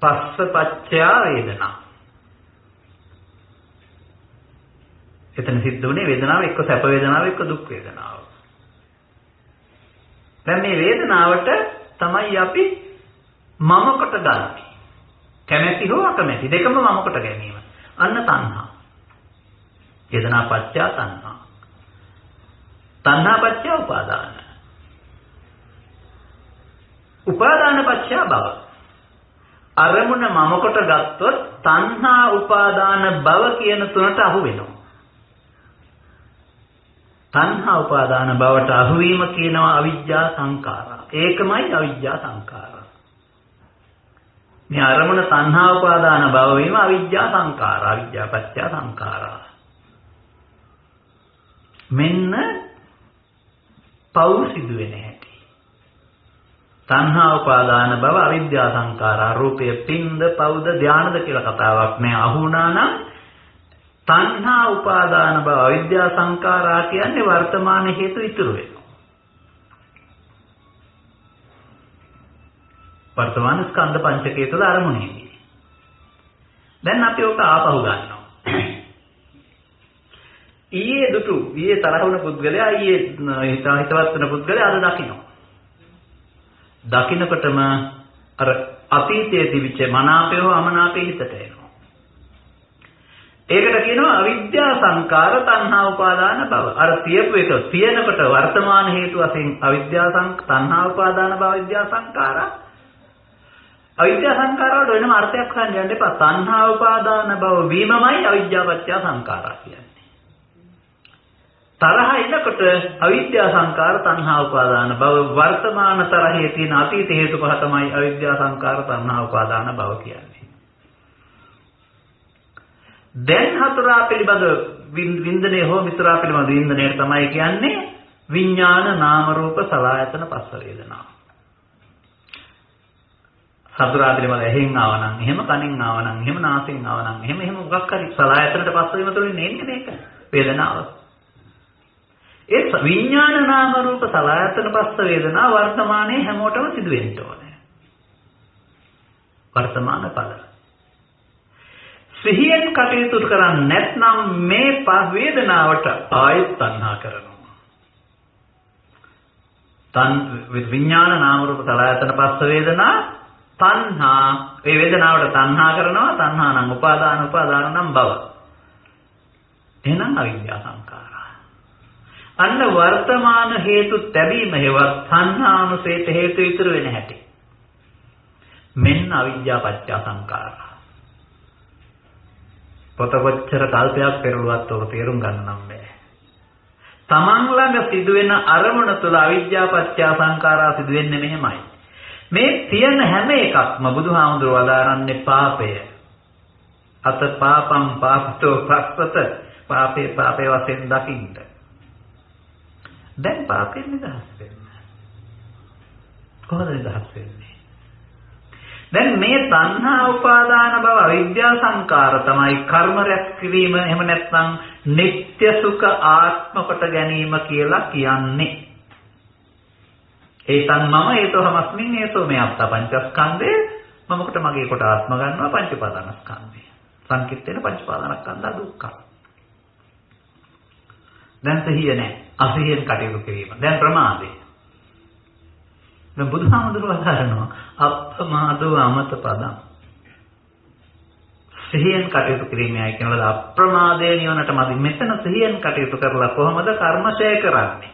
[SPEAKER 1] පස්ස පච්චය වේදනා. එතන සිද්ධ වුණේ වේදනාව එක්ක සැප වේදනාව එක්ක දුක් වේදනාව. දැන් මේ වේදනාවට තමයි අපි මම කොට ගන්න. කැමැති හෝ අකමැති දෙකම මම කොට ගැනීම. අන්න තණ්හා. වේදනා පච්චය තණ්හා. තණ්හා පච්චය උපාදාන. උපාදාන පච්චය භව. අරමුණ මම කොට ගත්තොත් තණ්හා උපාදාන භව කියන තුනට අහු වෙනවා. තණ්හා උපාදාන භවට අහුවීම කියනවා අවිජ්ජා සංඛාරා. ඒකමයි අවිජ්ජා සංඛාරා. මේ අරමුණ තණ්හා උපාදාන භව වීම අවිජ්ජා සංඛාරා. අවිජ්ජා පත්‍ය සංඛාරා. මෙන්න පව් සිදු වෙන හැටි. තණ්හා උපාදාන භව අවිජ්ජා සංඛාරා. රූපය පින්ද පව්ද ධානද කියලා කතාවක් නෑ. අහුණා නම් තණ්හා උපාදාන භව අවිද්‍යා සංඛාරා කියන්නේ වර්තමාන හේතු ඉතුරු වෙනවා. වර්තමාන ස්කන්ධ පංචකය තුළ අරමුණේදී. දැන් අපි ඔක ආපහු ගන්නවා. ඊයේ තරහ වුණ පුද්ගලයා හිතවත් වෙන පුද්ගලයා අද දකිනවා. දකින්නකොටම අර අතීතයේ තිබිච්ච මනාපය හෝ අමනාපය හිතට එනවා. ඒකට කියනවා අවිද්‍යා සංකාර තණ්හා උපාදාන භව. අර තියපු එක තියෙනකොට වර්තමාන හේතු වශයෙන් අවිද්‍යා තණ්හා උපාදාන භව විද්‍යා සංකාරා. අවිද්‍යා සංකාර වල වෙනම අර්ථයක් හොයන්න යන්න එපා. තණ්හා උපාදාන භව වීමමයි අවිද්‍යා පත්‍ය සංකාරා කියන්නේ. තරහ එනකොට අවිද්‍යා සංකාර තණ්හා උපාදාන භව වර්තමාන තරහේ තියෙන අතීත හේතු පහ තමයි අවිද්‍යා සංකාර තණ්හා උපාදාන භව කියන්නේ. දැන් හතරා පිළිබඳ වින්දනය හෝ මිතුරා පිළිබඳ වින්දනය තමයි කියන්නේ විඥාන නාම රූප සලආයතන පස්ස වේදනා. හතරා පිළිබඳ ඇහෙන් ආවනම් එහෙම කනෙන් ආවනම් එහෙම නාසයෙන් ආවනම් එහෙම මොකක් හරි සලආයතනට පස්ස වීම තුළින් එන්නේ මේක වේදනාව. ඒ විඥාන නාම රූප සලආයතන පස්ස වේදනා වර්තමානයේ හැමෝටම සිදු වෙන්න ඕනේ. වර්තමාන ඵල සිහියෙන් කටයුතු කරන්නේ නැත්නම් මේ වේදනාවට ආයත් තණ්හා කරනවා. විඥාන නාම රූප සලආයතන පස්ස වේදනා තණ්හා ඒ වේදනාවට තණ්හා කරනවා. තණ්හා නම් උපාදාන උපාදාන නම් භව. එහෙනම් අවිද්‍යා සංඛාරා. අන්න වර්තමාන හේතු තැබීම හේවත් තණ්හානුසේත හේතු ඉතුරු වෙන හැටි. මෙන්න අවිද්‍යා පත්‍ය සංඛාරා. පොත කොච්චර කල්පයක් පෙරළුවත් ඔබ තේරුම් ගන්න නම් බෑ. තමන් ළඟ සිදුවෙන අරමුණ තුළ අවිද්‍යා පත්‍ය සංඛාරා සිදු වෙන්නේ මෙහෙමයි. මේ තියෙන හැම එකක්ම බුදුහාමුදුරුවෝ වදාරන්නේ පාපය. අත පාපම් පාපතෝ පස්සත පාපේ වශයෙන් දකින්න. දැන් පාපෙන් නිදහස් වෙන්න. කොහොමද නිදහස් වෙන්නේ? දැන් මේ තණ්හා උපාදාන භව අවිද්‍යා සංකාර තමයි කර්ම රැස් කිරීම එහෙම නැත්නම් නিত্য සුඛ ආත්ම කොට ගැනීම කියලා කියන්නේ. ඒතන් මම ඒතෝහමස්මින් ඒතෝ මේ අත්ත පංචස්කන්ධේ මම කොට මගේ කොට ආත්ම ගන්නවා පංච උපාදානස්කන්ධය. සංකිට්ඨේන පංච උපාදානස්කන්ධ දුක්ඛ. දැන් සිහිය නැහැ. අසිහියෙන් කටයුතු කිරීම. දැන් ප්‍රමාදේ. දැන් බුදුහාමුදුරුවෝ හදාරනවා අප්‍රමාදෝ අමත පදං. සිහියෙන් කටයුතු කිරීමයි කියනවාද අප්‍රමාදයේ නිවනට මදි. මෙතන සිහියෙන් කටයුතු කරලා කොහොමද කර්මශය කරන්නේ?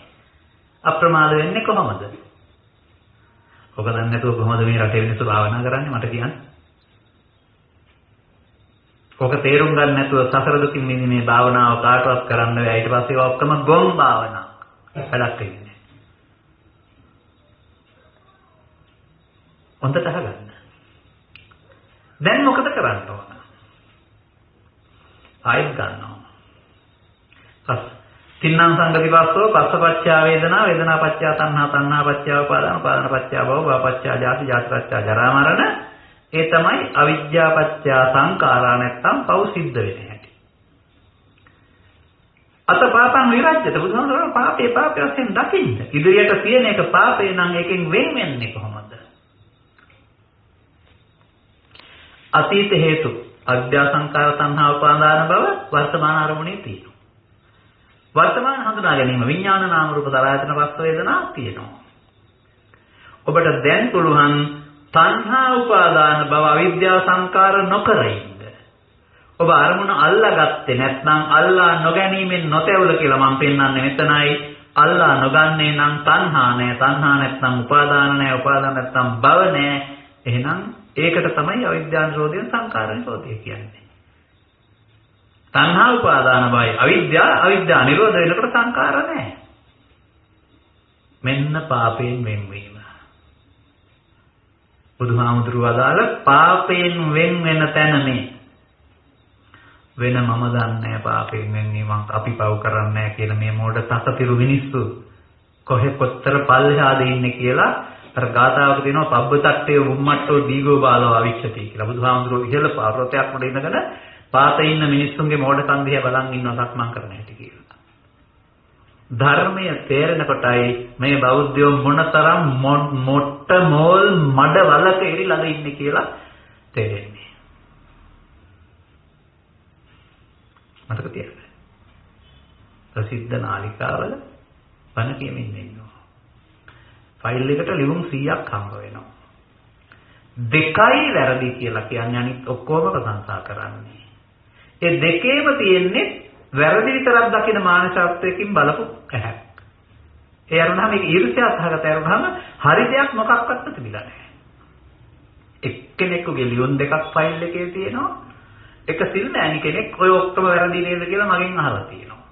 [SPEAKER 1] අප්‍රමාද වෙන්නේ කොහොමද? ඔබ දන්නේ නැතුව කොහොමද මේ රටේ මිනිස්සු භාවනා කරන්නේ මට කියන්න. ඔක තේරුම් ගන්න නැතුව සසර දුකින් මිදීමේ භාවනාව කාටවත් කරන්න බෑ. ඊට පස්සේ ඔක්කොම ගොම් භාවනා. වැඩක් වෙන්නේ. හොඳට අහගන්න. දැන් මොකද කරන්න ඕන? ආයෙත් ගන්නවා. තින්නම් සංගතිපස්සෝ පස්සපච්චා වේදනා වේදනාපච්චා තණ්හා තණ්හාපච්චා උපාදාන උපාදානපච්චා භව භවපච්චා ජාති ජාතිපච්චා ජරා මරණ. ඒ තමයි අවිජ්ජාපච්චා සංඛාරා නැත්තම් පව් සිද්ධ වෙන්නේ. අත පාපං විරජ්‍යත බුදුහාමුදුරුවෝ පාපේ වශයෙන් දකින්න. ඉදිරියට තියෙන එක පාපේ නම් එකෙන් වෙන් වෙන්නේ කොහොමද? අතීත හේතු අවිද්‍යා සංකාර තණ්හා උපාදාන බව වර්තමාන අරමුණේ තියෙනවා. වර්තමාන හඳුනා ගැනීම විඥාන නාම රූප දරායතන පස්ස වේදනා තියෙනවා. ඔබට දැන් පුළුවන් තණ්හා උපාදාන බව අවිද්‍යා සංකාර නොකර ඉන්න. ඔබ අරමුණ අල්ලාගත්තේ නැත්නම් අල්ලා නොගැනීමෙන් නොතැවුල කියලා මම පෙන්වන්නේ මෙතනයි. අල්ලා නොගන්නේ නම් තණ්හා නැහැ. තණ්හා නැත්නම් උපාදාන නැහැ. උපාදාන නැත්නම් භව නැහැ. එහෙනම් ඒකට තමයි අවිද්‍යා නිරෝධයෙන් සංකාර නිරෝධය කියන්නේ. තණ්හා උපාදාන බවයි අවිද්‍යා නිරෝධ වෙනකොට සංකාර නැහැ. මෙන්න පාපයෙන් වෙන්වීම. බුදුහාමුදුරුවෝ අදාළ පාපයෙන් වෙන් වෙන තැන මේ. වෙන මම දන්නේ පාපයෙන් වෙන්නේ මං අපි පව් කරන්නේ නැහැ කියන මේ මෝඩ තසතිරු මිනිස්සු කොතර පල්ලෙහාද ඉන්නේ කියලා අර ගාථාවක තියෙනවා පබ්බතට්ටේ උම්මට්ටෝ දීගෝ බාලව අවිච්ඡති කියලා. බුදුහාමුදුරුවෝ ඉහළ පර්වතයක් උඩ ඉඳගෙන පාතේ ඉන්න මිනිස්සුන්ගේ මෝඩකම් දිහා බලන් ඉන්නවා සක්මන් කරන හැටි කියලා. ධර්මයේ තේරෙන කොටයි මේ බෞද්ධයෝ මොනතරම් මොට්ට මෝල් මඩ වලක ඉරිලාද ඉන්නේ කියලා තේරෙන්නේ. මතක තියාගන්න. ප්‍රසිද්ධ නාලිකාවල බණ කියමින් ඉන්නවා. ෆයිල් එකට ලියුම් 100ක් හම්බ වෙනවා. දෙකයි වැරදි කියලා කියන්නේ අනිත් ඔක්කොම ප්‍රශංසා කරන්නේ. ඒ දෙකේම තියෙන්නේ වැරදි විතරක් දකින මානසිකත්වයකින් බලපු ඇහැක්. ඒ අරුණා මේක ඊර්ෂ්‍යා සහගත අරුණාම හරි දෙයක් මොකක්වත් තිබිලා නැහැ. එක්කෙනෙකුගේ ලියුම් දෙකක් ෆයිල් එකේ තියෙනවා. එක සිල්මෑණි කෙනෙක් ඔය ඔක්කොම වැරදි නේද කියලා මගෙන් අහලා තියෙනවා.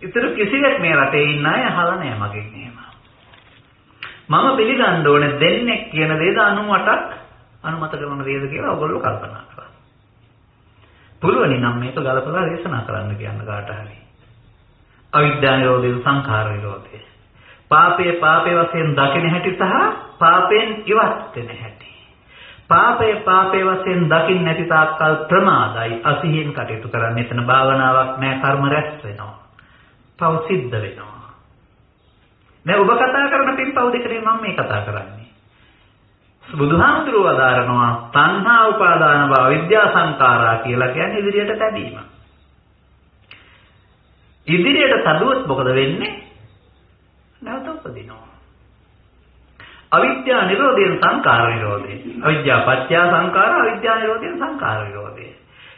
[SPEAKER 1] ඊතර කිසිවෙක් මේ රටේ ඉන්න අය අහලා නැහැ මගෙන් එහෙම. මම පිළිගන්න ඕනේ දෙන්නේ කියන දේද 98ක් අනුමත කරන දේද කියලා ඔයගොල්ලෝ කල්පනා කරා. පුළුවනි නම් මේක ගලපලා දේශනා කරන්න කියන්න කාට හරි. අවිද්‍යා නිරෝධය සංඛාර නිරෝධය. පාපේ වශයෙන් දකින හැටි සහ පාපෙන් ඉවත් වෙන හැටි. පාපේ වශයෙන් දකින්න නැති තාක්කල් ප්‍රමාදයි අසිහින් කටයුතු කරන්නේ. එතන භාවනාවක් නැහැ, කර්ම රැස් වෙනවා. පව් සිද්ධ වෙනවා. මේ ඔබ කතා කරන පින්පව් දෙකනේ මම මේ කතා කරන්නේ. බුදුහාමුදුරුවෝ අදාරනවා තණ්හා උපාදාන බව විද්‍යා සංකාරා කියලා කියන්නේ ඉදිරියට තැබීම. ඉදිරියට තදුවොත් මොකද වෙන්නේ? නැවත උපදිනවා. අවිද්‍යා නිරෝධයෙන් සංකාර නිරෝධය. අවිද්‍යා පත්‍ය සංකාර අවිද්‍යා නිරෝධයෙන් සංකාර නිරෝධය.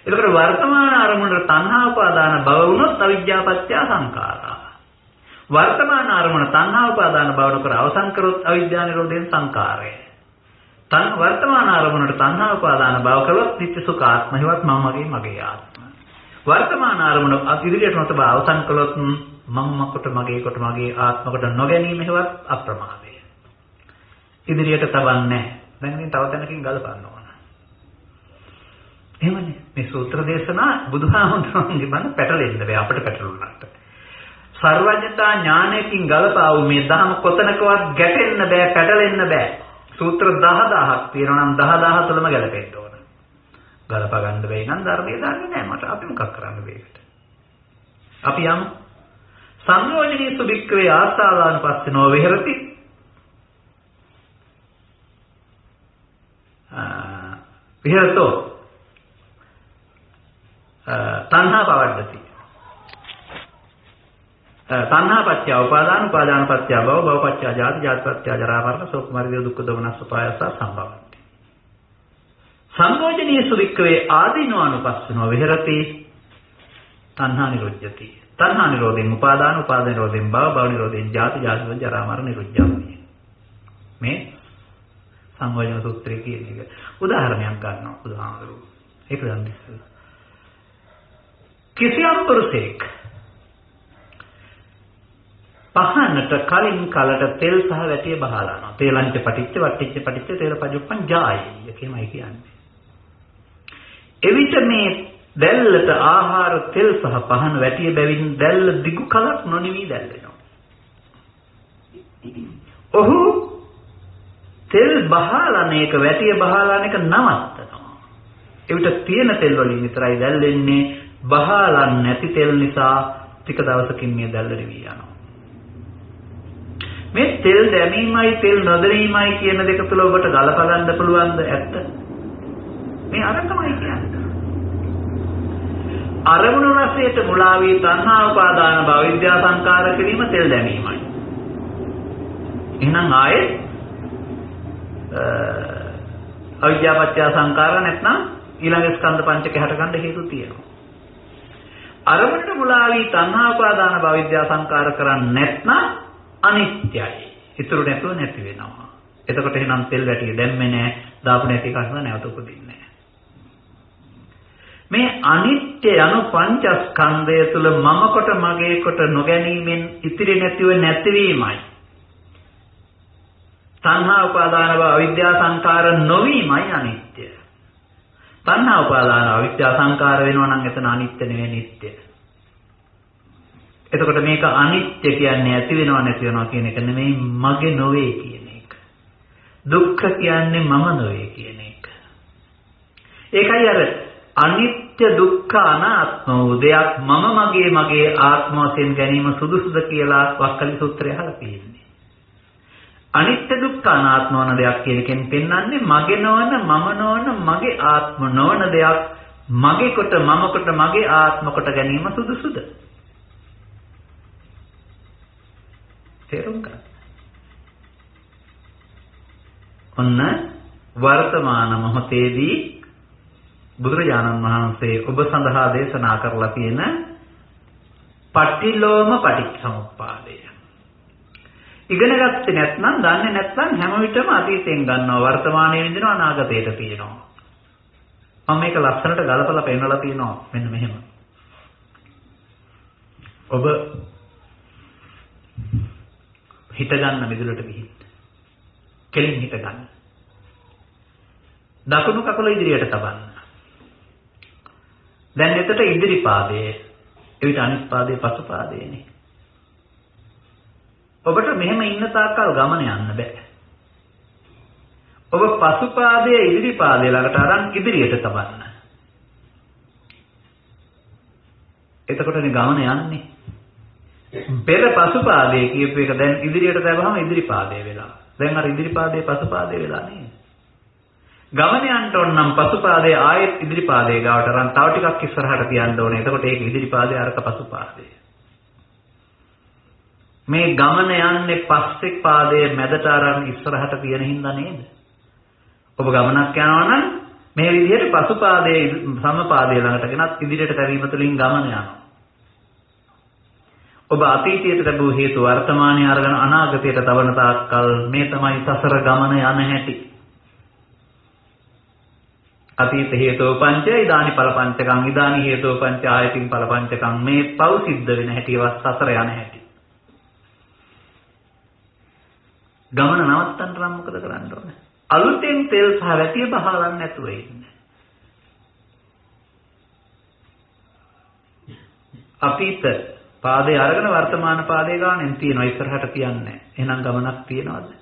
[SPEAKER 1] එතකොට වර්තමාන අරමුණට තණ්හා උපාදාන බව වුණොත් අවිද්‍යා පත්‍ය සංකාරා. වර්තමාන අරමුණ තණ්හා උපාදාන බව නොකර අවසන් කරොත් අවිද්‍යා නිරෝධයෙන් සංකාරය. වර්තමාන අරමුණට තණ්හා උපාදාන බව කළොත් නිත්‍ය සුඛ ආත්ම හේවත් මගේ ආත්ම. වර්තමාන අරමුණ ඉදිරියට නොතබ අවසන් කළොත් මමකට මගේ ආත්මකට නොගැනීම හේවත් අප්‍රමාදය. ඉදිරියට තබන්නේ දැන් ඉතින් තව තැනකින් ගලපන්න ඕන. එහෙමනේ මේ සූත්‍ර දේශනා බුදුහාමුදුරන්ගේ බණ පැටලෙන්න බෑ අපිට පැටලුණාට. සර්වඥතා ඥානයෙන් ගලපාවු මේ ධර්ම කොතනකවත් ගැටෙන්න බෑ පැටලෙන්න බෑ. සූත්‍ර 10000ක් තියෙනවා නම් 10000 තුලම ගැලපෙන්න ඕන. ගලපා ගන්න බැයි නම් ධර්මයේ දන්නේ නැහැ මට අපි මොකක් කරන්න බෑකට. අපි යමු සංයෝජනීය සුභික්කවේ ආස්තාදානුපස්සිනෝ විහෙරති විහෙරතෝ තණ්හා පවද්දති. තණ්හා පත්‍ය උපාදාන උපාදාන පත්‍ය භව භව පත්‍ය ජාති ජාති පත්‍ය ජරා මරණ ශෝක මරණ දුක්ඛ දෝමනස් උපායස සම්භවಂತಿ. සංයෝජනීය සුවික්කවේ ආදීනෝ අනුපස්සිනෝ විහෙරති තණ්හා නිරුද්ධති. තණ්හා නිරෝධයෙන් උපාදාන උපාදාන නිරෝධයෙන් භව භව නිරෝධයෙන් ජාති ජාති ජරා මරණ නිරුද්ධාමි. මේ සංයෝජන සූත්‍රයේ කියන එක උදාහරණයක් ගන්නවා බුදුහාමුදුරුවෝ. ඒක දන්නේ ඉස්සෙල්ලා. කිසියම් පුරුෂයෙක් පහනට කලින් කලට තෙල් සහ වැටිය බහලා යනවා. තේලංච පටිච්ච වට්ටිච්ච පටිච්ච තේල පජුප්පං ජායයි කියමයි කියන්නේ. එවිට මේ දැල්ලට ආහාර තෙල් සහ පහන වැටිය බැවින් දැල්ල දිගු කලක් නොනිවි දැල්වෙනවා. ඔහු තෙල් බහලාන එක වැටිය බහලාන එක නවත්තනවා. එවිට තියෙන තෙල් වලින් විතරයි දැල්වෙන්නේ. බහලා නැති තෙල් නිසා ටික දවසකින් මේ දැල්ල නිවි යනවා. මේ තෙල් දැමීමයි තෙල් නොදැමීමයි කියන දෙක තුල ඔබට ගලප ගන්න පුළුවන්ද? ඇත්ත. මේ අරකමයි කියන්නේ. අරමුණු රසයට මුලා වී තණ්හා උපාදාන භව විද්‍යා සංකාර කිරීම තෙල් දැමීමයි. එහෙනම් ආයේ අවිද්‍යාව පත්‍ය සංකාර නැත්නම් ඊළඟ ස්කන්ධ පංචකය හටගන්න හේතු තියෙනවා. අරමුණට මුලා වී තණ්හා උපාදාන භව විද්‍යා සංකාර කරන්නේ නැත්නම් අනිත්‍යයි. ඉතුරු නැතුව නැති වෙනවා. එතකොට එහෙනම් තෙල් වැටිය දැම්මේ නැහැ. දාපු නැති කන්න නැවත උපදින්නේ නැහැ. මේ අනිත්‍ය යන පංචස්කන්ධය තුල මම කොට මගේ කොට නොගැනීමෙන් ඉතිරි නැතිව නැතිවීමයි. තණ්හා උපාදාන භව අවිද්‍යා සංකාර නොවීමයි අනිත්‍ය. තණ්හා උපාදාන අවිද්‍යා සංකාර වෙනවා නම් එතන අනිත්‍ය නෙවෙයි නිට්ටය. එතකොට මේක අනිත්‍ය කියන්නේ ඇති වෙනව නැති වෙනවා කියන එක නෙමෙයි මගේ නොවේ කියන එක. දුක්ඛ කියන්නේ මම නොවේ කියන එක. ඒකයි අර අනිත්‍ය දුක්ඛ අනාත්ම වූ දෙයක් මම මගේ ආත්ම වශයෙන් ගැනීම සුදුසුද කියලා වක්කලි සූත්‍රය අහලා තියෙන්නේ. අනිත්‍ය දුක්ඛ අනාත්ම වන දෙයක් කියන එකෙන් පෙන්වන්නේ මගේ නොවන මම නොවන මගේ ආත්ම නොවන දෙයක් මගේ කොට මම කොට මගේ ආත්ම කොට ගැනීම සුදුසුද? තේරුම් ගන්න. ඔන්න වර්තමාන මොහොතේදී බුදුරජාණන් වහන්සේ ඔබ සඳහා දේශනා කරලා තියෙන පටිලෝම පටිච්චසමුප්පාදය. ඉගෙන ගත්තේ නැත්නම් දන්නේ නැත්නම් හැම විටම අතීතයෙන් ගන්නවා වර්තමානයේ විඳිනවා අනාගතයට තියෙනවා. මම මේක ලස්සනට ගලපලා පෙන්නලා තියෙනවා මෙන්න මෙහෙම. ඔබ හිත ගන්න මිදුලට ගිහින් කෙලින් හිත ගන්න. දකුණු කකුල ඉදිරියට තබන්න. දැන් එතට ඉදිරි පාදයේ එවිට අනිත් පාදයේ පසු පාදයේනේ. ඔබට මෙහෙම ඉන්න තාක්කල් ගමන යන්න බෑ. ඔබ පසු පාදයේ ඉදිරි පාදයේ ළඟට අරන් ඉදිරියට තබන්න. එතකොටනේ ගමන යන්නේ. පෙර පසු පාදයේ කියපු එක දැන් ඉදිරියට තබවම ඉදිරි පාදයේ වෙලා. දැන් අර ඉදිරි පාදයේ පසු පාදයේ වෙලා නේද? ගමන යන්න ඕන නම් පසු පාදයේ ආයෙත් ඉදිරි පාදයේ ගාවට අරන් තව ටිකක් ඉස්සරහට තියන්න ඕනේ. එතකොට ඒක ඉදිරි පාදයේ අරක පසු පාදයේ. මේ ගමන යන්නේ පස්සේ පාදයේ මැදට අරන් ඉස්සරහට තියන හින්දා නේද? ඔබ ගමනක් යනවා නම් මේ විදිහට පසු පාදයේ සම පාදයේ ළඟට ගෙනත් ඉදිරියට තැවීම තුළින් ගමන යනවා. ඔබ අතීතයට ලැබූ හේතු වර්තමානයේ අරගෙන අනාගතයට තවන තාක්කල් මේ තමයි සසර ගමන යන හැටි. අතීත හේතෝ පංච ඉදානි ඵල පංචකං ඉදානි හේතෝ පංච ආයතින් ඵල පංචකං මේ පව් සිද්ධ වෙන හැටිවත් සසර යන හැටි. ගමන නවත්තන්න නම් මොකද කරන්න ඕනේ? අලුතෙන් තෙල් සහ වැටිය බහලන්න නැතුව ඉන්න. අතීත පාදේ අරගෙන වර්තමාන පාදේ ගානෙන් තියනවා ඉස්සරහට තියන්නේ. එහෙනම් ගමනක් තියනවද?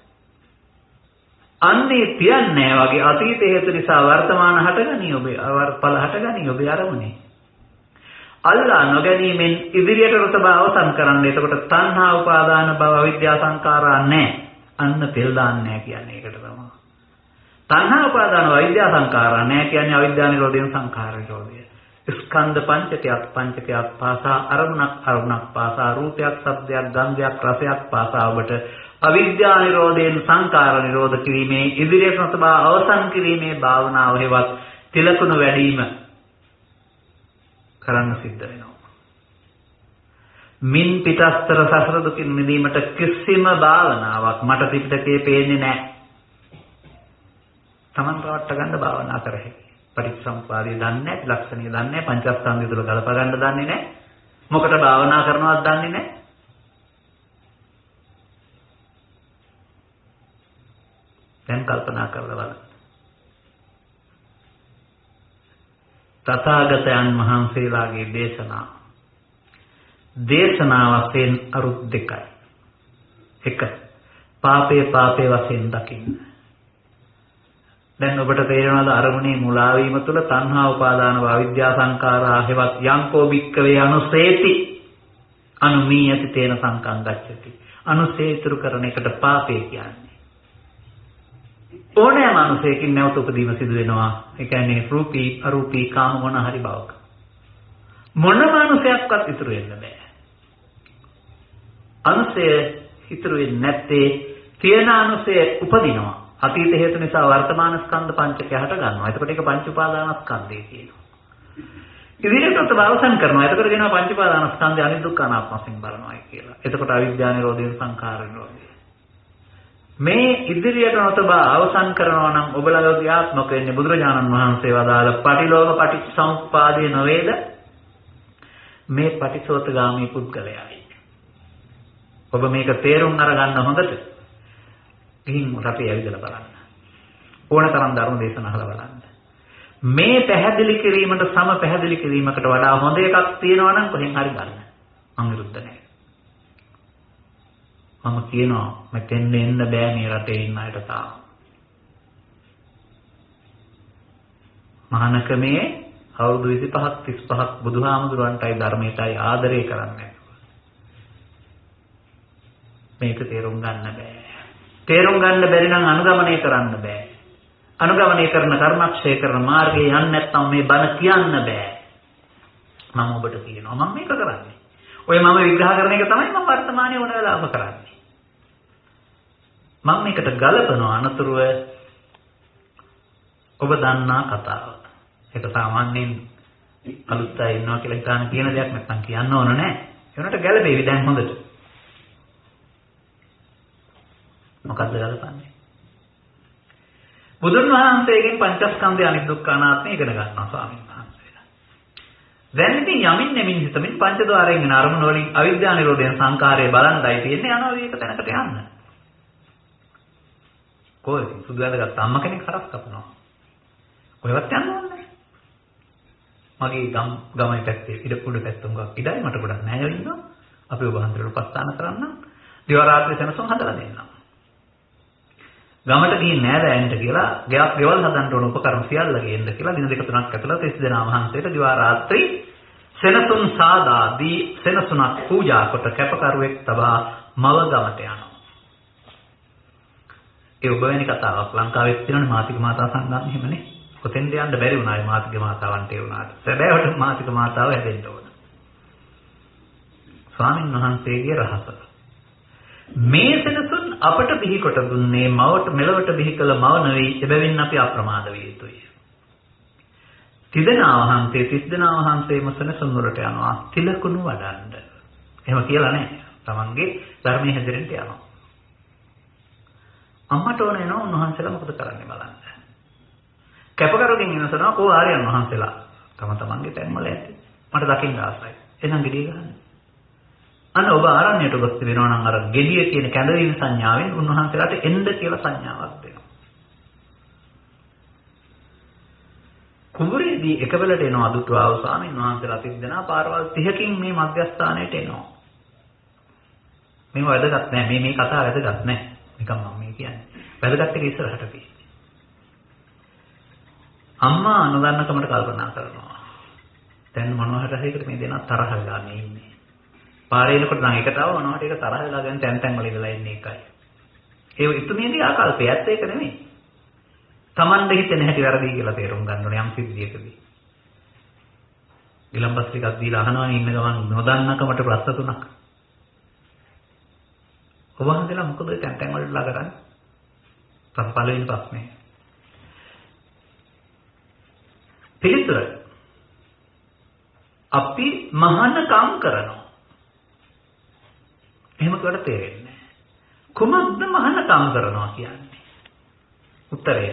[SPEAKER 1] අන්නේ තියන්නේ වගේ අතීත හේතු නිසා වර්තමාන හටගනී ඔබේ ඵල හටගනී ඔබේ අරමුණේ. අල්ලා නොගැනීමෙන් ඉදිරියට රතබ අවසන් කරන්න. එතකොට තණ්හා උපාදාන භව අවිද්‍යා සංඛාරා නැහැ. අන්න තෙල් දාන්නේ නැහැ කියන්නේ ඒකට තමයි. තණ්හා උපාදාන අවිද්‍යා සංඛාරා නැහැ කියන්නේ අවිද්‍යා නිරෝධයෙන් සංඛාර නිරෝධය. ස්කන්ධ පංචකයක් පාසා අරමුණක් පාසා රූපයක් ශබ්දයක් ගන්ධයක් රසයක් පාසා ඔබට අවිද්‍යා නිරෝධයෙන් සංඛාර නිරෝධ කිරීමේ ඉදිරියට නොතබා අවසන් කිරීමේ භාවනාව හේවත් තිලකුණු වැඩිම කරන්න සිද්ධ වෙනවා. මින් පිටස්තර සසර දුකින් මිදීමට කිසිම භාවනාවක් මට පිටකේ පේන්නේ නැහැ. Taman රවට්ට ගන්න භාවනා කර හැකියි. පටිච්චසමුප්පාදය දන්නේ නැහැ, ලක්ෂණිය දන්නේ නැහැ, පංචස්කන්ධය තුල ගලප ගන්න දන්නේ නැහැ. මොකට භාවනා කරනවද දන්නේ නැහැ. දැන් කල්පනා කරලා බලන්න. තථාගතයන් වහන්සේලාගේ දේශනා වශයෙන් අරුත් දෙකයි. එක පාපේ වශයෙන් දකින්න. දැන් ඔබට තේරෙනවද අරමුණේ මුලා වීම තුළ තණ්හා උපාදාන අවිද්‍යා සංඛාරා හේවත් යංකෝ භික්ඛවේ අනුසේති අනුමීයති තේන සංකං ගච්ඡති. අනුසේතුරු කරන එකට පාපේ කියන්නේ. ඕනෑම අනුසයකින් නැවත උපදීම සිදු වෙනවා. ඒ කියන්නේ රූපී අරූපී කාම මොන හරි බවක. මොනම අනුසයක්වත් ඉතුරු වෙන්න බෑ. අනුසය ඉතුරු වෙන්නේ නැත්තේ තියෙන අනුසය උපදිනවා. අතීත හේතු නිසා වර්තමාන ස්කන්ධ පංචකය හට ගන්නවා. එතකොට ඒක පංච උපාදානස්කන්ධය කියනවා. ඉදිරියට අවසන් කරනවා. එතකොට කියනවා පංච උපාදානස්කන්ධය අනිදුක්ඛ අනාත්ම වශයෙන් බලනවායි කියලා. එතකොට අවිද්‍යා නිරෝධය සංඛාර නිරෝධය. මේ ඉදිරියට නොතබා අවසන් කරනවා නම් ඔබලා ක්‍රියාත්මක වෙන්නේ බුදුරජාණන් වහන්සේ වදාළ පටිලෝක පටිච්චසමුප්පාදේ නොවේද? මේ පටිසෝතගාමී පුද්ගලයායි. ඔබ මේක තේරුම් අරගන්න හොඳට. ගිහින් රටේ ඇවිදලා බලන්න. ඕනතරම් ධර්ම දේශනා අහලා බලන්න. මේ පැහැදිලි කිරීමට සම පැහැදිලි කිරීමකට වඩා හොඳ එකක් තියෙනවා නම් කොහෙන් හරි ගන්න. මම විරුද්ධ නැහැ. මම කියනවා මෙතෙන් එන්න බෑ මේ රටේ ඉන්න අයට තාම. මහානකමේ අවුරුදු 25ක් 35ක් බුදුහාමුදුරන්ටයි ධර්මයටයි ආදරය කරන්නේ. මේක තේරුම් ගන්න බෑ. තේරුම් ගන්න බැරි නම් අනුගමනය කරන්න බෑ. අනුගමනය කරන කර්මක්ෂය කරන මාර්ගයේ යන්නේ නැත්නම් මේ බණ කියන්න බෑ. මම ඔබට කියනවා මම මේක කරන්නේ. ඔය මම විග්‍රහ කරන එක තමයි මම වර්තමානයේ ඕන වෙලාවක කරන්නේ. මම මේකට ගලපනවා අනතුරුව ඔබ දන්නා කතාව. ඒක සාමාන්‍යයෙන් අලුත් අය ඉන්නවා කියලා හිතාන කියන දෙයක් නැත්නම් කියන්න ඕන නෑ. ඒ උනට ගැලපෙවි දැන් හොඳට. මොකද්ද ගලපන්නේ? බුදුන් වහන්සේගෙන් පංචස්කන්ධය අනිදුක්ඛ අනාත්මය ඉගෙන ගන්නවා ස්වාමීන් වහන්සේලා. දැන් ඉතින් යමින් නෙමින් හිතමින් පංචද්වාරයෙන් එන අරමුණ වලින් අවිද්‍යා නිරෝධයෙන් සංකාරය බලන්ඩයි තියෙන්නේ යනවා මේක තැනකට යන්න. කොහෙද සුදු ඇඳගත්ත අම්ම කෙනෙක් හරස් කපනවා. කොහෙවත් යන්න ඕනේ නැහැ. මගේ ගමයි පැත්තේ ඉඩ කුඩ පැත්ත උඟක් ඉඩයි මට ගොඩක් නැහැ ඉන්නවා. අපි ඔබ හන්දරට උපස්ථාන කරන්න දිවා රාත්‍රී සෙනසුන් හදලා දෙන්නම්. ගමට ගිහින් නෑදෑයන්ට කියලා ගෙවල් හදන්න ඕන උපකරණ සියල්ල ගේන්න කියලා දින දෙක තුනක් ඇතුළත 30 දෙනා වහන්සේට දිවා රාත්‍රී සෙනසුන් සාදාදී සෙනසුනක් පූජා කොට කැපකරුවෙක් තබා මව ගමට යනවා. ඒ ඔබ වෙනි කතාවක් ලංකාවේ තියෙනනේ මාතික මාතා සංගම් එහෙමනේ. කොතෙන්ද යන්න බැරි වුණා ඒ මාතික මාතාවන්ට ඒ වුණාට. සැබෑවට මාතික මාතාව හැදෙන්න ඕන. ස්වාමින් වහන්සේගේ රහස. මේ සෙනසුන් අපට බිහි කොට දුන්නේ මවට මෙලවට බිහි කළ මව නෙවෙයි. එබැවින් අපි අප්‍රමාද විය යුතුයි. 30 දෙනා වහන්සේ 30 දෙනා වහන්සේම සෙනසුන් වලට යනවා තිලකුණු වඩන්න. එහෙම කියලා නැහැ. තමන්ගේ ධර්මයේ හැදෙන්න යනවා. අම්මට ඕන එනවා උන්වහන්සේලා මොකද කරන්නේ බලන්න. කැපකරුගෙන් ඉනසනවා කෝ ආර්යයන් වහන්සේලා. තමන්ගේ තැන්වල ඇති. මට දකින්න ආසයි. එහෙනම් ගෙඩිය ගන්න. අන්න ඔබ ආරණ්‍යයට ගොස් වෙනවා නම් අර ගෙඩිය කියන කැඳවීම සංඥාවෙන් උන්වහන්සේලාට එන්න කියලා සංඥාවක් දෙනවා. කුඹුරේදී එකවලට එනවා අදුට්ටාව ස්වාමීන් වහන්සේලා 30 දෙනා පාරවල් 30කින් මේ මධ්‍යස්ථානයට එනවා. මේව වැදගත් නෑ මේ කතාව වැදගත් නෑ. නිකන් මම මේ කියන්නේ. වැදගත් එක ඉස්සරහට තියෙන්නේ. අම්මා අනුගන්නකමට කල්පනා කරනවා. දැන් මොනවහට හරියකට මේ දෙනා තරහ වෙලා ඉන්නේ. පාරේ යනකොට නම් එකට ආව මොනවට ඒක තරහ වෙලා දැන් තැන් වල ඉඳලා ඉන්නේ එකයි. ඒ ඉතුමේදී ආකල්පය ඇත්ත ඒක නෙමෙයි. Tamande හිතෙන හැටි වැරදි කියලා තේරුම් ගන්න ඕනේ යම් සිද්ධියකදී. විලම්පස් ටිකක් දීලා අහනවා ඉන්න ගමන් නොදන්නකමට ප්‍රශ්න තුනක්. ඔබ හන්දලා මොකද තැන් වල ඉඳලා කරන්නේ? පළවෙනි ප්‍රශ්නේ. පිළිතුර. අපි මහානකම් කරනවා. එහෙම කොට තේරෙන්නේ නැහැ. කුමක්ද මහානකම් කරනවා කියන්නේ? උත්තරය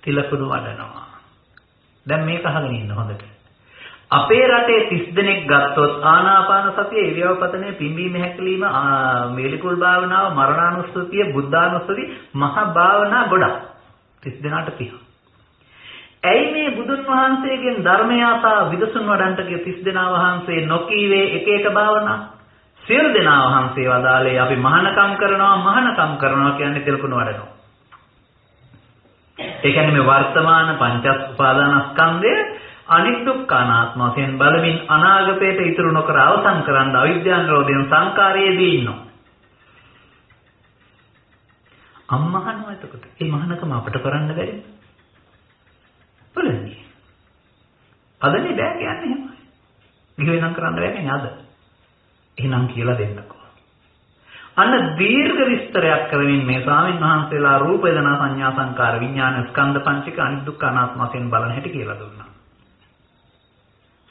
[SPEAKER 1] තිලකුණු වඩනවා. දැන් මේක අහගෙන ඉන්න හොඳට. අපේ රටේ 30 දෙනෙක් ගත්තොත් ආනාපාන සතිය, ඉරියව්පතනය, පිම්බීම හැකිලිම, මේලිකුල් භාවනාව, මරණානුස්සතිය, බුද්ධානුස්සතිය, මහා භාවනා ගොඩක්. 30 දෙනාට 30. ඇයි මේ බුදුන් වහන්සේගෙන් ධර්මය අසා විදසුන් වඩන්ට ගිය 30 දෙනා වහන්සේ නොකීවේ එක එක භාවනා? සියලු දෙනා වහන්සේ වදාළේ අපි මහානකම් කරනවා කියන්නේ තිලකුණු වඩනවා. ඒ කියන්නේ මේ වර්තමාන පංචස්පාදානස්කන්ධය අනිත්‍යක අනාත්ම වශයෙන් බලමින් අනාගතයට ඉතුරු නොකර අවසන් කරන්න අවිද්‍යා නිරෝධයෙන් සංකාරයේදී ඉන්නවා. අම්මහනවා එතකොට. මේ මහානකම අපිට කරන්න බැරිද? බලන්න. අදනේ බෑ කියන්නේ එහෙමයි. ගිහින් කරන්න බෑ කියන්නේ අද. එහෙනම් කියලා දෙන්නකෝ. අන්න දීර්ඝ විස්තරයක් කරමින් මේ ස්වාමීන් වහන්සේලා රූප වේදනා සංඥා සංකාර විඥාන ස්කන්ධ පංචක අනිත්‍ය අනාත්ම වශයෙන් බලන හැටි කියලා දුන්නා.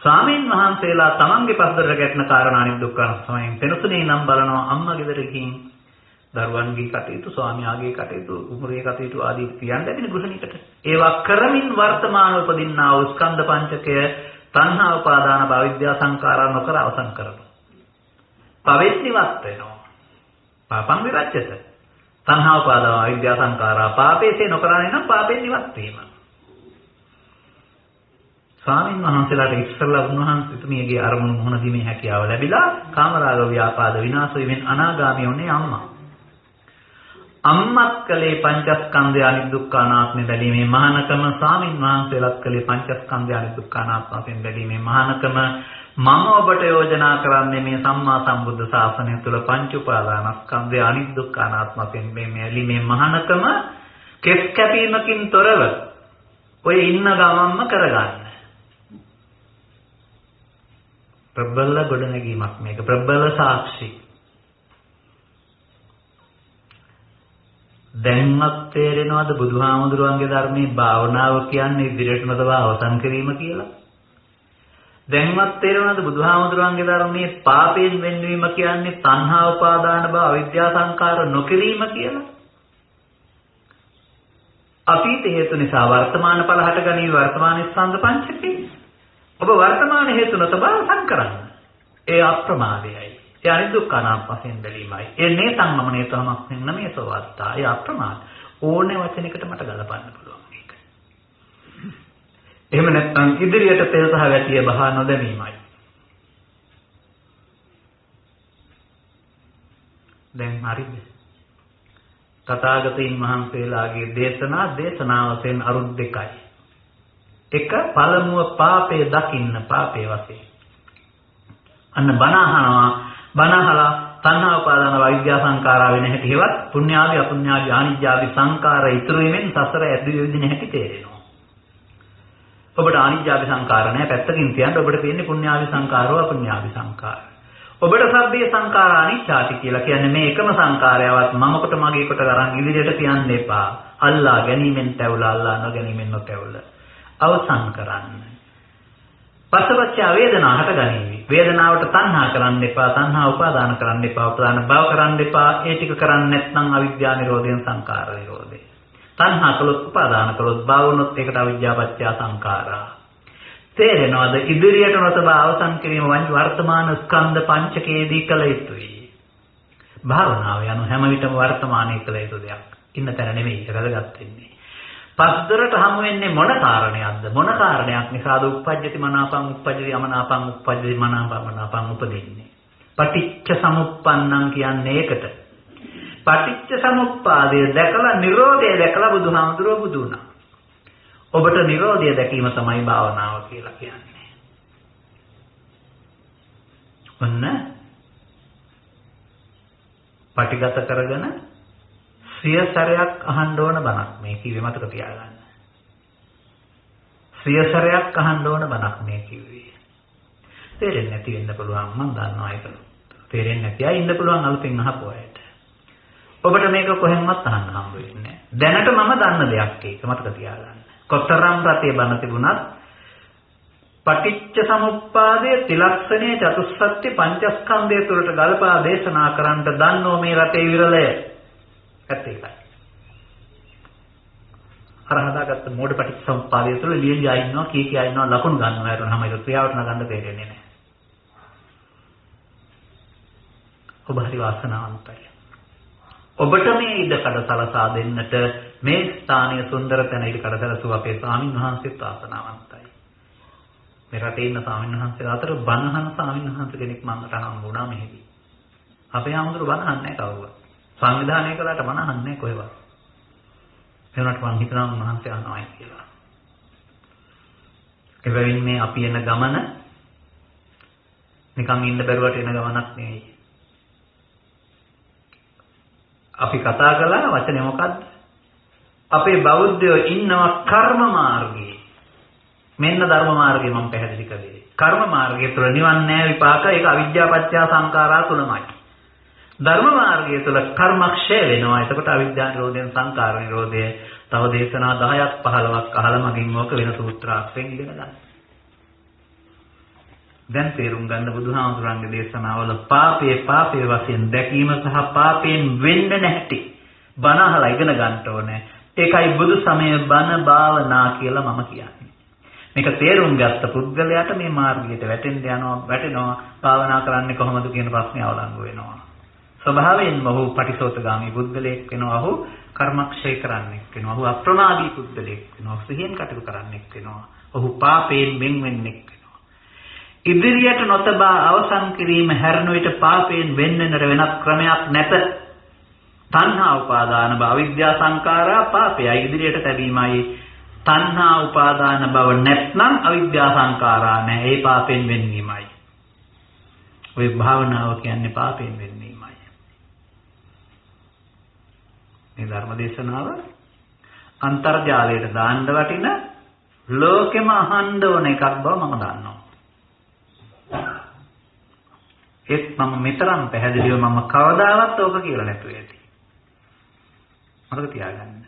[SPEAKER 1] ස්වාමීන් වහන්සේලා තමන්ගේ පස්තරට ගැටෙන කාරණා අනිත්‍ය අනාත්මයෙන් පෙනුනේ නම් බලනවා අම්මා ගෙදර ගිහින් දරුවන්ගේ කටයුතු ස්වාමියාගේ කටයුතු උමුරේ කටයුතු ආදී කියන්න දෙන ගෘහණිකට. ඒවා කරමින් වර්තමාන උපදින්නා වූ ස්කන්ධ පංචකය තණ්හා උපාදාන භව විද්‍යා සංකාර නොකර අවසන් කරනවා. පවෙත්නිවත් වෙනවා. පාපං විරච්ඡත. තණ්හා උපාදාන විද්‍යා සංකාරා පාපේසේ නොකරන්නේ නම් පාපෙන් නිවත් වීම. ස්වාමීන් වහන්සේලාට ඉස්සරලා උන්වහන්සේතුමියගේ අරමුණු මොහොන දීමේ හැකියාව ලැබිලා කාමරාග ව්‍යාපාද විනාශ වීමෙන් අනාගාමී වුණේ අම්මා. අම්මත් කලේ පංචස්කන්ධය අනිත්‍ය අනාත්ම බැලීමේ මහානකම ස්වාමීන් වහන්සේලාත් කලේ පංචස්කන්ධය අනිත්‍ය අනාත්ම වශයෙන් බැලීමේ මහානකම මම ඔබට යෝජනා කරන්නේ මේ සම්මා සම්බුද්ධ ශාසනය තුළ පංච උපාදානස්කන්ධය අනිත්‍ය අනාත්ම වශයෙන් මේ මහානකම කෙස් කැපීමකින් තොරව ඔය ඉන්න ගමම්ම කරගන්න. ප්‍රබල ගොඩනැගීමක් මේක ප්‍රබල සාක්ෂි. දැන්වත් තේරෙනවද බුදුහාමුදුරුවන්ගේ ධර්මයේ භාවනාව කියන්නේ ඉදිරියට නොදවා අවසන් කිරීම කියලා? දැන්වත් තේරෙනවද බුදුහාමුදුරුවන්ගේ ධර්මයේ පාපයෙන් වෙන්වීම කියන්නේ තණ්හා උපාදාන භව අවිද්‍යා සංකාර නොකිරීම කියලා? අතීත හේතු නිසා වර්තමාන ඵල හට ගනී වර්තමාන ස්කන්ධ පංචකේ. ඔබ වර්තමාන හේතු නොතබා සංකරන්න. ඒ අප්‍රමාදයයි. ඒ අනිත්‍ය අනාත්ම වශයෙන් බැලීමයි. ඒ නේතං මම නේතමක් නෙමෙයි සෝවත්තා. ඒ අප්‍රමාද. ඕනේ වචනයකට මට ගලපන්න පුළුවන් මේක. එහෙම නැත්නම් ඉදිරියට තෙල් සහ වැටිය බහා නොදැමීමයි. දැන් හරිද? තථාගතයන් වහන්සේලාගේ දේශනා වශයෙන් අරුත් දෙකයි. එක පළමුව පාපේ දකින්න පාපේ වශයෙන්. අන්න බණහලා තණ්හා උපාදාන විද්‍යා සංකාරා වෙන හැටි හේවත් පුණ්‍යාවි අපුණ්‍යාවි ආනිජ්ජාවි සංකාර ඉතුරු වෙමින් සසර ඇදුවේ විදින හැටි තේරෙනවා. ඔබට ආනිජ්ජාවි සංකාර නැහැ පැත්තකින් තියන්න ඔබට තියෙන්නේ පුණ්‍යාවි සංකාරෝ අපුණ්‍යාවි සංකාර. ඔබට සබ්බේ සංකාර අනිච්චාති කියලා කියන්නේ මේ එකම සංකාරයවත් මම කොට මගේ කොට ගරන් ඉදිරියට තියන්න එපා. අල්ලා ගැනීමෙන් තැවුලා අල්ලා නොගැනීමෙන් නොතැවුල. අවසන් කරන්න. පස්සපච්ච වේදනා හට ගනීවි. වේදනාවට තණ්හා කරන්න එපා, තණ්හා උපාදාන කරන්න එපා, උපාදාන භව කරන්න එපා. ඒ ටික කරන්නේ නැත්නම් අවිද්‍යා නිරෝධයෙන් සංකාර නිරෝධය. තණ්හා කළොත් උපාදාන කළොත් භවනොත් ඒකට අවිද්‍යා පත්‍ය සංකාරා. තේරෙනවද? ඉදිරියට නොතබා අවසන් කිරීම වර්තමාන ස්කන්ධ පංචකයේදී කළ යුතුයි. භාවනාව යන හැම විටම වර්තමානයේ කළ යුතු දෙයක්. ඉන්න තැන නෙමෙයි ඒක වැදගත් වෙන්නේ. පස්දරට හමු වෙන්නේ මොන කාරණයක්ද? මොන කාරණයක් නිසාද උප්පජ්ජති මනාපං උප්පජ්ජති යමනාපං උප්පජ්ජති මනාපං උපදින්නේ? පටිච්ච සමුප්පන්නං කියන්නේ ඒකට. පටිච්ච සමුප්පාදය දැකලා නිරෝධය දැකලා බුදුහාමුදුරුවෝ බුදු වුණා. ඔබට නිරෝධය දැකීම තමයි භාවනාව කියලා කියන්නේ. ඔන්න පටිගත කරගෙන සිය සැරයක් අහන්න ඕන බණක් මේ කිව්වේ මතක තියාගන්න. සිය සැරයක් අහන්න ඕන බණක් මේ කිව්වේ. තේරෙන්නේ නැති වෙන්න පුළුවන් මම දන්නවා ඒක. තේරෙන්නේ නැති අය ඉන්න පුළුවන් අලුතින් අහපු අයට. ඔබට මේක කොහෙන්වත් අහන්න හම්බ වෙන්නේ නැහැ. දැනට මම දන්න දෙයක් ඒක මතක තියාගන්න. කොතරම් රතේ බණ තිබුණත් පටිච්ච සමුප්පාදයේ ත්‍රිලක්ෂණයේ චතුස්සත්‍ය පංචස්කන්ධය තුළට ගලපා දේශනා කරන්නට දන්නෝ මේ රතේ විරලය. ඇත්ත ඒකයි. අර හදාගත්ත මෝඩ පටිච්ච සමුප්පාදය තුළ ලියලියා ඉන්නවා කීකියා ඉන්නවා ලකුණු ගන්නවා වරුණාම ඒක ක්‍රියාවට නගන්න තේරෙන්නේ නැහැ. ඔබ හරි වාසනාවන්තයි. ඔබට මේ ඉඩකඩ සලසා දෙන්නට මේ ස්ථානීය සුන්දර තැන ඊට කඩසලසුව අපේ ස්වාමීන් වහන්සේත් ආසනාවන්තයි. මේ රටේ ඉන්න ස්වාමීන් වහන්සේලා අතර බණහන් ස්වාමීන් වහන්සේ කෙනෙක් මම රහන් වුණා මෙහෙදි. අපේ ආමුදුර බණහන් නැහැ කවුරුවත්. සංවිධානය කළාට බණහන් නැහැ කොහෙවත්. ඒ වුණාට මම හිතනවා උන්වහන්සේ අහනවායි කියලා. එබැවින් මේ අපි එන ගමන නිකන් ඉන්න බැරුවට එන ගමනක් නෙවෙයි. අපි කතා කළා වචනේ මොකද්ද? අපේ බෞද්ධයෝ ඉන්නවා කර්ම මාර්ගයේ. මෙන්න ධර්ම මාර්ගය මම පැහැදිලි කළේ. කර්ම මාර්ගය තුළ නිවන් නැහැ විපාක ඒක අවිද්‍යාව පත්‍ය සංඛාරා තුනමයි. ධර්ම මාර්ගය තුළ කර්මක්ෂය වෙනවා. එතකොට අවිද්‍යා නිරෝධයෙන් සංඛාර නිරෝධය. තව දේශනා 10ක් 15ක් අහලා මගින් ඕක වෙන සූත්‍රාර්ථයෙන් ඉගෙන ගන්න. දැන් තේරුම් ගන්න බුදුහාමුදුරන්ගේ දේශනාවල පාපයේ වශයෙන් දැකීම සහ පාපයෙන් වෙන්න නැහැටි බණ අහලා ඉගෙන ගන්න ඕනේ. ඒකයි බුදු සමය බණ භාවනා කියලා මම කියන්නේ. මේක තේරුම් ගත්ත පුද්ගලයාට මේ මාර්ගයට වැටෙනවා භාවනා කරන්නේ කොහොමද කියන ප්‍රශ්නේ අවලංගු වෙනවා. ස්වභාවයෙන්ම ඔහු පටිසෝතගාමී පුද්ගලයෙක් වෙනවා. ඔහු කර්මක්ෂය කරන්නෙක් වෙනවා. ඔහු අප්‍රමාදී පුද්ගලයෙක් වෙනවා. සිහියෙන් කටයුතු කරන්නෙක් වෙනවා. ඔහු පාපයෙන් වෙන් වෙන්නෙක් වෙනවා. ඉදිරියට නොතබා අවසන් කිරීම හැරෙන විට පාපයෙන් වෙන් වෙනර වෙනත් ක්‍රමයක් නැත. තණ්හා උපාදාන භව අවිද්‍යා සංඛාරා පාපයයි ඉදිරියට තැබීමයි. තණ්හා උපාදාන භව නැත්නම් අවිද්‍යා සංඛාරා නැහැ. ඒ පාපයෙන් වෙන්වීමයි. ඔය භාවනාව කියන්නේ පාපයෙන් වෙන්වීමයි. මේ ධර්ම දේශනාව අන්තර්ජාලයට දාන්න වටින ලෝකෙම අහන්න ඕන එකක් බව මම දන්නවා. ඒත් මම මෙතරම් පැහැදිලිව මම කවදාවත් ඕක කියලා නැතුව ඇති. මතක තියාගන්න.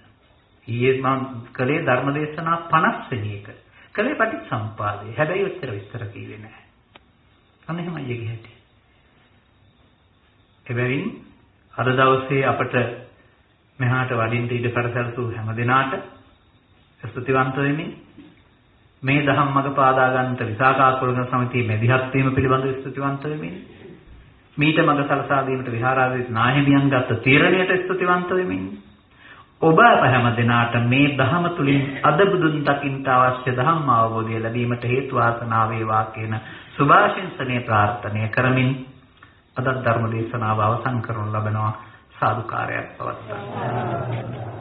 [SPEAKER 1] ඊයේ මම කලේ ධර්ම දේශනා 50 වෙනි එක. කලේ පටිච්චසමුපාදේ. හැබැයි උත්තර විස්තර කිව්වේ නැහැ. අන්න එහෙමයි ඒක හැටි. එබැවින් අද දවසේ අපට මෙහාට වඩින්න ඉඩ කරසල්සු හැම දිනාට ස්තුතිවන්ත වෙමි. මේ දහම් මඟ පාදා ගන්නට විසාකා කුලන සමිතියේ මැදිහත් වීම පිළිබඳව ස්තුතිවන්ත වෙමි. මීට මඟ සලසා දීමට විහාරාධිපති නාහිමියන් ගත්ත තීරණයට ස්තුතිවන්ත වෙමි. ඔබ අප හැම දිනාට මේ දහම තුලින් අද බුදුන් දකින්ට අවශ්‍ය ධම්ම අවබෝධය ලැබීමට හේතු වාසනා වේවා කියන සුභාශිංසනීය ප්‍රාර්ථනා කරමින් අද ධර්ම දේශනාව අවසන් කරනු ලබනවා. සාදුකාරයක් පවත්වන්න.